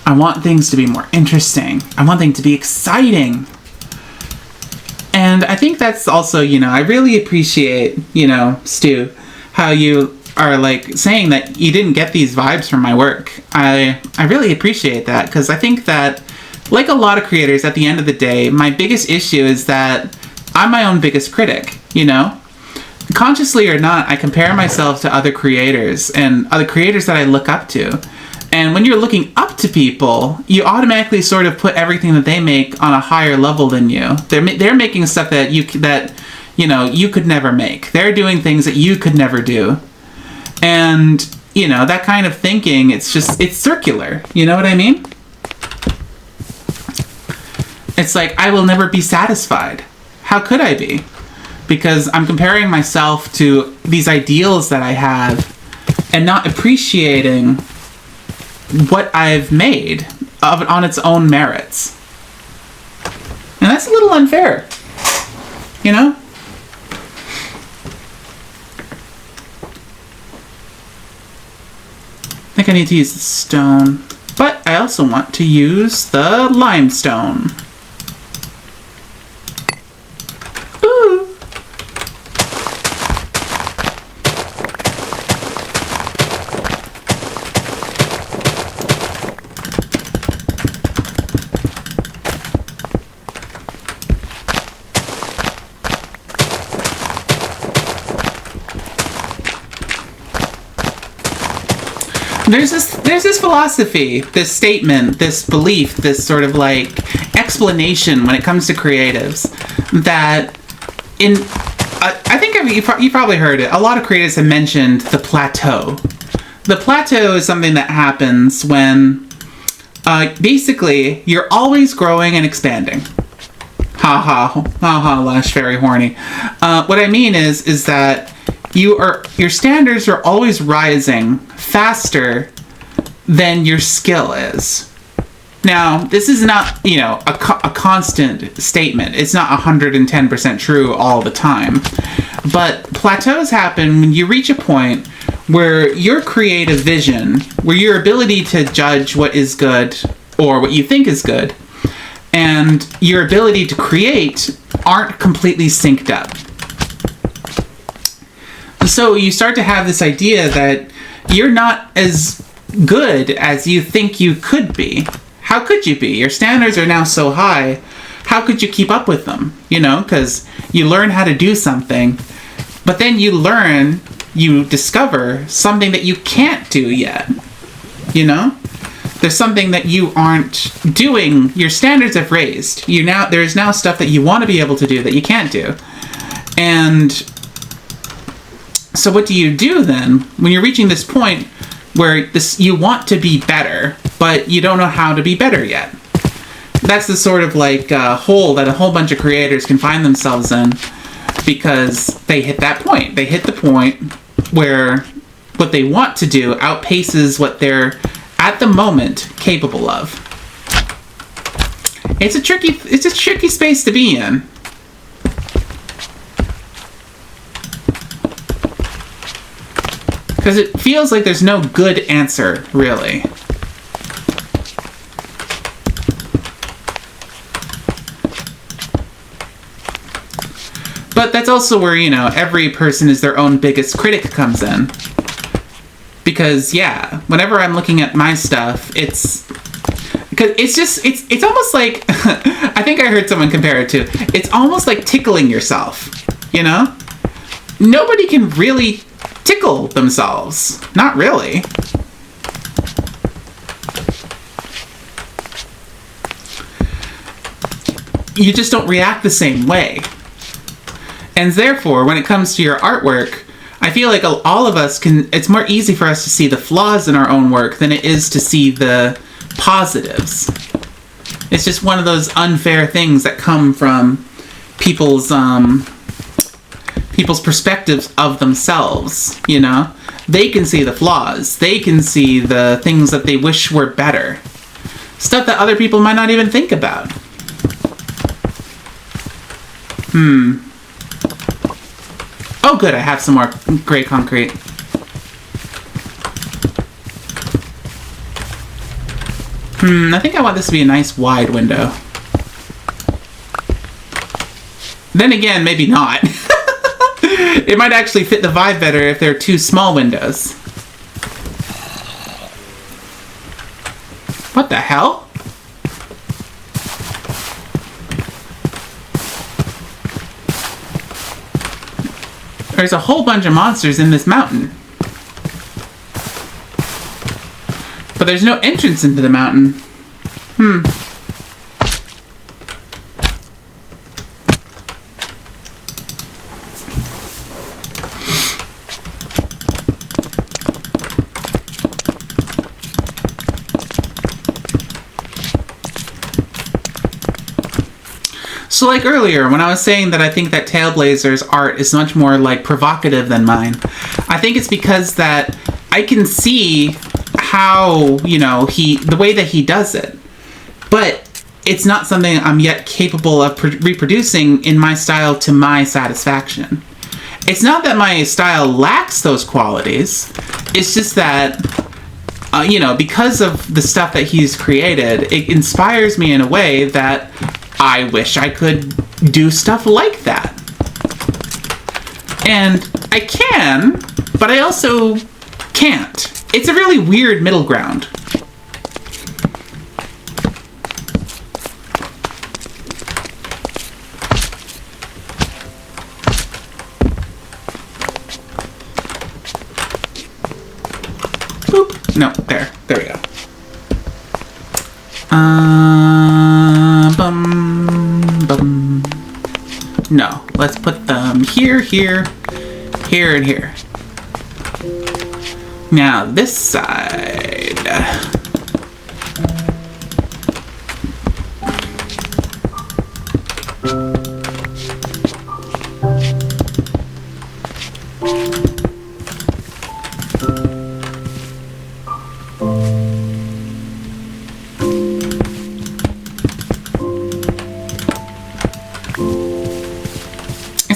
I want things to be more interesting. I want things to be exciting. And I think that's also, I really appreciate, Stu, how you are saying that you didn't get these vibes from my work. I really appreciate that, because I think that, like a lot of creators, at the end of the day, my biggest issue is that I'm my own biggest critic, Consciously or not, I compare myself to other creators and other creators that I look up to. And when you're looking up to people, you automatically sort of put everything that they make on a higher level than you. They're making stuff that you could never make. They're doing things that you could never do. And, that kind of thinking, it's circular. You know what I mean? It's like, I will never be satisfied. How could I be? Because I'm comparing myself to these ideals that I have and not appreciating what I've made on its own merits. And that's a little unfair, I think I need to use the stone, but I also want to use the limestone. There's this philosophy, this statement, this belief, this sort of explanation when it comes to creatives that I think you probably heard it. A lot of creatives have mentioned the plateau. The plateau is something that happens when basically you're always growing and expanding. Ha ha, Lush, very horny. What I mean is that your standards are always rising faster than your skill is. Now, this is not, you know, a constant statement. It's not 110% true all the time. But plateaus happen when you reach a point where your creative vision, where your ability to judge what is good or what you think is good, and your ability to create aren't completely synced up. So you start to have this idea that you're not as good as you think you could be. How could you be? Your standards are now so high. How could you keep up with them? You know, because you learn how to do something, but then you discover something that you can't do yet. You know? There's something that you aren't doing. Your standards have raised. There's now stuff that you want to be able to do that you can't do. And so what do you do then when you're reaching this point where you want to be better, but you don't know how to be better yet? That's the sort of like hole that a whole bunch of creators can find themselves in, because they hit that point. They hit the point where what they want to do outpaces what they're at the moment capable of. It's a tricky space to be in. Because it feels like there's no good answer, really. But that's also where, you know, every person is their own biggest critic comes in. Because, yeah, whenever I'm looking at my stuff, it's almost like, I think I heard someone compare it to, it's almost like tickling yourself, you know? Nobody can really tickle themselves. Not really. You just don't react the same way. And therefore, when it comes to your artwork, I feel like all of us it's more easy for us to see the flaws in our own work than it is to see the positives. It's just one of those unfair things that come from people's perspectives of themselves, you know? They can see the flaws. They can see the things that they wish were better. Stuff that other people might not even think about. Oh, good, I have some more gray concrete. I think I want this to be a nice wide window. Then again, maybe not. It might actually fit the vibe better if they're two small windows. What the hell? There's a whole bunch of monsters in this mountain. But there's no entrance into the mountain. So like earlier, when I was saying that I think that Tailblazer's art is much more like provocative than mine, I think it's because that I can see how, you know, the way that he does it. But it's not something I'm yet capable of reproducing in my style to my satisfaction. It's not that my style lacks those qualities. It's just that, you know, because of the stuff that he's created, it inspires me in a way that I wish I could do stuff like that. And I can, but I also can't. It's a really weird middle ground. Boop. No, there we go. No, let's put them here, here, here, and here. Now, this side.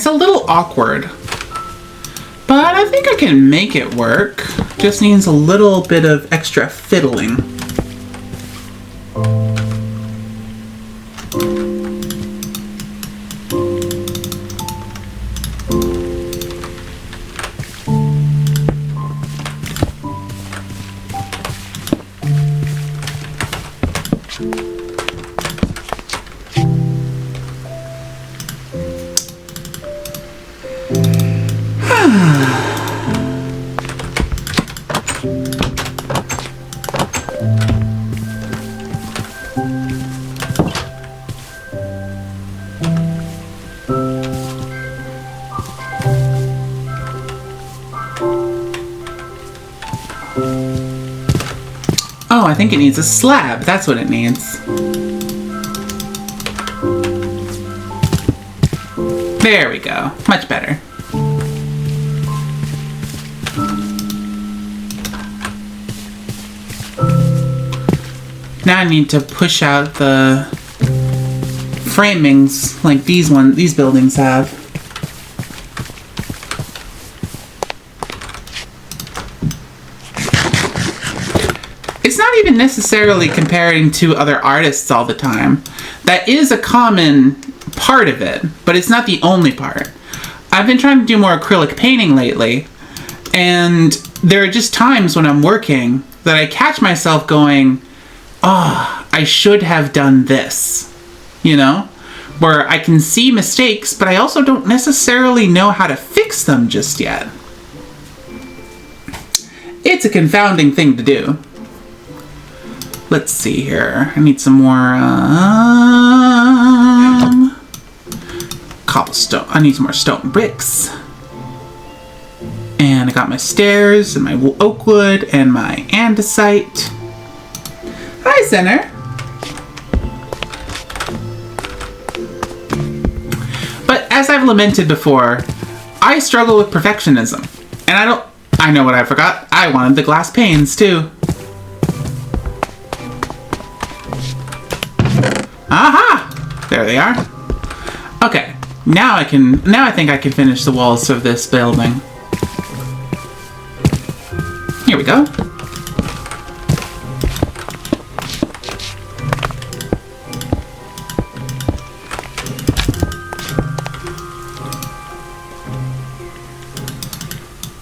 a little awkward. But I think I can make it work. Just needs a little bit of extra fiddling. Oh, I think it needs a slab. That's what it needs. There we go. Much better. Now I need to push out the framings like these buildings have. It's not even necessarily comparing to other artists all the time. That is a common part of it, but it's not the only part. I've been trying to do more acrylic painting lately, and there are just times when I'm working that I catch myself going, oh, I should have done this, you know? Where I can see mistakes, but I also don't necessarily know how to fix them just yet. It's a confounding thing to do. Let's see here. I need some more cobblestone. I need some more stone bricks. And I got my stairs and my oak wood and my andesite. Hi, Center. But as I've lamented before, I struggle with perfectionism. And I know what I forgot. I wanted the glass panes too. Aha! There they are. Okay, now I think I can finish the walls of this building. Here we go.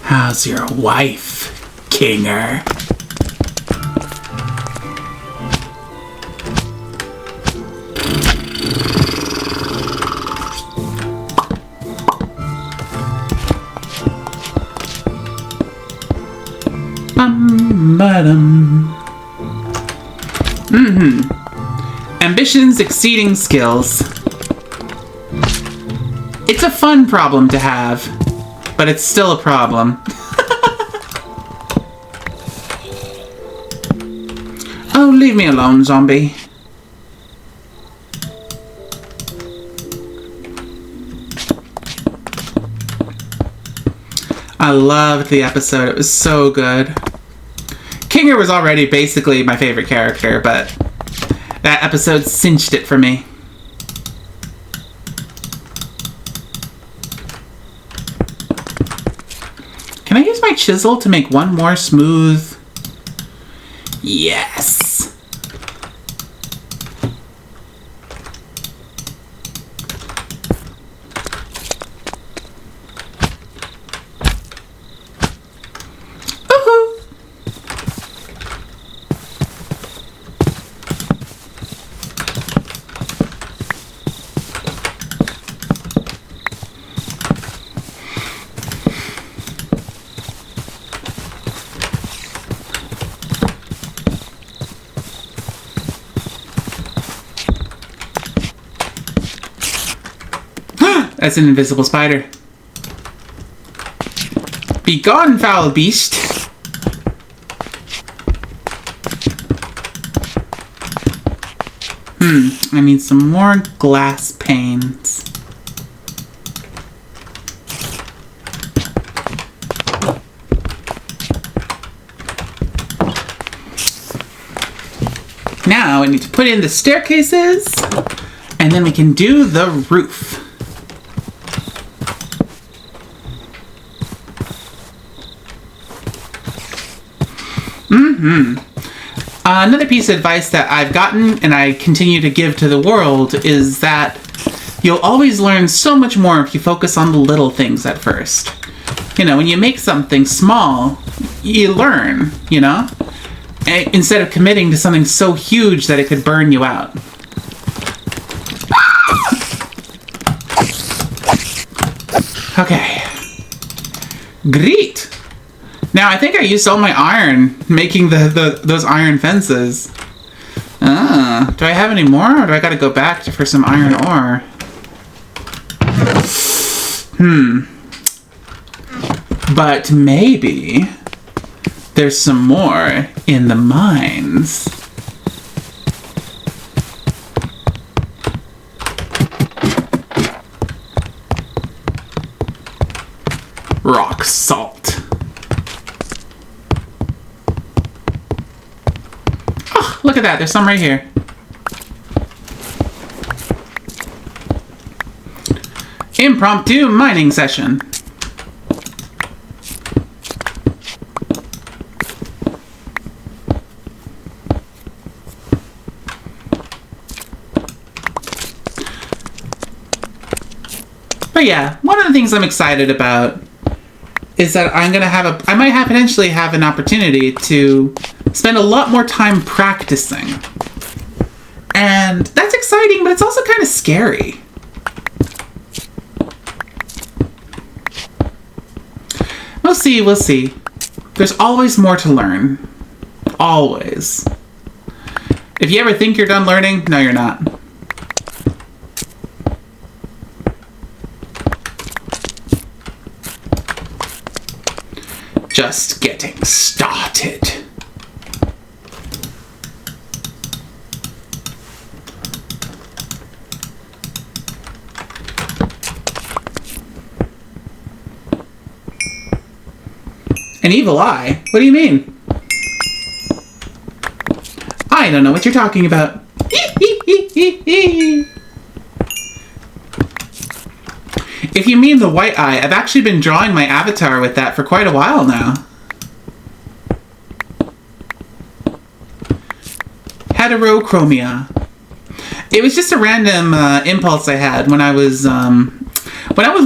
How's your wife, Kinger? Ambitions exceeding skills. It's a fun problem to have, but it's still a problem. Oh, leave me alone, zombie. I loved the episode. It was so good. Kinger was already basically my favorite character, but that episode cinched it for me. Can I use my chisel to make one more smooth? Yes! That's an invisible spider. Be gone, foul beast. I need some more glass panes. Now I need to put in the staircases, and then we can do the roof. Another piece of advice that I've gotten and I continue to give to the world is that you'll always learn so much more if you focus on the little things at first. You know, when you make something small, you learn, you know? Instead of committing to something so huge that it could burn you out. Okay. Great. Now, I think I used all my iron making those iron fences. Do I have any more, or do I gotta go back for some iron ore? But maybe there's some more in the mines. Rock salt. Oh, look at that. There's some right here. Impromptu mining session. But yeah, one of the things I'm excited about is that I might potentially have an opportunity to spend a lot more time practicing. And that's exciting, but it's also kind of scary. We'll see. There's always more to learn. Always. If you ever think you're done learning, no, you're not. Just getting started. An evil eye? What do you mean? I don't know what you're talking about. If you mean the white eye, I've actually been drawing my avatar with that for quite a while now. Heterochromia. It was just a random impulse I had when I was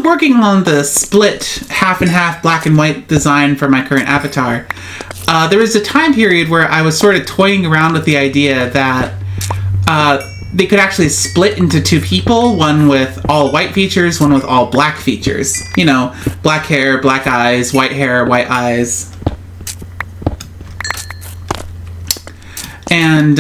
working on the split half and half black and white design for my current avatar. There was a time period where I was sort of toying around with the idea that they could actually split into two people, one with all white features, one with all black features. You know, black hair, black eyes, white hair, white eyes. And,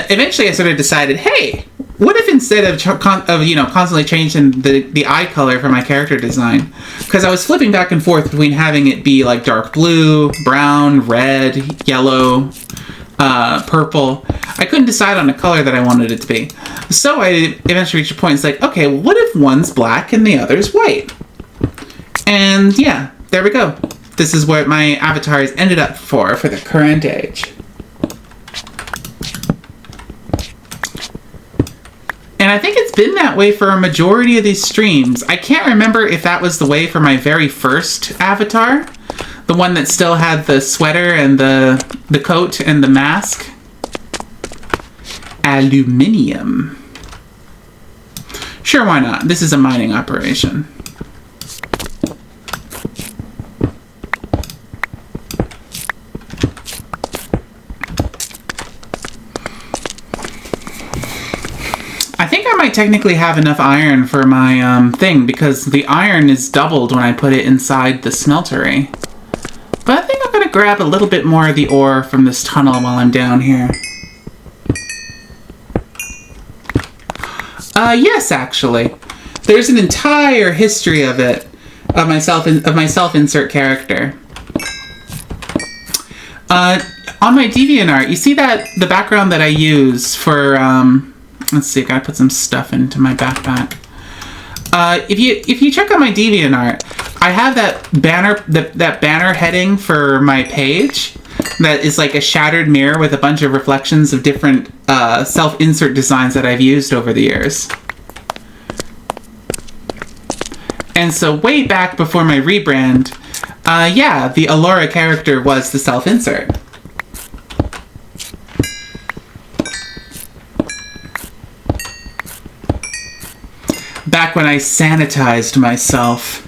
eventually I sort of decided, hey, what if instead of constantly changing the eye color for my character design, because I was flipping back and forth between having it be like dark blue, brown, red, yellow, purple. I couldn't decide on a color that I wanted it to be. So I eventually reached a point, it's like, okay, well, what if one's black and the other's white? And yeah, there we go. This is what my avatar has ended up for the current age. And I think it's been that way for a majority of these streams. I can't remember if that was the way for my very first avatar. The one that still had the sweater and the coat and the mask. Aluminium. Sure, why not? This is a mining operation. I think I might technically have enough iron for my thing, because the iron is doubled when I put it inside the smeltery. But I think I'm going to grab a little bit more of the ore from this tunnel while I'm down here. Yes, actually. There's an entire history of it, of my self-insert character. On my DeviantArt, you see that the background that I use for, let's see, I gotta put some stuff into my backpack. If you check out my DeviantArt, I have that banner heading for my page that is like a shattered mirror with a bunch of reflections of different self-insert designs that I've used over the years. And so way back before my rebrand, Yeah, the Allura character was the self-insert. Back when I sanitized myself.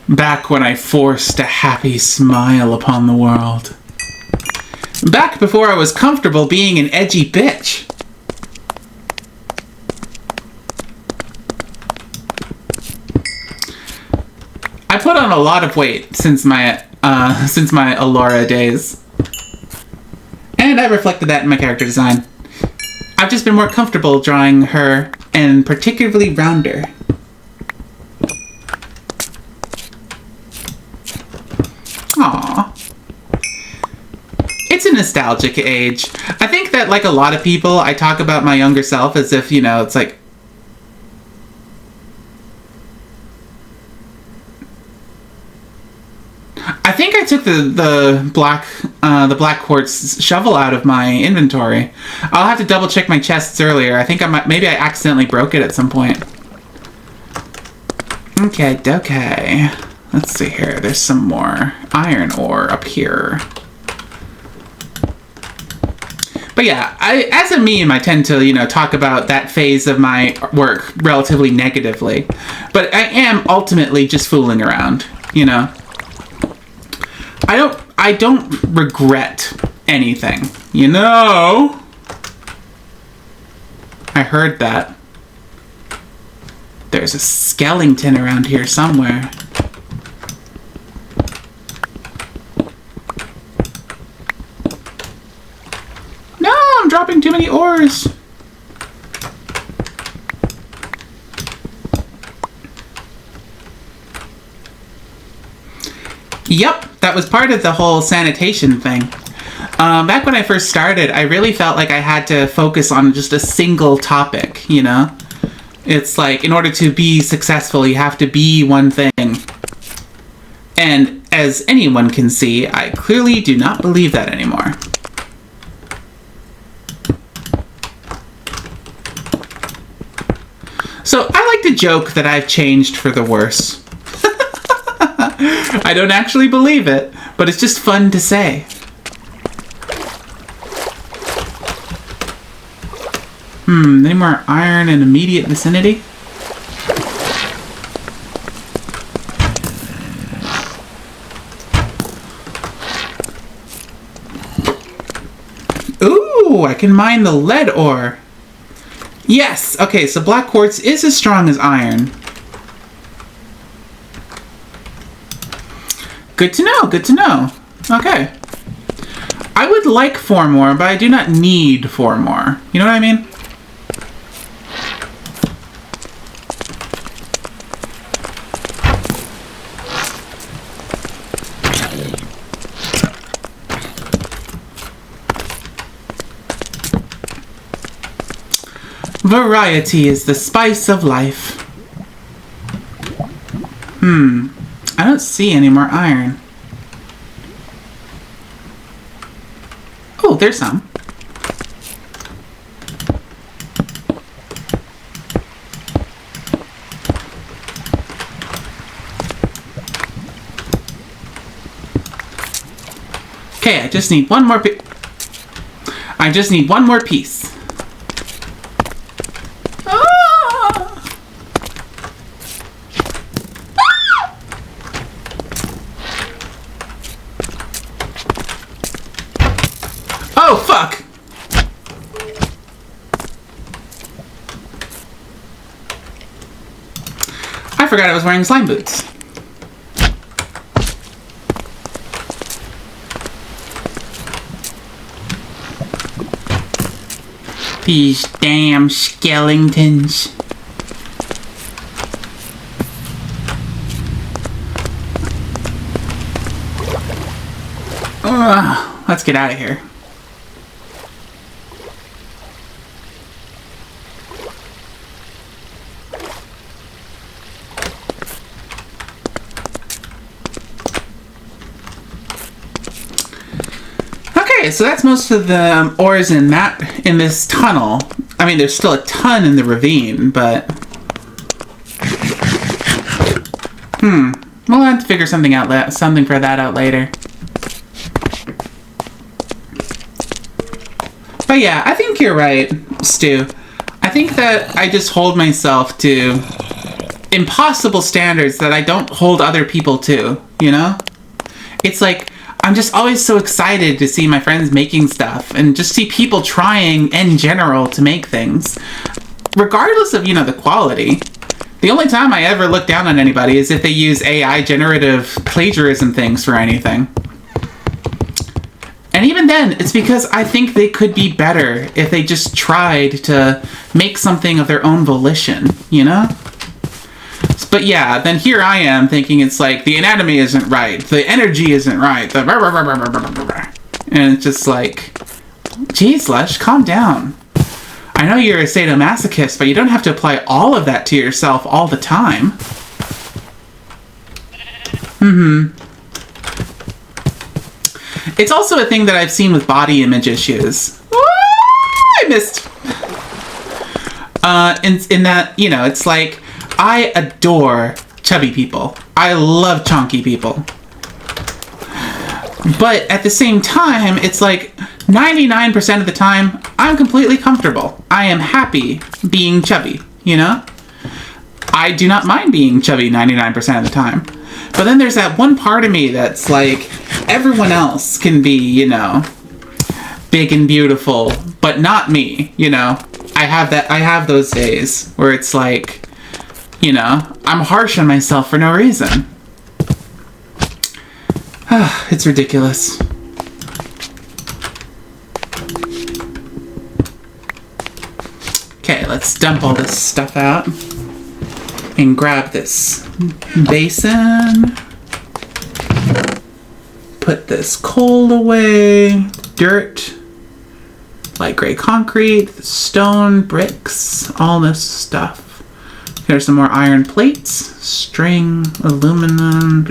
Back when I forced a happy smile upon the world. Back before I was comfortable being an edgy bitch. I put on a lot of weight since my Allura days. And I reflected that in my character design. I've just been more comfortable drawing her, and particularly rounder. Aww. It's a nostalgic age. I think that, like a lot of people, I talk about my younger self as if, you know, it's like... I think I took the black quartz shovel out of my inventory. I'll have to double check my chests earlier. I think maybe I accidentally broke it at some point. Okay. Let's see here. There's some more iron ore up here. But yeah, as a meme, I tend to, you know, talk about that phase of my work relatively negatively. But I am ultimately just fooling around, you know? I don't regret anything, you know? I heard that. There's a skeleton around here somewhere. No, I'm dropping too many ores. Yep, that was part of the whole sanitation thing. Back when I first started, I really felt like I had to focus on just a single topic, you know? It's like, in order to be successful, you have to be one thing. And as anyone can see, I clearly do not believe that anymore. So I like to joke that I've changed for the worse. I don't actually believe it, but it's just fun to say. Any more iron in immediate vicinity? Ooh, I can mine the lead ore. Yes, okay, so black quartz is as strong as iron. Good to know, good to know. Okay. I would like 4 more, but I do not need 4 more. You know what I mean? Variety is the spice of life. I don't see any more iron. Oh, there's some. Okay, I just need one more I just need one more piece. Oh, fuck! I forgot I was wearing slime boots. These damn skeletons. Let's get out of here. Okay, so that's most of the ores in this tunnel. I mean, there's still a ton in the ravine, but... We'll have to figure something for that out later. But yeah, I think you're right, Stu. I think that I just hold myself to impossible standards that I don't hold other people to, you know? It's like, I'm just always so excited to see my friends making stuff and just see people trying in general to make things. Regardless of, the quality. The only time I ever look down on anybody is if they use AI generative plagiarism things for anything. And even then, it's because I think they could be better if they just tried to make something of their own volition, you know? But yeah, then here I am thinking it's like, the anatomy isn't right, the energy isn't right, and it's just like, geez, Lush, calm down. I know you're a sadomasochist, but you don't have to apply all of that to yourself all the time. It's also a thing that I've seen with body image issues. I missed. In that, it's like, I adore chubby people. I love chunky people. But at the same time, it's like 99% of the time, I'm completely comfortable. I am happy being chubby, I do not mind being chubby 99% of the time. But then there's that one part of me that's like, everyone else can be, big and beautiful, but not me, I have those days where it's like, I'm harsh on myself for no reason. It's ridiculous. Okay, let's dump all this stuff out and grab this basin. Put this coal away, dirt, light gray concrete, stone, bricks, all this stuff. Here's some more iron plates, string, aluminum.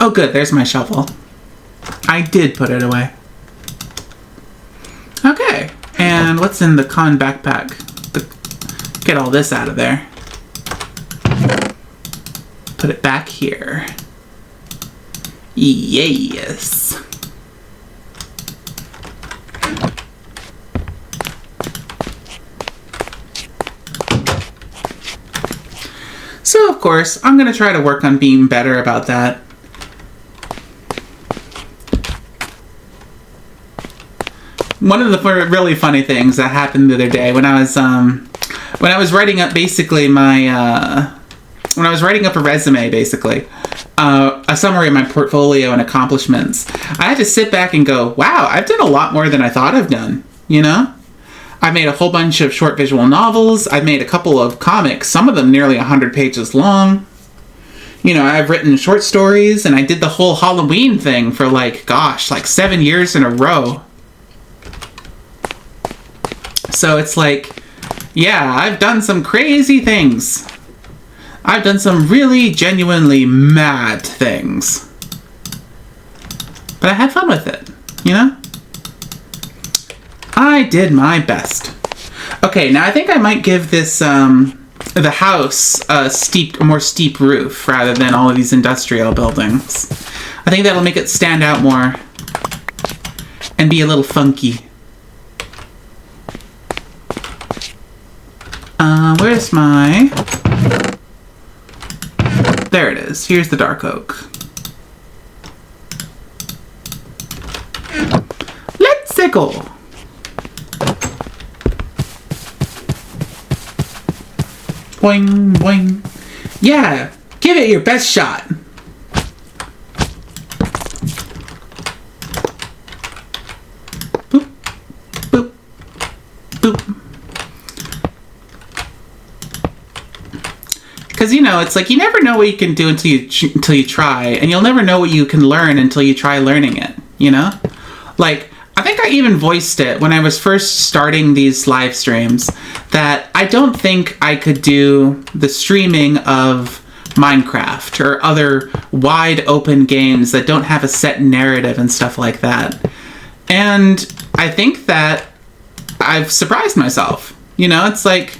Oh good, there's my shovel. I did put it away. Okay, and what's in the con backpack? Get all this out of there. Put it back here. Yes. So, of course, I'm going to try to work on being better about that. One of the really funny things that happened the other day when I was writing up basically when I was writing up a resume, basically, a summary of my portfolio and accomplishments, I had to sit back and go, wow, I've done a lot more than I thought I've done, I made a whole bunch of short visual novels. I've made a couple of comics, some of them nearly 100 pages long. I've written short stories, and I did the whole Halloween thing for 7 years in a row. So it's like, yeah, I've done some crazy things. I've done some really genuinely mad things. But I had fun with it, I did my best. Okay, now I think I might give this, the house a more steep roof rather than all of these industrial buildings. I think that'll make it stand out more and be a little funky. Where's my... There it is. Here's the dark oak. Let's go. Boing, boing. Yeah, give it your best shot. Boop, boop, boop. Because, it's like you never know what you can do until you try, and you'll never know what you can learn until you try learning it, Like, I think I even voiced it when I was first starting these live streams, that I don't think I could do the streaming of Minecraft or other wide open games that don't have a set narrative and stuff like that. And I think that I've surprised myself. You know, it's like,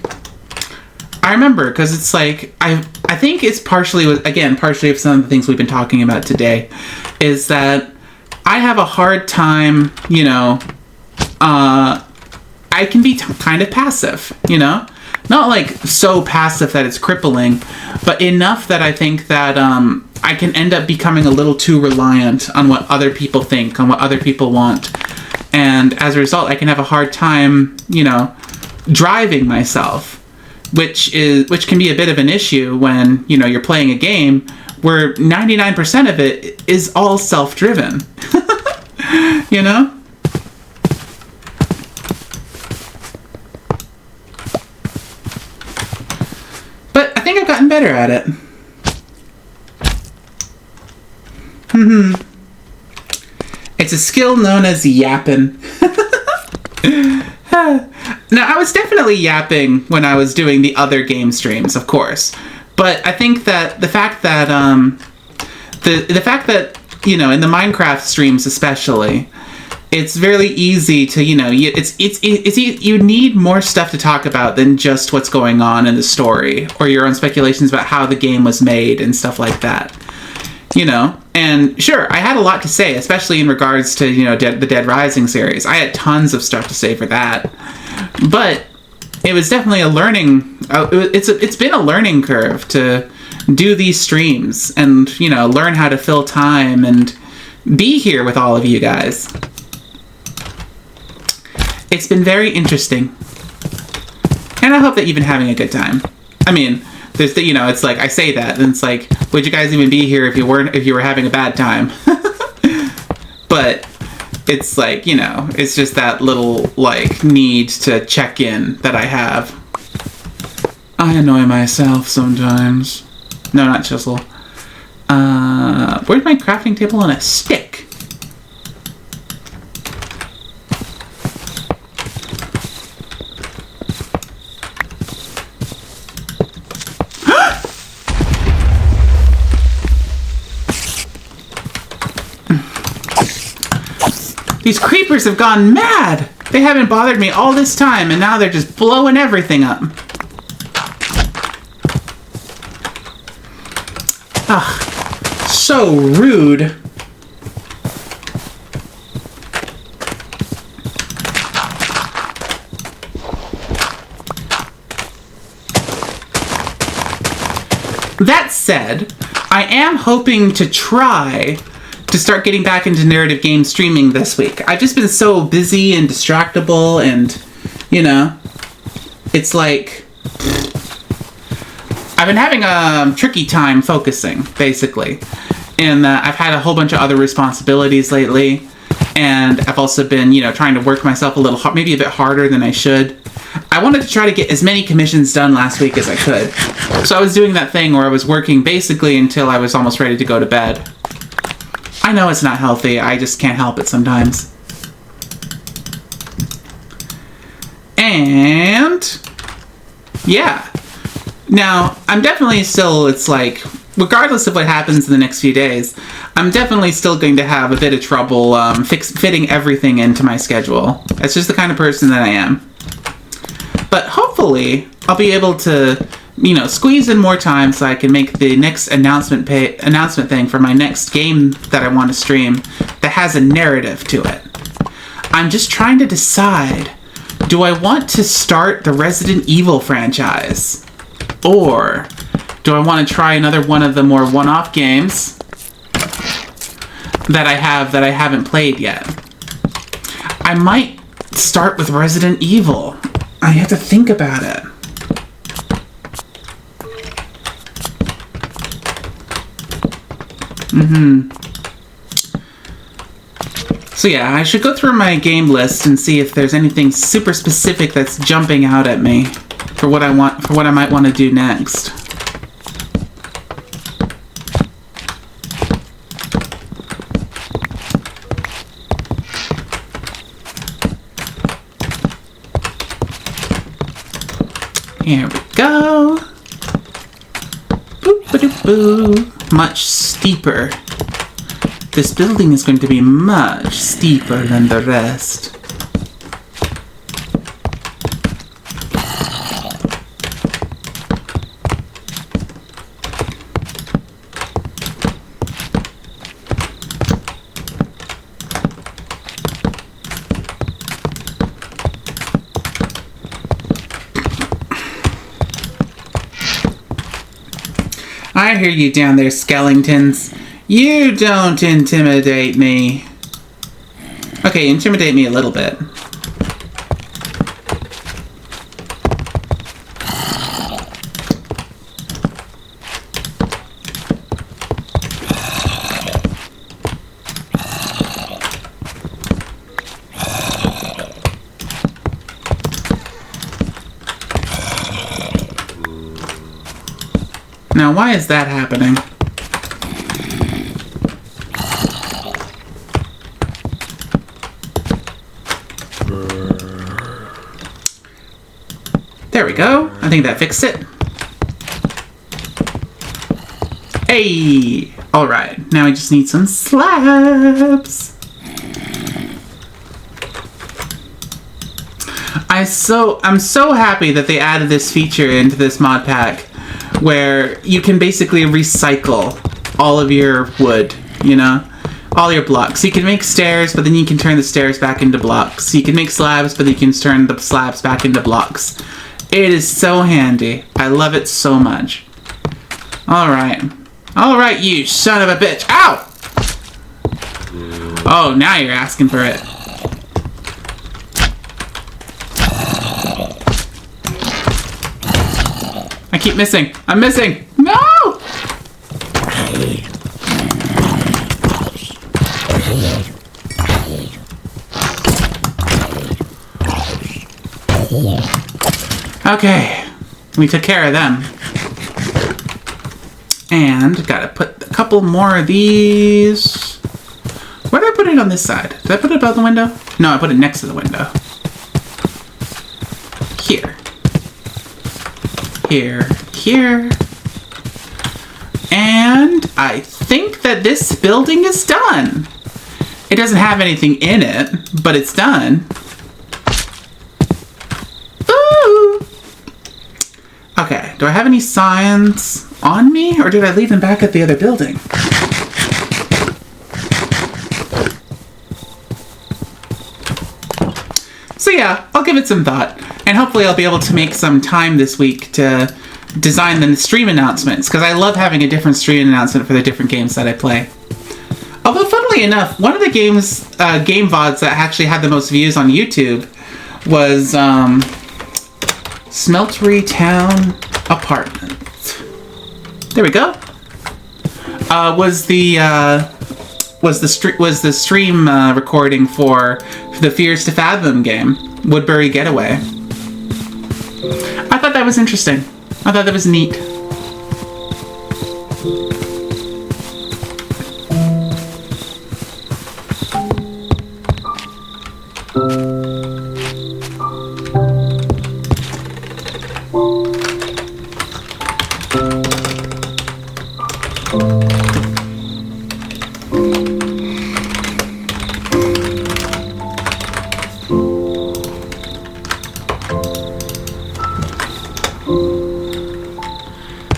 I remember, because it's like, I think it's partially of some of the things we've been talking about today, is that I have a hard time, you know, I can be kind of passive, you know? Not like so passive that it's crippling, but enough that I think that I can end up becoming a little too reliant on what other people think, on what other people want. And as a result, I can have a hard time, you know, driving myself, which can be a bit of an issue when, you know, you're playing a game where 99% of it is all self-driven. You know? But I think I've gotten better at it. It's a skill known as yapping. Now, I was definitely yapping when I was doing the other game streams, of course. But I think that the fact that you know, in the Minecraft streams especially, it's very easy to, you know, you need more stuff to talk about than just what's going on in the story or your own speculations about how the game was made and stuff like that. You know, and sure, I had a lot to say, especially in regards to, you know, the Dead Rising series. I had tons of stuff to say for that, but it was definitely a learning. It's been a learning curve to do these streams and, you know, learn how to fill time and be here with all of you guys. It's been very interesting, and I hope that you've been having a good time. I mean, there's the, you know, it's like I say that, and it's like, would you guys even be here if you were having a bad time? But it's like, you know, it's just that little like need to check in that I have. I annoy myself sometimes. No, not chisel. Where's my crafting table on a stick? These creepers have gone mad! They haven't bothered me all this time, and now they're just blowing everything up. Ugh. So rude. That said, I am hoping to try to start getting back into narrative game streaming this week. I've just been so busy and distractible, and, you know, it's like I've been having a tricky time focusing, basically. And I've had a whole bunch of other responsibilities lately, and I've also been, you know, trying to work myself a little hard, maybe a bit harder than I should. I wanted to try to get as many commissions done last week as I could. So I was doing that thing where I was working basically until I was almost ready to go to bed. I know it's not healthy, I just can't help it sometimes. And yeah. Now, I'm definitely still, it's like, regardless of what happens in the next few days, I'm definitely still going to have a bit of trouble fitting everything into my schedule. That's just the kind of person that I am. But hopefully, I'll be able to, you know, squeeze in more time so I can make the next announcement thing for my next game that I want to stream that has a narrative to it. I'm just trying to decide, do I want to start the Resident Evil franchise? Or do I want to try another one of the more one-off games that I haven't played yet? I might start with Resident Evil. I have to think about it. So yeah, I should go through my game list and see if there's anything super specific that's jumping out at me for what I might want to do next. Here we go. Boop-a-doop-boo. Much steeper. This building is going to be much steeper than the rest. I hear you down there, skeletons. You don't intimidate me. Okay, intimidate me a little bit. Now, why is that happening? There we go. I think that fixed it. Hey! Alright, now we just need some slabs. I'm so happy that they added this feature into this mod pack where you can basically recycle all of your wood, you know? All your blocks. So you can make stairs, but then you can turn the stairs back into blocks. So you can make slabs, but then you can turn the slabs back into blocks. It is so handy. I love it so much. Alright. Alright, you son of a bitch. Ow! Oh, now you're asking for it. I keep missing. I'm missing. No! Okay. We took care of them. And gotta put a couple more of these. Where did I put it on this side? Did I put it above the window? No, I put it next to the window. Here. Here. Here. And I think that this building is done. It doesn't have anything in it, but it's done. Ooh. Okay, do I have any signs on me, or did I leave them back at the other building? So yeah, I'll give it some thought, and hopefully I'll be able to make some time this week to design the stream announcements, because I love having a different stream announcement for the different games that I play. Although, funnily enough, one of the game VODs that actually had the most views on YouTube was Smeltery Town Apartment. There we go. Was the stream recording for the Fears to Fathom game, Woodbury Getaway. I thought that was interesting. I thought that was neat.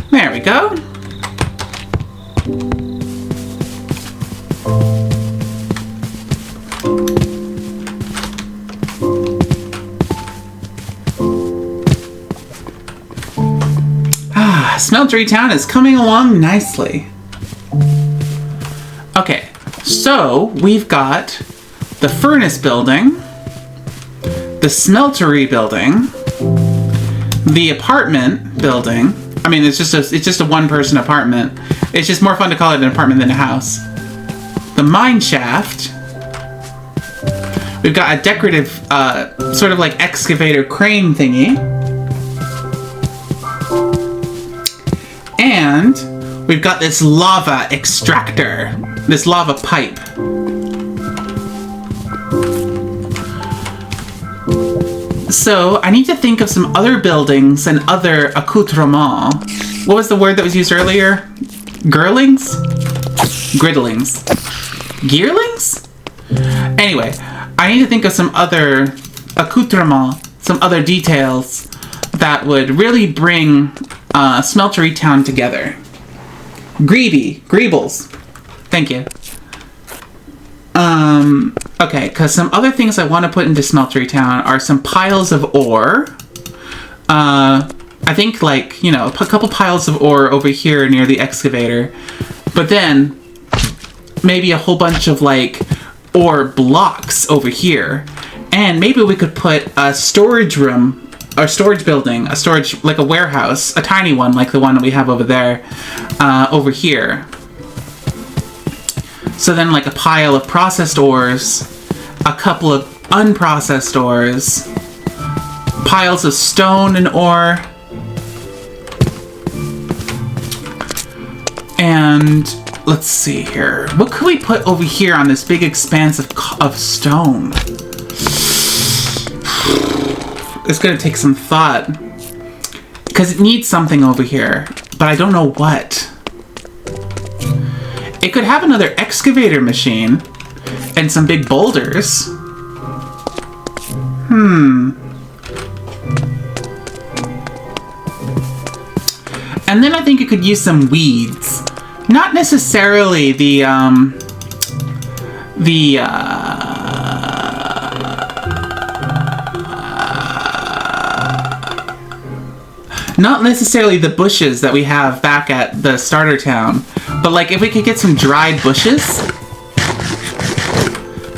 There we go. Smeltery Town is coming along nicely. Okay, so we've got the furnace building, the smeltery building, the apartment building. I mean, it's just a one-person apartment. It's just more fun to call it an apartment than a house. The mine shaft. We've got a decorative, sort of like excavator crane thingy. And we've got this lava extractor, this lava pipe. So I need to think of some other buildings and other accoutrements. What was the word that was used earlier? Girlings? Griddlings? Gearlings? Anyway, I need to think of some other accoutrements, some other details that would really bring Smeltery Town together. Greebles. Thank you. Okay, because some other things I want to put into Smeltery Town are some piles of ore, I think, like, you know, a couple piles of ore over here near the excavator. But then maybe a whole bunch of, like, ore blocks over here. And maybe we could put a storage room, or storage building, a storage, like a warehouse, a tiny one like the one that we have over there, over here. So then, like, a pile of processed ores, a couple of unprocessed ores, piles of stone and ore, and let's see here. What could we put over here on this big expanse of stone? It's gonna take some thought, because it needs something over here, but I don't know what. It could have another excavator machine and some big boulders. And then I think it could use some weeds. Not necessarily not necessarily the bushes that we have back at the starter town, but like if we could get some dried bushes,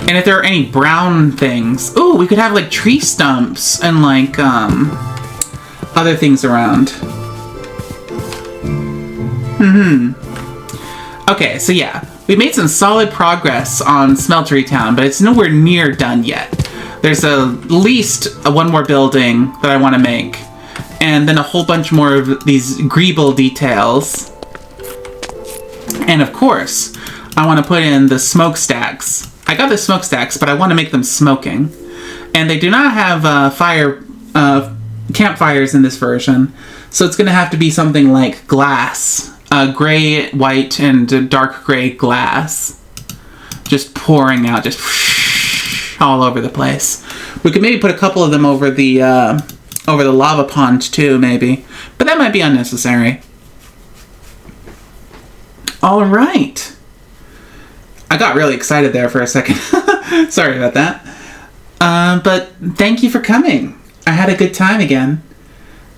and if there are any brown things, ooh, we could have like tree stumps and like other things around. Okay, so yeah, we made some solid progress on Smeltery Town, but it's nowhere near done yet. There's at least one more building that I want to make, and then a whole bunch more of these greeble details. And of course, I want to put in the smokestacks. I got the smokestacks, but I want to make them smoking. And they do not have campfires in this version, so it's going to have to be something like glass. Gray, white, and dark gray glass. Just pouring out, just all over the place. We could maybe put a couple of them over the lava pond too, maybe. But that might be unnecessary. All right. I got really excited there for a second. Sorry about that. But thank you for coming. I had a good time again.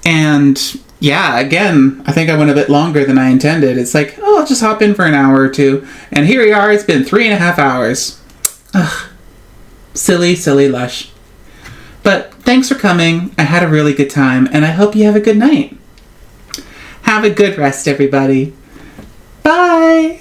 And yeah, again, I think I went a bit longer than I intended. It's like, oh, I'll just hop in for an hour or two. And here we are, it's been 3.5 hours. Ugh. Silly, silly Lush. But thanks for coming. I had a really good time, and I hope you have a good night. Have a good rest, everybody. Bye!